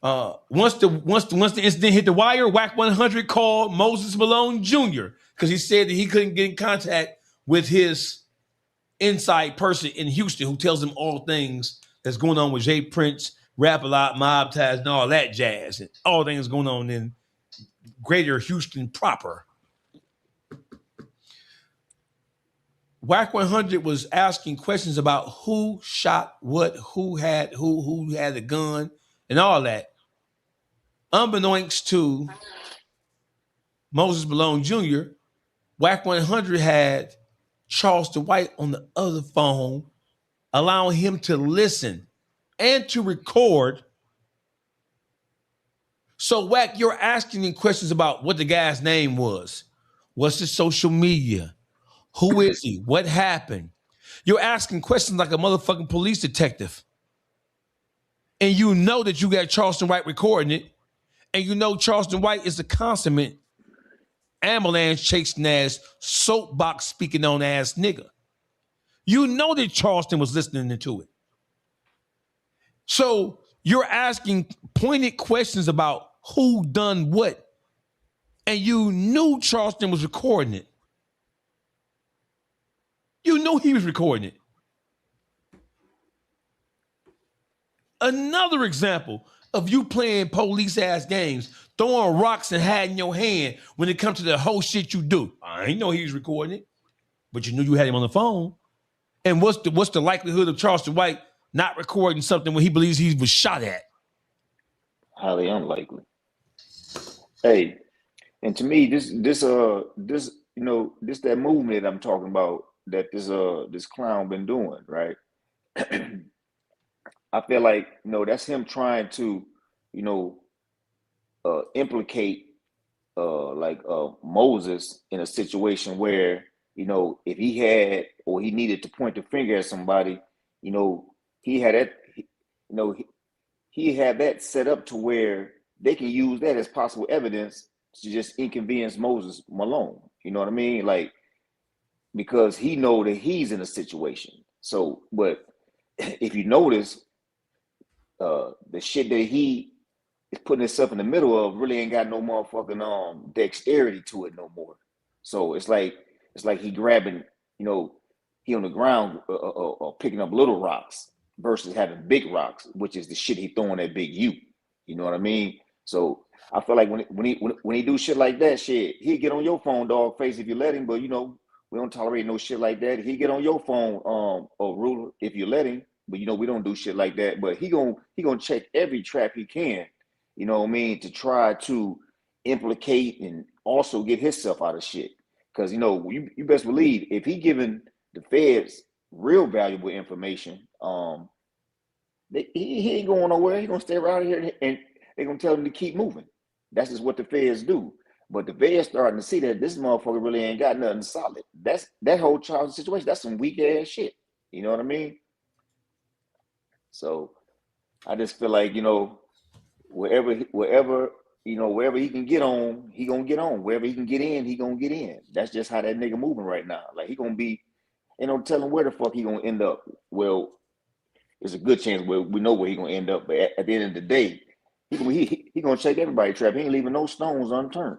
Once the incident hit the wire, Wack 100 called Moses Malone Jr. because he said that he couldn't get in contact with his inside person in Houston who tells him all things that's going on with Jay Prince, Rap-A-Lot, Mob Ties, and all that jazz, and all things going on in greater Houston proper. Wack 100 was asking questions about who shot what, who had the gun, and all that. Unbeknownst to Moses Malone Jr., Wack 100 had Charleston White on the other phone, allowing him to listen and to record. So, Wack, you're asking him questions about what the guy's name was. What's his social media? Who is he? What happened? You're asking questions like a motherfucking police detective. And you know that you got Charleston White recording it. And you know Charleston White is the consummate ambulance chasing ass, soapbox speaking on ass nigga. You know that Charleston was listening to it. So you're asking pointed questions about who done what. And you knew Charleston was recording it. You knew he was recording it. Another example of you playing police ass games, throwing rocks and hiding your hand when it comes to the whole shit you do. I didn't know he was recording it, but you knew you had him on the phone. And what's the likelihood of Charleston White not recording something when he believes he was shot at? Highly unlikely. Hey, and to me, this that movement I'm talking about that this clown been doing, right? I feel like, that's him trying to, implicate Moses in a situation where, if he had or he needed to point the finger at somebody, he had that, he had that set up to where they can use that as possible evidence to just inconvenience Moses Malone. You know what I mean? Like, because he know that he's in a situation. So, but if you notice, the shit that he is putting himself in the middle of really ain't got no motherfucking dexterity to it no more. So it's like he grabbing, he on the ground picking up little rocks versus having big rocks, which is the shit he throwing at Big U. You know what I mean? So I feel like when he do shit like that, shit, he get on your phone, dog face, if you let him. But you know, we don't tolerate no shit like that. He get on your phone, Ruler, if you let him. But you know, we don't do shit like that. But he gonna check every trap he can. You know what I mean? To try to implicate and also get himself out of shit. Because you know, you best believe if he giving the feds real valuable information, he ain't going nowhere. He gonna stay right here, and they gonna tell him to keep moving. That's just what the feds do. But the feds starting to see that this motherfucker really ain't got nothing solid. That's that whole Charles situation. That's some weak ass shit. You know what I mean? So I just feel like, you know, wherever he can get on, he gonna get on. Wherever he can get in, he gonna get in. That's just how that nigga moving right now. Like he gonna be, ain't no telling where the fuck he gonna end up. Well, there's a good chance we know where he gonna end up. But at the end of the day, he gonna check everybody trap. He ain't leaving no stones unturned.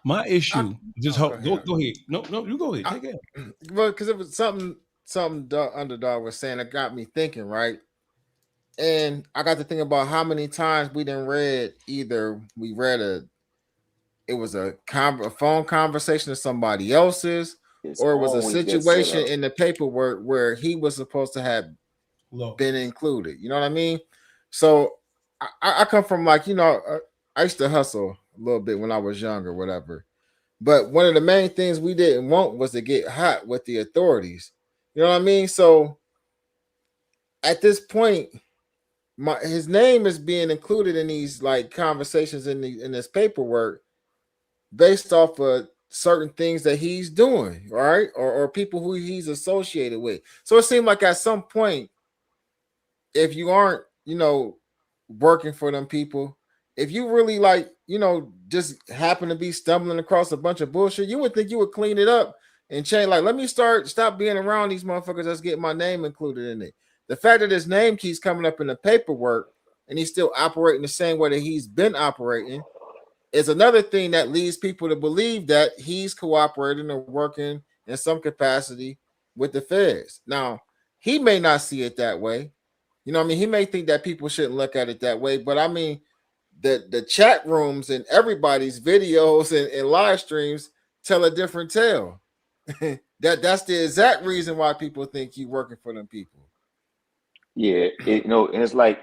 My issue, go ahead. No, you go ahead. Take it. Well, because it was something Underdog was saying that got me thinking, right? And I got to think about how many times we done read it was a phone conversation of somebody else's, or it was a situation in the paperwork where he was supposed to have been included. You know what I mean? So I come from, like, you know, I used to hustle a little bit when I was younger, whatever. But one of the main things we didn't want was to get hot with the authorities. You know what I mean? So at this point, his name is being included in these like conversations in this paperwork based off of certain things that he's doing, right? Or people who he's associated with. So it seemed like at some point, if you aren't, you know, working for them people, if you really, like, you know, just happen to be stumbling across a bunch of bullshit, you would think you would clean it up and change. Like, let me stop being around these motherfuckers that's getting my name included in it. The fact that his name keeps coming up in the paperwork and he's still operating the same way that he's been operating is another thing that leads people to believe that he's cooperating or working in some capacity with the feds. Now, he may not see it that way. You know what I mean? He may think that people shouldn't look at it that way, but I mean, the chat rooms and everybody's videos and live streams tell a different tale. That's the exact reason why people think you're working for them people. Yeah, you know, and it's like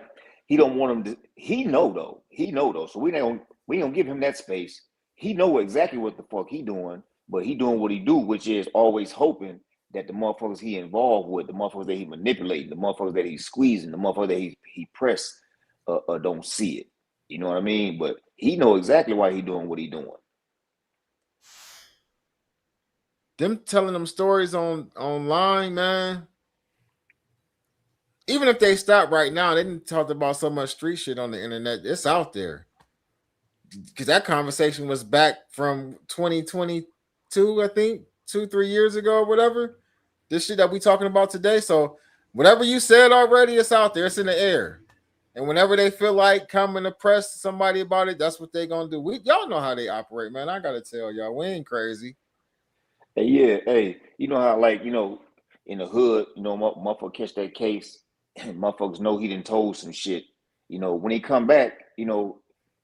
he don't want him to. He know though. So we don't give him that space. He know exactly what the fuck he doing, but he doing what he do, which is always hoping that the motherfuckers he involved with, the motherfuckers that he manipulating, the motherfuckers that he's squeezing, the motherfuckers that he press, don't see it. You know what I mean? But he know exactly why he doing what he doing. Them telling them stories online, man. Even if they stop right now, they didn't talk about so much street shit on the internet. It's out there. Because that conversation was back from 2022, I think, 2-3 years ago or whatever. This shit that we talking about today. So whatever you said already, it's out there. It's in the air. And whenever they feel like coming to press somebody about it, that's what they gonna do. Y'all know how they operate, man. I gotta tell y'all, we ain't crazy. Hey, yeah, hey, you know how, like, you know, in the hood, you know, motherfucker catch that case, and motherfuckers know he done told some shit. You know, when he come back, you know,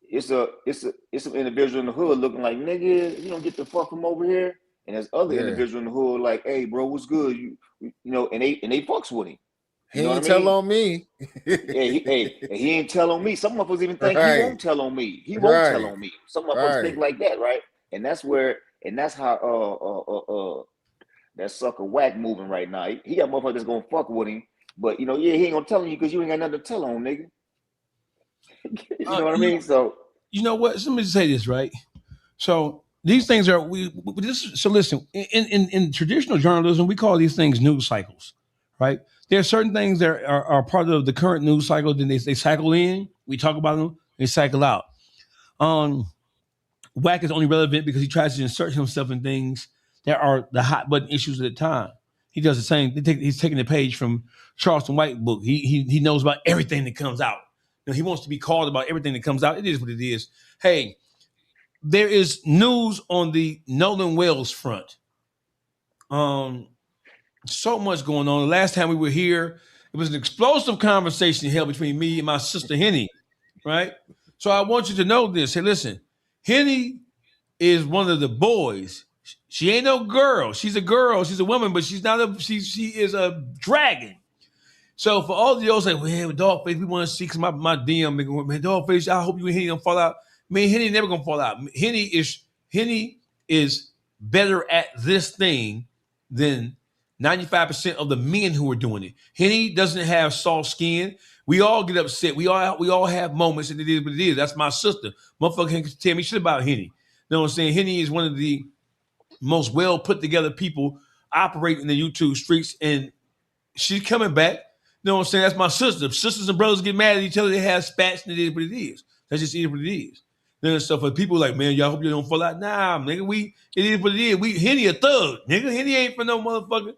it's some individual in the hood looking like, nigga, you don't get the fuck from over here. And there's other individual in the hood like, hey, bro, what's good? You know, and they fucks with him. He ain't tell on me. He ain't tell on me. Some motherfuckers even think he won't tell on me. He won't tell on me. Some motherfuckers think like that, right? And that's how that sucker Wack moving right now. He got motherfuckers that's gonna fuck with him, but you know, yeah, he ain't gonna tell on you because you ain't got nothing to tell on, nigga. You know what I mean? So you know what? Let me say this, right? So these things are so listen, in traditional journalism, we call these things news cycles, right? There are certain things that are part of the current news cycle, then they cycle in, we talk about them, they cycle out. Wack is only relevant because he tries to insert himself in things that are the hot button issues at the time. He does the same. He's taking the page from Charleston White book. He knows about everything that comes out. You know, he wants to be called about everything that comes out. It is what it is. Hey, there is news on the Nolan Wells front. So much going on. The last time we were here, it was an explosive conversation held between me and my sister Henny, right? So I want you to know this. Hey, listen, Henny is one of the boys. She ain't no girl. She's a girl. She's a woman, but she's not a. She is a dragon. So for all of y'all say, well, Dawgface, we want to see because my DM, man, Dawgface, I hope you and Henny don't fall out. Man, Henny never gonna fall out. Henny is better at this thing than 95% of the men who are doing it. Henny doesn't have soft skin. We all get upset. We all have moments, and it is what it is. That's my sister. Motherfucker can tell me shit about Henny. You know what I'm saying? Henny is one of the most well put together people operating in the YouTube streets, and she's coming back. You know what I'm saying? That's my sister. If sisters and brothers get mad at each other, they have spats, and it is what it is. That's just what it is. Then so for people like, man, y'all hope you don't fall out. Nah, nigga, it is what it is. Henny a thug, nigga. Henny ain't from no motherfucker.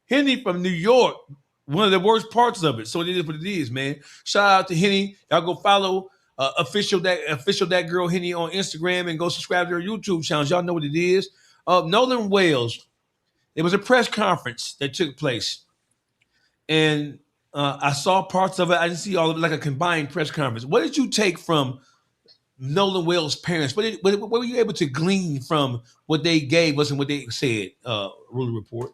Henny from New York, one of the worst parts of it. So it is what it is, man. Shout out to Henny. Y'all go follow official that girl Henny on Instagram and go subscribe to her YouTube channel. Y'all know what it is. Nolan Wales. It was a press conference that took place, and I saw parts of it. I didn't see all of it, like a combined press conference. What did you take from Nolan Wales' parents? What were you able to glean from what they gave us and what they said? Ruler Report.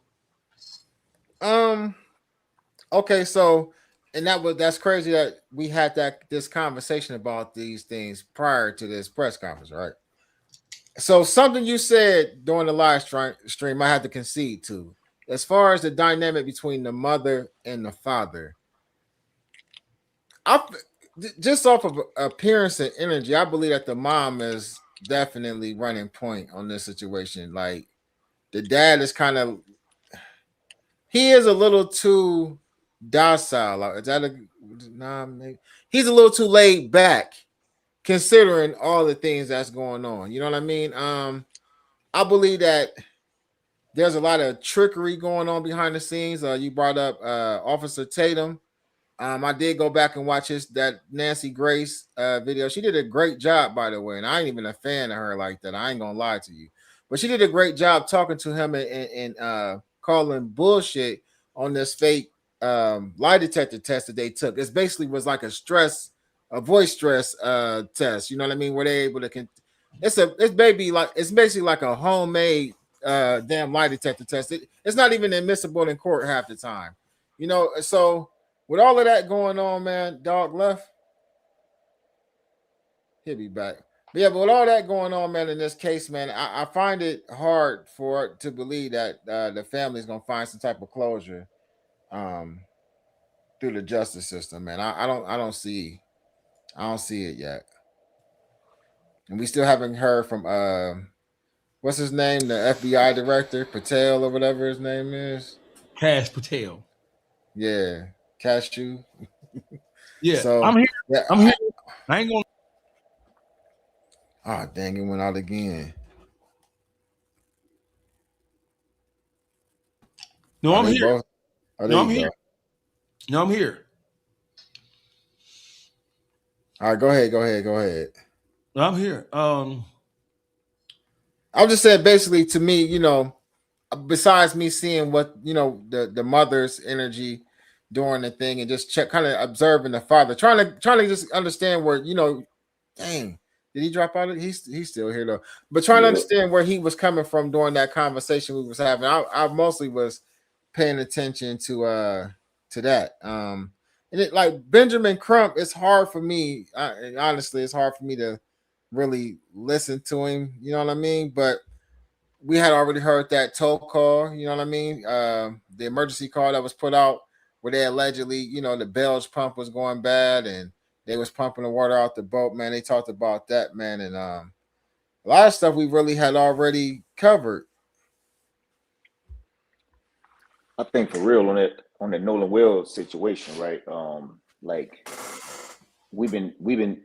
Okay, so that's crazy that we had this conversation about these things prior to this press conference, right? So something you said during the live stream, I had to concede to. As far as the dynamic between the mother and the father, just off of appearance and energy, I believe that the mom is definitely running point on this situation. Like the dad is he is a little too docile. Is that maybe he's a little too laid back, considering all the things that's going on. You know what I mean? I believe that there's a lot of trickery going on behind the scenes. You brought up Officer Tatum. I did go back and watch that Nancy Grace video. She did a great job, by the way, and I ain't even a fan of her like that. I ain't gonna lie to you, but she did a great job talking to him and calling bullshit on this fake lie detector test that they took. It basically was like a voice stress test. You know what I mean? Where they able to it's basically like a homemade damn lie detector test. It's not even admissible in court half the time. You know, so with all of that going on, man, dog left. He'll be back. But yeah, but with all that going on, man, in this case, man, I find it hard to believe that the family's gonna find some type of closure through the justice system, man. I don't see it yet. And we still haven't heard from what's his name, the FBI director, Patel or whatever his name is. Cash Patel. Yeah, Cashew. Yeah, so I'm here. Yeah, I'm here. I ain't gonna. Oh, dang, it went out again. No, I'm here. No, I'm here. No, I'm here. All right, go ahead. No, I'm here. I'm just saying, basically, to me, you know, besides me seeing what, you know, the mother's energy during the thing and just kind of observing the father, trying to just understand where, you know, dang, did he drop out? He's still here though, but trying to understand where he was coming from during that conversation we was having. I mostly was paying attention to that. And it, like Benjamin Crump, it's hard for me. Honestly, it's hard for me to really listen to him. You know what I mean? But we had already heard that toll call. You know what I mean? The emergency call that was put out where they allegedly, you know, the bilge pump was going bad and they was pumping the water out the boat, man. They talked about that, man. And a lot of stuff we really had already covered. I think for real on the Nolan Wells situation, right? Like we've been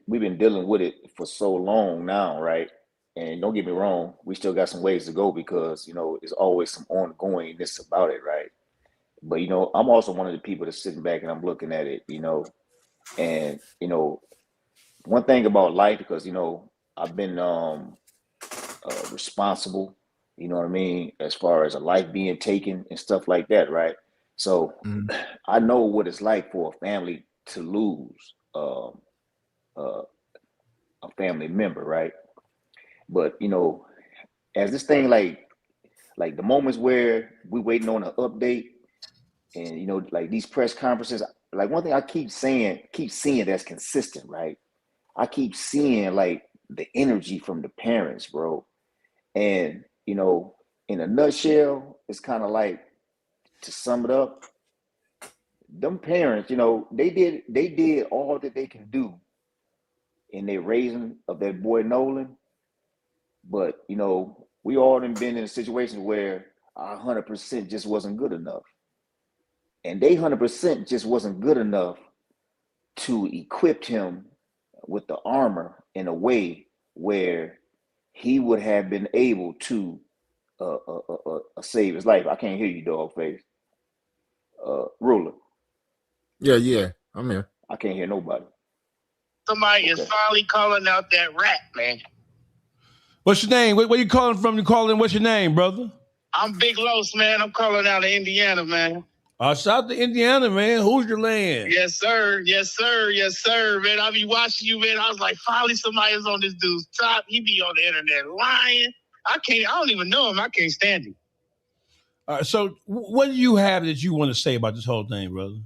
dealing with it for so long now, right? And don't get me wrong, we still got some ways to go because, you know, there's always some ongoingness about it, right? But, you know, I'm also one of the people that's sitting back and I'm looking at it, you know, and, you know, one thing about life, because, you know, I've been responsible You know what I mean? As far as a life being taken and stuff like that, right? So I know what it's like for a family to lose a family member, right? But you know, as this thing like the moments where we waiting on an update, and you know, like these press conferences, like one thing I keep seeing that's consistent, right? I keep seeing like the energy from the parents, bro. And you know, in a nutshell, it's kind of like, to sum it up, them parents, you know, they did all that they can do in their raising of that boy Nolan. But you know, we all done been in a situation where 100% just wasn't good enough, and they 100% just wasn't good enough to equip him with the armor in a way where he would have been able to save his life. I can't hear you, Dawgface. Ruler. Yeah, I'm here. I can't hear nobody. Somebody is finally calling out that rat, man. What's your name? Where you calling from? You calling? What's your name, brother? I'm Big Los, man. I'm calling out of Indiana, man. South to Indiana, man. Who's your land? Yes, sir. Yes, sir. Yes, sir, man. I be watching you, man. I was like, finally somebody is on this dude's top. He be on the internet lying. I don't even know him. I can't stand him. So what do you have that you want to say about this whole thing, brother?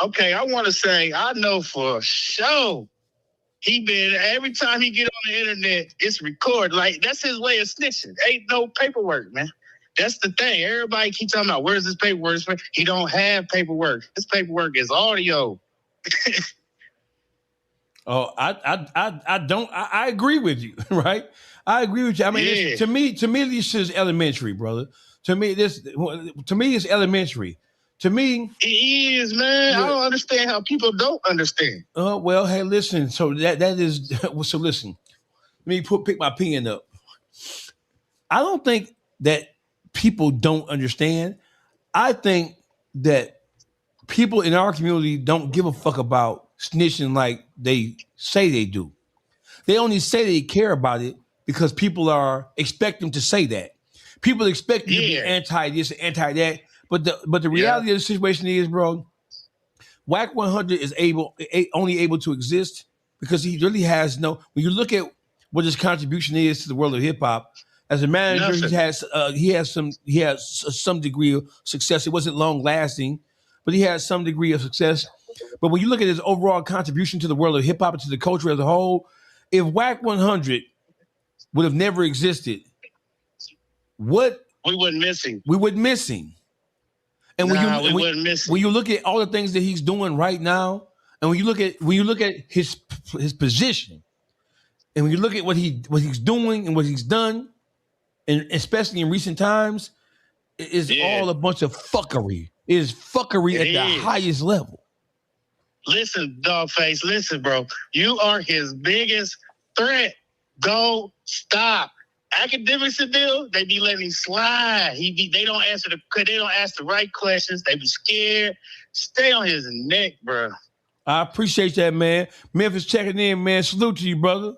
Okay, I want to say, I know for sure every time he get on the internet, it's recorded. Like, that's his way of snitching. Ain't no paperwork, man. That's the thing. Everybody keeps talking about, where's his paperwork? He don't have paperwork. His paperwork is audio. I agree with you, right? I agree with you. I mean, to me, this is elementary, brother. To me, it's elementary. To me, it is, man. I don't understand how people don't understand. Well, hey, listen. So that is so. Listen, let me pick my pen up. I don't think that people don't understand. I think that people in our community don't give a fuck about snitching like they say they do. They only say they care about it because people are expect them to say that. People expect you to be anti this, anti that. But the reality of the situation is, bro, Wack 100 is only able to exist because he really has no. When you look at what his contribution is to the world of hip hop, as a manager, he has some degree of success. It wasn't long lasting, but he has some degree of success. But when you look at his overall contribution to the world of hip hop and to the culture as a whole, if Wack 100 would have never existed, we wouldn't miss him. We would miss him. And when you look at all the things that he's doing right now, and when you look at his position, and when you look at what he's doing and what he's done, and especially in recent times, it is all a bunch of fuckery. It is fuckery at the highest level. Listen, Dawgface, listen, bro. You are his biggest threat. Don't stop. Academics and them, they be letting him slide. They don't ask the right questions. They be scared. Stay on his neck, bro. I appreciate that, man. Memphis checking in, man. Salute to you, brother.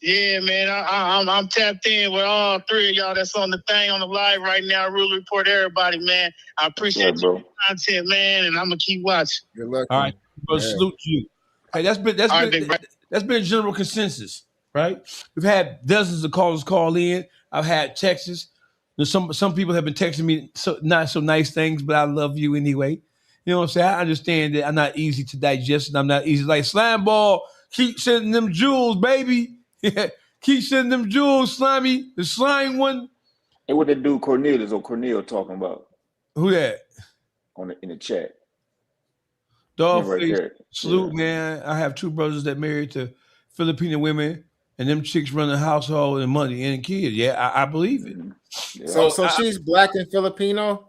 Yeah, man. I'm tapped in with all three of y'all that's on the thing on the live right now. Rule report, everybody, man. I appreciate your content, man, and I'm gonna keep watching. Good luck. All right, brother. Salute to you. Hey, that's been a general consensus. Right, we've had dozens of callers call in. I've had texts. Some people have been texting me not so nice things, but I love you anyway. You know what I'm saying? I understand that I'm not easy to digest, and I'm not easy. Like Slime Ball, keep sending them jewels, baby. Keep sending them jewels, Slimy, the slime one. And what that dude Cornelius or Cornel talking about? Who that? In the chat. Dawgface, salute, man. I have two brothers that married to Filipino women. And them chicks run the household and money and kids. Yeah, I believe it. Yeah. So she's black and Filipino?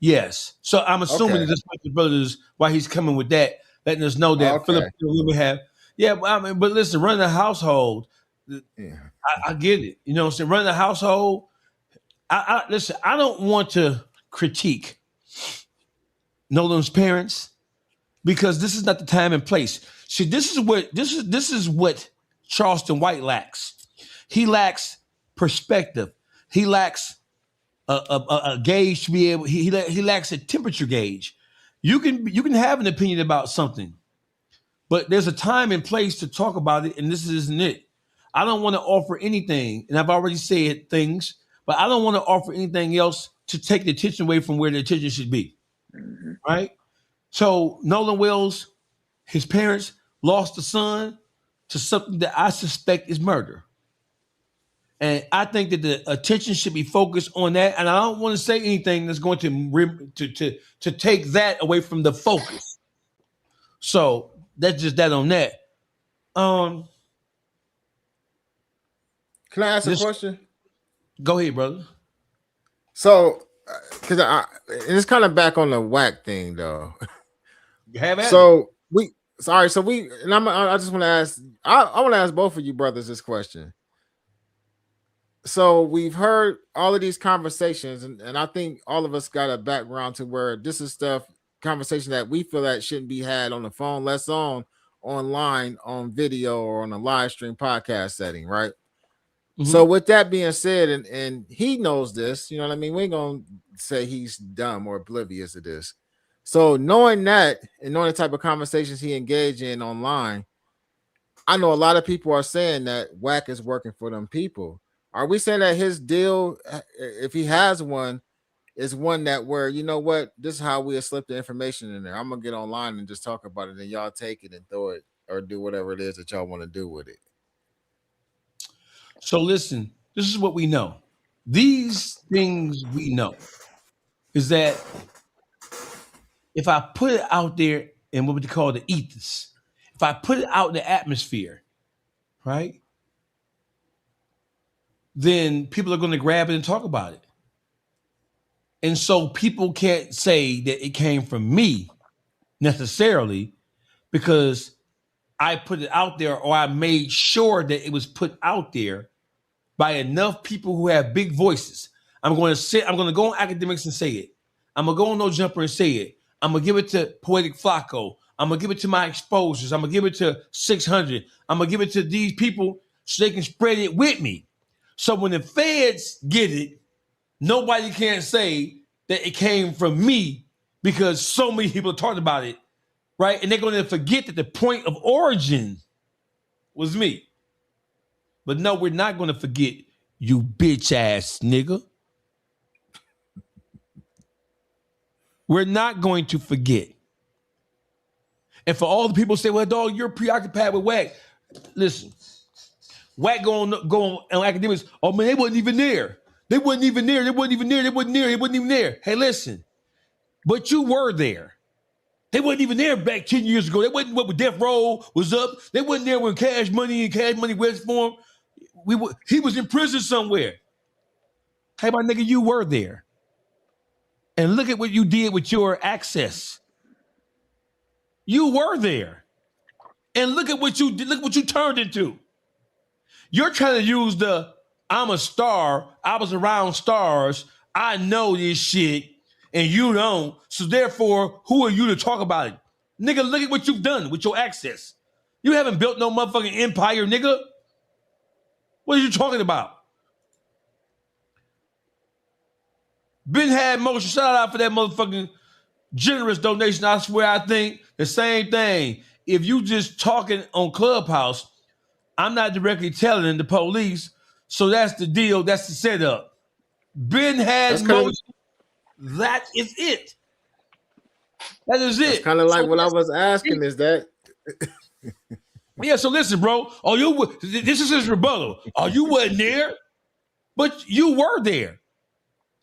Yes. So I'm assuming that that's what the brothers, why he's coming with that, letting us know that Filipino women have. Yeah, but listen, running a household, I get it. You know what I'm saying? Running a household, listen, I don't want to critique Nolan's parents because this is not the time and place. See, this is what Charleston White lacks. He lacks perspective. he lacks a gauge to be able. He lacks a temperature gauge. You can have an opinion about something, but there's a time and place to talk about it, and this isn't it. I don't want to offer anything, and I've already said things, but I don't want to offer anything else to take the attention away from where the attention should be. Right? So Nolan Wells, his parents lost a son to something that I suspect is murder. And I think that the attention should be focused on that. And I don't want to say anything that's going to take that away from the focus. So that's just that on that. Can I ask a question? Go ahead, brother. So, because it's kind of back on the whack thing, though. Have at so it. I just want to ask. I want to ask both of you brothers this question. So we've heard all of these conversations, and I think all of us got a background to where this is conversation that we feel that shouldn't be had on the phone, less online, on video, or on a live stream podcast setting, right? Mm-hmm. So with that being said, and he knows this, you know what I mean? We ain't gonna say he's dumb or oblivious to this. So knowing that and knowing the type of conversations he engaged in online, I know a lot of people are saying that Wack is working for them people. Are we saying that his deal, if he has one, is one that where, you know what, this is how we'll slip the information in there. I'm going to get online and just talk about it, and y'all take it and throw it or do whatever it is that y'all want to do with it? So listen, this is what we know. These things we know is that if I put it out there in what we call the ethos, if I put it out in the atmosphere, right, then people are going to grab it and talk about it. And so people can't say that it came from me necessarily because I put it out there or I made sure that it was put out there by enough people who have big voices. I'm going to go on Akademiks and say it. I'm going to go on No Jumper and say it. I'm going to give it to Poetic Flacco. I'm going to give it to my exposures. I'm going to give it to 600. I'm going to give it to these people so they can spread it with me. So when the feds get it, nobody can say that it came from me because so many people talked about it, right? And they're going to forget that the point of origin was me. But no, we're not going to forget, you bitch ass nigga. We're not going to forget. And for all the people who say, well, dog, you're preoccupied with Wack. Listen, Wack go on Akademiks. Oh, man, they wasn't even there. They wasn't even there. They wasn't even there. They wasn't there. They wasn't even there. Hey, listen, but you were there. They wasn't even there back 10 years ago. They wasn't when Death Row was up. They wasn't there when Cash Money and Cash Money West formed. He was in prison somewhere. Hey, my nigga, you were there. And look at what you did with your access. You were there. And look at what you did. Look what you turned into. You're trying to use I'm a star, I was around stars, I know this shit, and you don't. So therefore, who are you to talk about it? Nigga, look at what you've done with your access. You haven't built no motherfucking empire, nigga. What are you talking about? Ben had motion. Shout out for that motherfucking generous donation. I swear I think the same thing. If you just talking on Clubhouse, I'm not directly telling the police. So that's the deal. That's the setup. Ben has motion. That is it. That is it. It's kind of like what I was asking is that. Yeah, so listen, bro. This is his rebuttal. Oh, you wasn't there, but you were there.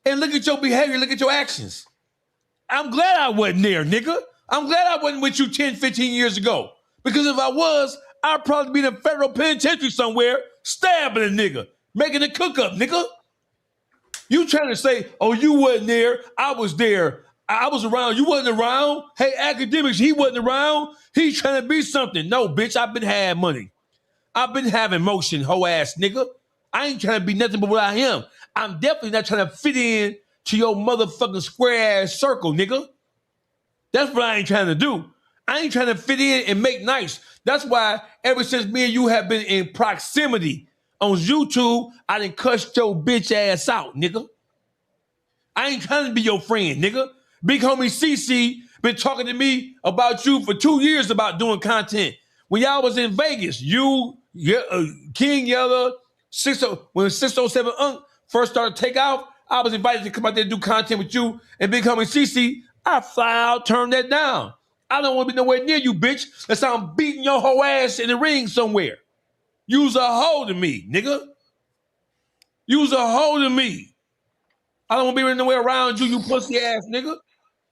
And look at your behavior. Look at your actions. I'm glad I wasn't there, nigga. I'm glad I wasn't with you 10, 15 years ago. Because if I was, I'd probably be in a federal penitentiary somewhere, stabbing a nigga, making a cook up, nigga. You trying to say, oh, you wasn't there, I was there. I was around, you wasn't around. Hey, Akademiks, he wasn't around. He's trying to be something. No, bitch, I've been having money. I've been having motion, hoe ass nigga. I ain't trying to be nothing but what I am. I'm definitely not trying to fit in to your motherfucking square ass circle, nigga. That's what I ain't trying to do. I ain't trying to fit in and make nice. That's why ever since me and you have been in proximity On YouTube, I done cussed your bitch ass out, nigga. I ain't trying to be your friend, nigga. Big homie CC been talking to me about you for 2 years about doing content. When y'all was in Vegas, King Yeller, when 607 Unk first started to take off, I was invited to come out there and do content with you and Big homie CC. I fly out, turn that down. I don't want to be nowhere near you, bitch. Unless I'm beating your whole ass in the ring somewhere. Use a hold of me, nigga. Use a hold of me. I don't want to be nowhere around you, you pussy ass nigga.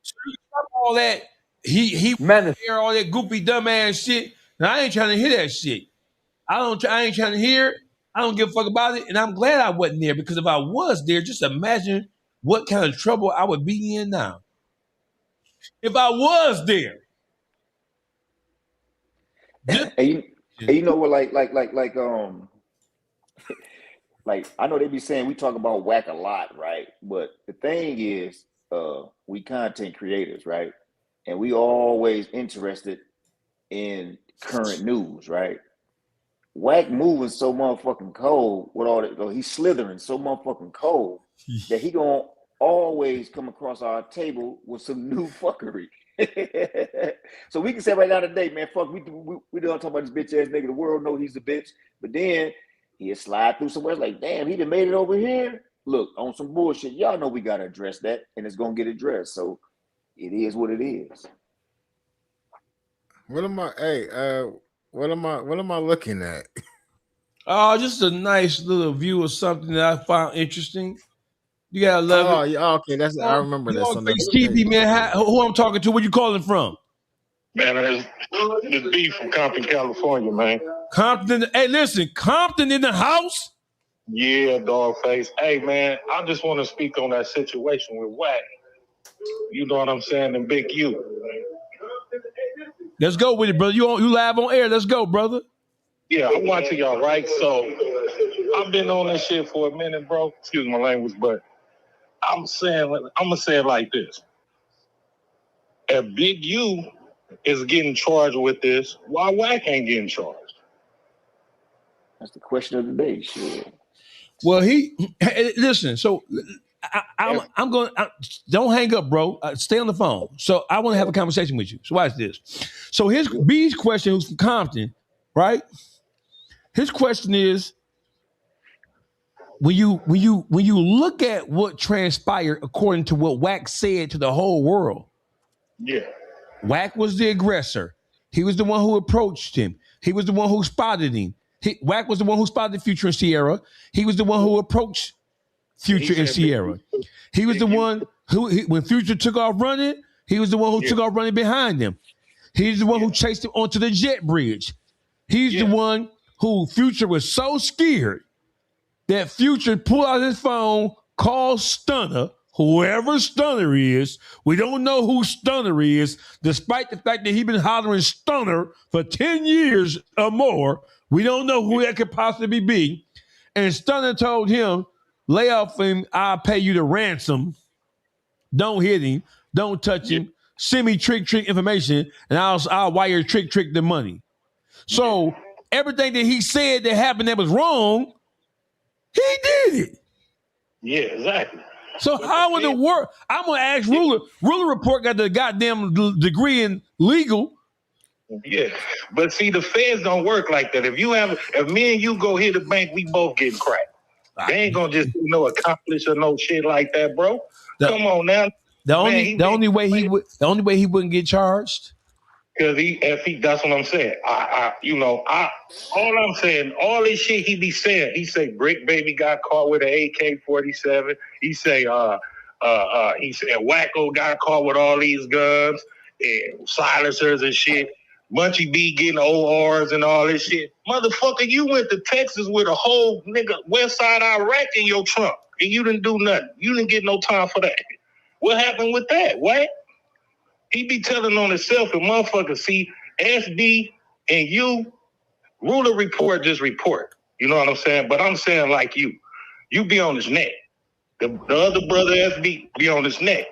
So you stop all that. He hear all that goofy dumb ass shit. Now I ain't trying to hear that shit. I ain't trying to hear it. I don't give a fuck about it. And I'm glad I wasn't there because if I was there, just imagine what kind of trouble I would be in now. If I was there. And you know what, like I know they be saying we talk about whack a lot, right? But the thing is, we content creators, right? And we always interested in current news, right? Whack moving so motherfucking cold with all that, he's slithering so motherfucking cold that he gonna always come across our table with some new fuckery. So we can say right now today, man, fuck, we don't talk about this bitch ass nigga. The world know he's a bitch, but then he'll slide through somewhere like, damn, he done made it over here. Look, on some bullshit, y'all know we gotta address that, and it's gonna get addressed. So it is what it is. What am I looking at? Oh, just a nice little view of something that I found interesting. You gotta love it. Oh, yeah, okay, I remember this on DawgfaceTV, man. Who I'm talking to? Where you calling from? Man, it's B from Compton, California, man. Compton. Hey, listen, Compton in the house? Yeah, Dawgface. Hey, man, I just want to speak on that situation with Wack. You know what I'm saying? And Big U. Let's go with it, brother. You live on air. Let's go, brother. Yeah, I'm watching y'all, right? So I've been on this shit for a minute, bro. Excuse my language, but I'm gonna say it like this. If Big U is getting charged with this, why Wack ain't getting charged? That's the question of the day, shit. Well, listen, so I'm going to, don't hang up, bro. Stay on the phone. So I want to have a conversation with you. So watch this. So his B's question, who's from Compton, right? His question is, when you look at what transpired according to what Wack said to the whole world, yeah, Wack was the aggressor. He was the one who approached him. He was the one who spotted him. Wack was the one who spotted Future and Sierra. He was the one who approached Future and Sierra. He was the one who, when Future took off running, he was the one who took off running behind them. He's the one who chased him onto the jet bridge. He's the one who Future was so scared that Future pulled out his phone, called Stunner, whoever Stunner is. We don't know who Stunner is, despite the fact that he's been hollering Stunner for 10 years or more. We don't know who that could possibly be. And Stunner told him, lay off him, I'll pay you the ransom. Don't hit him. Don't touch him. Send me trick information, and I'll wire trick the money. So everything that he said that happened that was wrong, he did it. Yeah, exactly. So how in the world? I'm gonna ask Ruler. Ruler Report got the goddamn degree in legal. Yeah, but see, the feds don't work like that. If me and you go hit the bank, we both getting cracked. They ain't gonna just do no accomplice or no shit like that, bro. Come on now. The only way he wouldn't get charged. Because that's what I'm saying. All I'm saying, all this shit he be saying, he say Brick Baby got caught with an AK-47. He say Wacko got caught with all these guns and silencers and shit. Munchie B getting ORs and all this shit. Motherfucker, you went to Texas with a whole nigga West Side Iraq in your trunk and you didn't do nothing. You didn't get no time for that. What happened with that? What? He be telling on himself and motherfuckers see SB and you, Ruler Report just report. You know what I'm saying? But I'm saying like you be on his neck. The other brother SB be on his neck.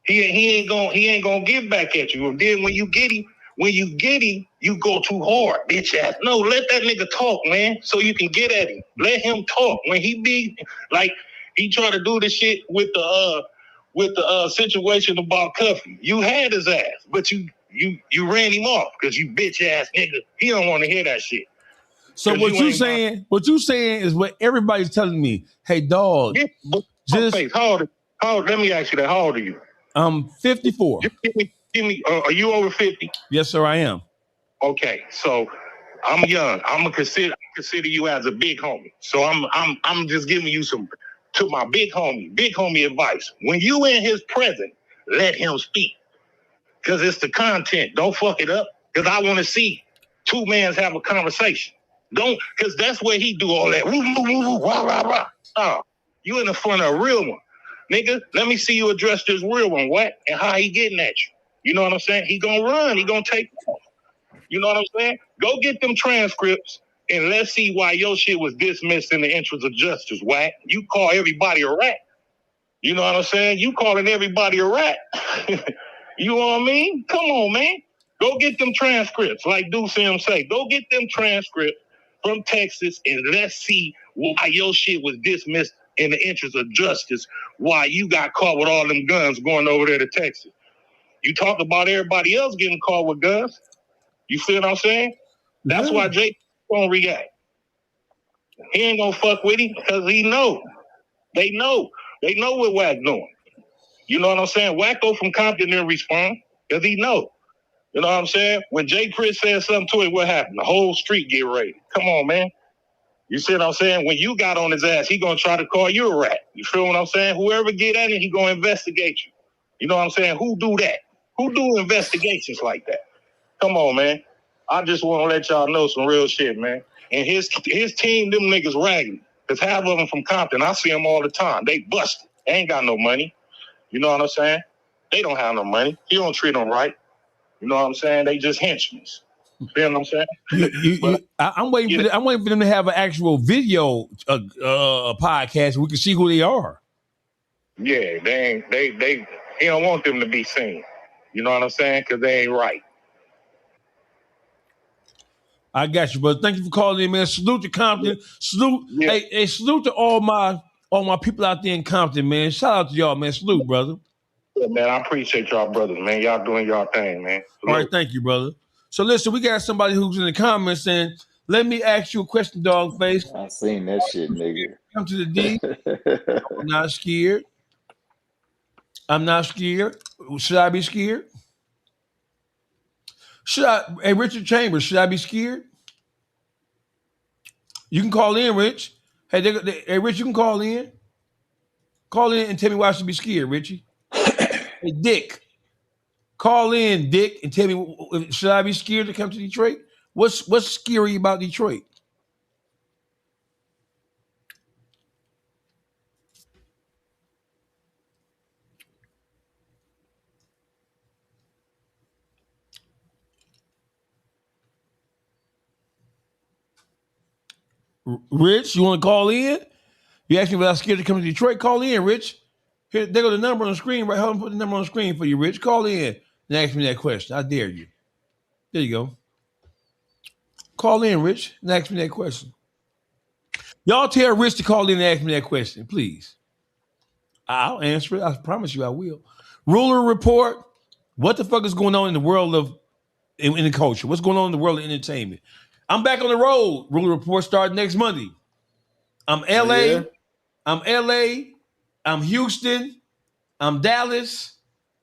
He ain't gonna get back at you. And then when you get him, when you get him, you go too hard, bitch ass. No, let that nigga talk, man, so you can get at him. Let him talk. When he be like, he tried to do the shit with the situation about Cuffy. You had his ass, but you ran him off because you bitch ass nigga. He don't want to hear that shit. So what you saying is what everybody's telling me. Hey, dog. Just how old? Let me ask you that. How old are you? I'm 54. Just give me. Are you over 50? Yes, sir, I am. Okay, so I'm young. I'm gonna consider you as a big homie. So I'm just giving you to my big homie advice. When you in his presence, let him speak. Cause it's the content. Don't fuck it up. Cause I want to see two men have a conversation. Cause that's where he do all that. Woo, woo, woo, woo, rah, rah, rah. Oh, you in the front of a real one. Nigga, let me see you address this real one. What? And how he getting at you. You know what I'm saying? He gonna run. He gonna take off. You know what I'm saying? Go get them transcripts and let's see why your shit was dismissed in the interest of justice, Wack. You call everybody a rat. You know what I'm saying? You calling everybody a rat. You know what I mean? Come on, man. Go get them transcripts, like Deuce Sim say. Go get them transcripts from Texas and let's see why your shit was dismissed in the interest of justice, why you got caught with all them guns going over there to Texas. You talk about everybody else getting caught with guns. You see what I'm saying? That's why Jake gonna react. He ain't gonna fuck with him because he know. They know. They know what Wack doing. You know what I'm saying? Wacko from Compton didn't respond because he know. You know what I'm saying? When Jay Prince said something to him, what happened? The whole street get ready. Come on, man. You see what I'm saying? When you got on his ass, he gonna try to call you a rat. You feel what I'm saying? Whoever get at it, he gonna investigate you. You know what I'm saying? Who do that? Who do investigations like that? Come on, man. I just want to let y'all know some real shit, man. And his team, them niggas raggedy. Because half of them from Compton, I see them all the time. They busted. They ain't got no money. You know what I'm saying? They don't have no money. He don't treat them right. You know what I'm saying? They just henchmen. You feel what I'm saying? I'm waiting for them to have an actual video podcast so we can see who they are. Yeah, he don't want them to be seen. You know what I'm saying? Because they ain't right. I got you, brother. Thank you for calling in, man. Salute to Compton. Salute, hey, salute to all my people out there in Compton, man. Shout out to y'all, man. Salute, brother. Yeah, man, I appreciate y'all brothers, man. Y'all doing y'all thing, man. Salute. All right, thank you, brother. So listen, we got somebody who's in the comments saying, let me ask you a question, Dawgface. I seen that shit, nigga. Come to the D. I'm not scared. I'm not scared. Should I be scared? Hey, Richard Chambers, should I be scared? You can call in, Rich. Hey, Rich, you can call in. Call in and tell me why I should be scared, Richie. Hey, Dick. Call in, Dick, and tell me, should I be scared to come to Detroit? What's scary about Detroit? Rich, you want to call in? You asked me if I was scared to come to Detroit. Call in, Rich. Here, there go the number on the screen. Right, hold on, put the number on the screen for you, Rich. Call in and ask me that question. I dare you. There you go. Call in, Rich, and ask me that question. Y'all tell Rich to call in and ask me that question, please. I'll answer it. I promise you I will. Ruler Report. What the fuck is going on in the world of in the culture? What's going on in the world of entertainment? I'm back on the road. Ruler Report starting next Monday. I'm LA. Yeah. I'm LA. I'm Houston. I'm Dallas.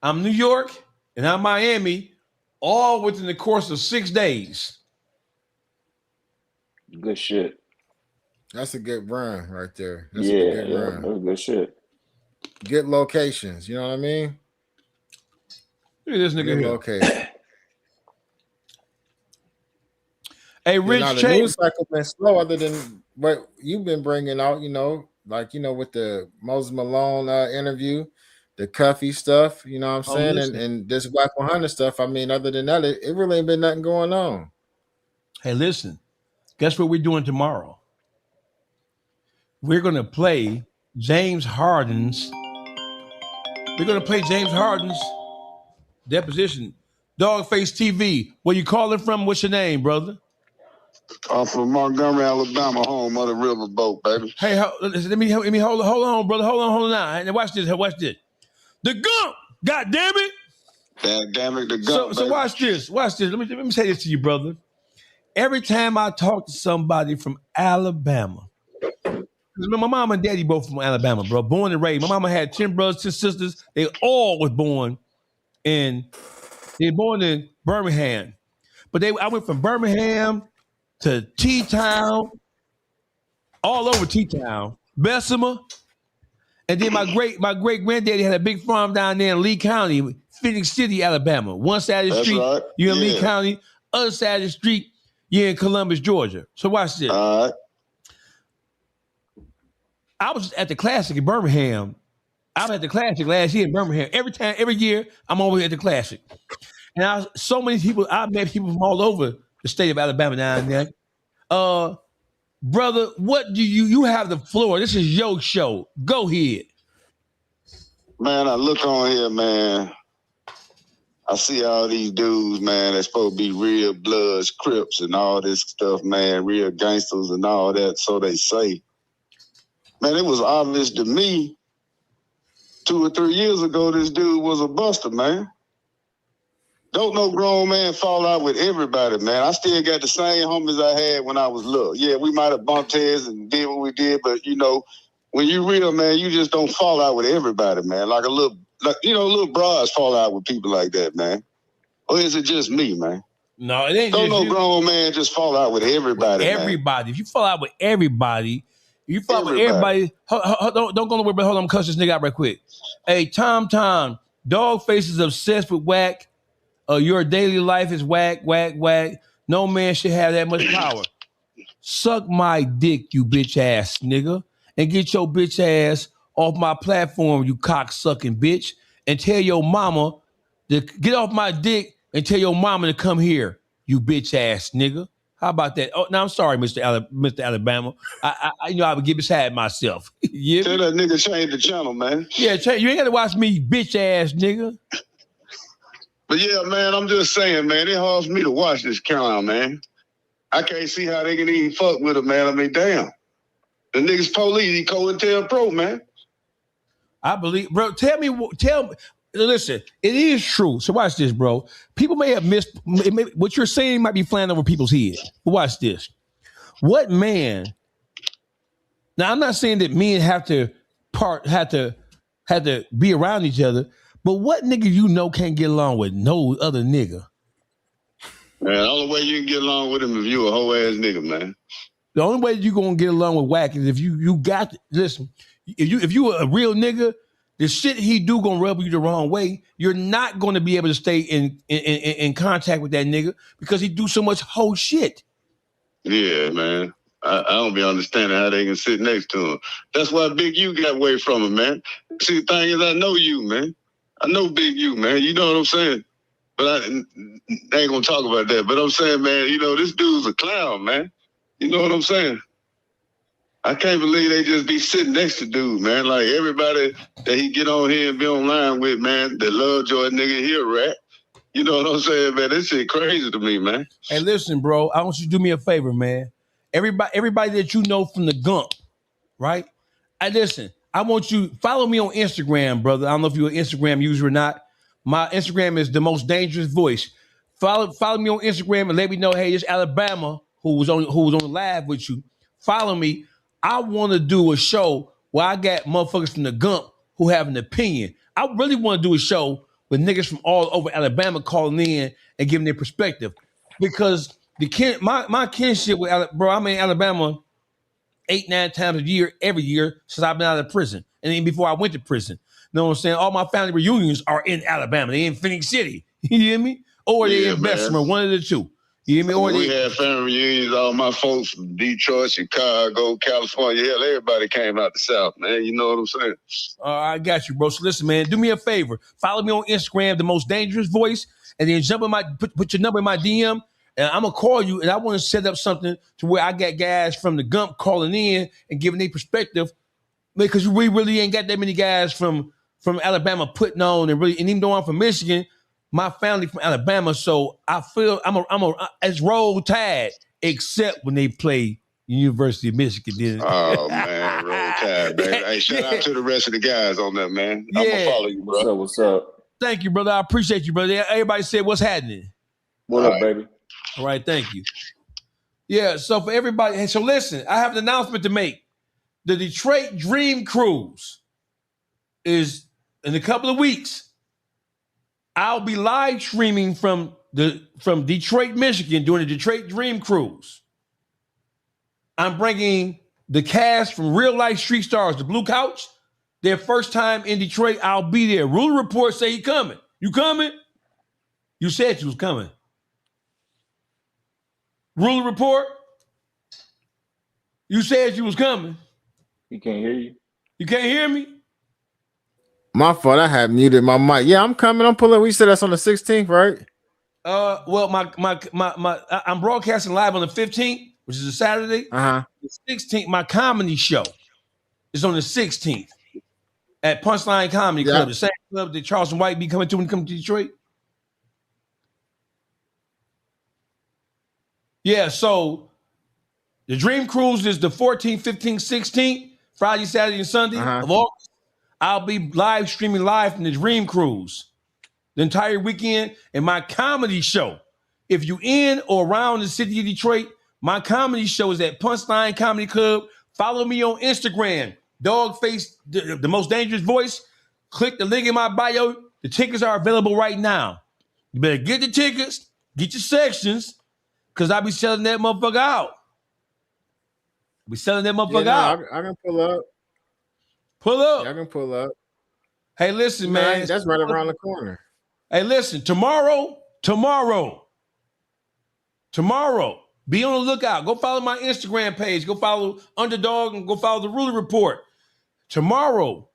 I'm New York. And I'm Miami. All within the course of 6 days. Good shit. That's a good run right there. That's a good run. That's good shit. Get locations. You know what I mean? Look at this nigga here. Okay. Hey, Rich, now the news cycle been slow other than what you've been bringing out, with the Moses Malone interview, the Cuffy stuff, you know what I'm saying? And this Wack 100 stuff. I mean, other than that, it really ain't been nothing going on. Hey, listen, guess what we're doing tomorrow? We're going to play James Harden's deposition. DawgfaceTV. Where you calling from? What's your name, brother? I'm from Montgomery, Alabama, home of the riverboat, baby. Hey, let me hold on, brother. Hold on now. Watch this. The Gump. God damn it. Damn it, the Gump. So watch this. Let me say this to you, brother. Every time I talk to somebody from Alabama, my mom and daddy both from Alabama, bro. Born and raised. My mama had 10 brothers, 10 sisters. They all was born in Birmingham. But I went from Birmingham to T-Town, all over T-Town, Bessemer. And then my great granddaddy had a big farm down there in Lee County, Phoenix City, Alabama. One side of the street, right. You're in Lee County. Other side of the street, you're in Columbus, Georgia. So watch this. All right. I was at the Classic in Birmingham. I was at the Classic last year in Birmingham. Every year, I'm always at the Classic. And I met people from all over the state of Alabama down there. Brother, what do you have the floor? This is your show. Go ahead. Man, I look on here, man. I see all these dudes, man, that's supposed to be real Bloods, Crips, and all this stuff, man, real gangsters and all that, so they say. Man, it was obvious to me 2 or 3 years ago this dude was a buster, man. Don't no grown man fall out with everybody, man. I still got the same homies I had when I was little. Yeah, we might have bumped heads and did what we did, but, you know, when you real, man, you just don't fall out with everybody, man. Like little bras fall out with people like that, man. Or is it just me, man? No, it ain't. Don't no grown man just fall out with everybody, man. If you fall out with everybody, don't go nowhere, but hold on, cuss this nigga out right quick. Hey, Tom, Dawgface is obsessed with whack. Your daily life is whack. No man should have that much power. Suck my dick, you bitch ass nigga, and get your bitch ass off my platform, you cock sucking bitch, and tell your mama to get off my dick and tell your mama to come here, you bitch ass nigga. How about that? Oh, no, I'm sorry, Mr. Alabama. I would get beside myself. Yeah. Tell that nigga change the channel, man. Yeah, you ain't got to watch me, bitch ass nigga. But yeah, man, I'm just saying, man, it hard for me to watch this clown, man. I can't see how they can even fuck with him, man. I mean, damn. The nigga's police, he COINTELPRO, man. I believe, bro, tell me, listen, it is true. So watch this, bro. People may have missed, what you're saying might be flying over people's heads. But watch this. What man, now I'm not saying that men have to be around each other, but what nigga you know can't get along with no other nigga? Man, the only way you can get along with him if you a whole ass nigga, man. The only way you gonna get along with Wack is if you got listen. If you a real nigga, the shit he do gonna rub you the wrong way. You're not gonna be able to stay in contact with that nigga because he do so much whole shit. Yeah, man. I don't be understanding how they can sit next to him. That's why Big U got away from him, man. See, the thing is, I know you, man. I know Big U, man. You know what I'm saying? But I ain't gonna talk about that. But I'm saying, man, you know, this dude's a clown, man. You know what I'm saying? I can't believe they just be sitting next to dude, man. Like everybody that he get on here and be online with, man, that love Joy nigga, he a rat. You know what I'm saying, man? This shit crazy to me, man. Hey, listen, bro. I want you to do me a favor, man. Everybody that you know from the Gump, right? I want you follow me on Instagram, brother. I don't know if you're an Instagram user or not. My Instagram is the most dangerous voice. Follow me on Instagram and let me know, hey, it's Alabama who was on the live with you. Follow me. I want to do a show where I got motherfuckers from the Gump who have an opinion. I really want to do a show with niggas from all over Alabama calling in and giving their perspective. Because my kinship with I'm in Alabama 8-9 times a year, every year since I've been out of prison. And even before I went to prison. You know what I'm saying? All my family reunions are in Alabama. They in Phoenix City. You hear me? Or they in Bessemer, one of the two. You hear me? Or we had family reunions, all my folks from Detroit, Chicago, California. Hell, everybody came out the South, man. You know what I'm saying? I got you, bro. So listen, man, do me a favor. Follow me on Instagram, the most dangerous voice, and then put your number in my DM, and I'm gonna call you, and I want to set up something to where I got guys from the Gump calling in and giving their perspective, because we really ain't got that many guys from Alabama putting on, and even though I'm from Michigan, my family from Alabama, so I feel I'm as Roll Tide, except when they play University of Michigan. Oh man, Roll Tide, baby. Hey, shout out to the rest of the guys on that, man. I'm gonna follow you, bro. What's up? Thank you, brother. I appreciate you, brother. Everybody said what's happening. What up, baby? All right, thank you. Yeah, so for everybody, so listen, I have an announcement to make. The Detroit Dream Cruise is in a couple of weeks. I'll be live streaming from Detroit, Michigan, doing the Detroit Dream Cruise. I'm bringing the cast from Real Life Street Stars, the Blue Couch. Their first time in Detroit, I'll be there. Ruler Report say he coming. You coming? You said you was coming. Ruler Report, you said you was coming. He can't hear you. You can't hear me? My fault. I had muted my mic. Yeah, I'm coming. I'm pulling. We said that's on the 16th, right? Well, I'm broadcasting live on the 15th, which is a Saturday. Uh-huh. The 16th, my comedy show is on the 16th at Punchline Comedy Club, the same club that Charleston White be coming to when he comes to Detroit. Yeah, so the Dream Cruise is the 14th, 15th, 16th, Friday, Saturday, and Sunday of August. I'll be live streaming live from the Dream Cruise the entire weekend, and my comedy show. If you in or around the city of Detroit, my comedy show is at Punchline Comedy Club. Follow me on Instagram, Dawgface, the most dangerous voice. Click the link in my bio. The tickets are available right now. You better get the tickets, get your sections, because I'll be selling that motherfucker out. We selling that motherfucker out. I can pull up. Pull up. Yeah, I can pull up. Hey, listen, man. That's right around the corner. Hey, listen, tomorrow, be on the lookout. Go follow my Instagram page. Go follow Underdog and go follow the Ruler Report. Tomorrow,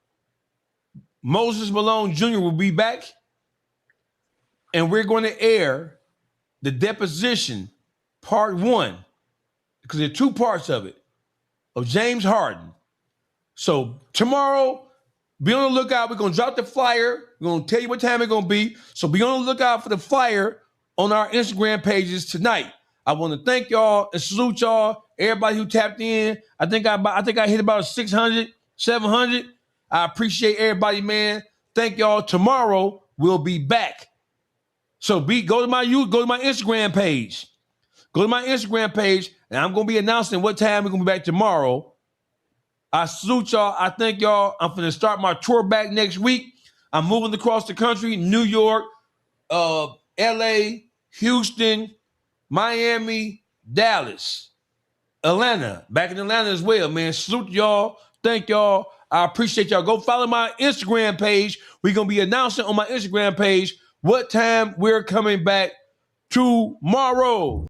Moses Malone Jr. will be back, and we're going to air the deposition, part 1, because there are 2 parts of it, of James Harden. So tomorrow, be on the lookout. We're going to drop the flyer. We're going to tell you what time it's going to be. So be on the lookout for the flyer on our Instagram pages tonight. I want to thank y'all and salute y'all, everybody who tapped in. I think I hit about 600, 700. I appreciate everybody, man. Thank y'all. Tomorrow we'll be back. So go to my Instagram page. Go to my Instagram page, and I'm going to be announcing what time we're going to be back tomorrow. I salute y'all. I thank y'all. I'm going to start my tour back next week. I'm moving across the country, New York, L.A., Houston, Miami, Dallas, Atlanta. Back in Atlanta as well, man. Salute y'all. Thank y'all. I appreciate y'all. Go follow my Instagram page. We're going to be announcing on my Instagram page what time we're coming back tomorrow.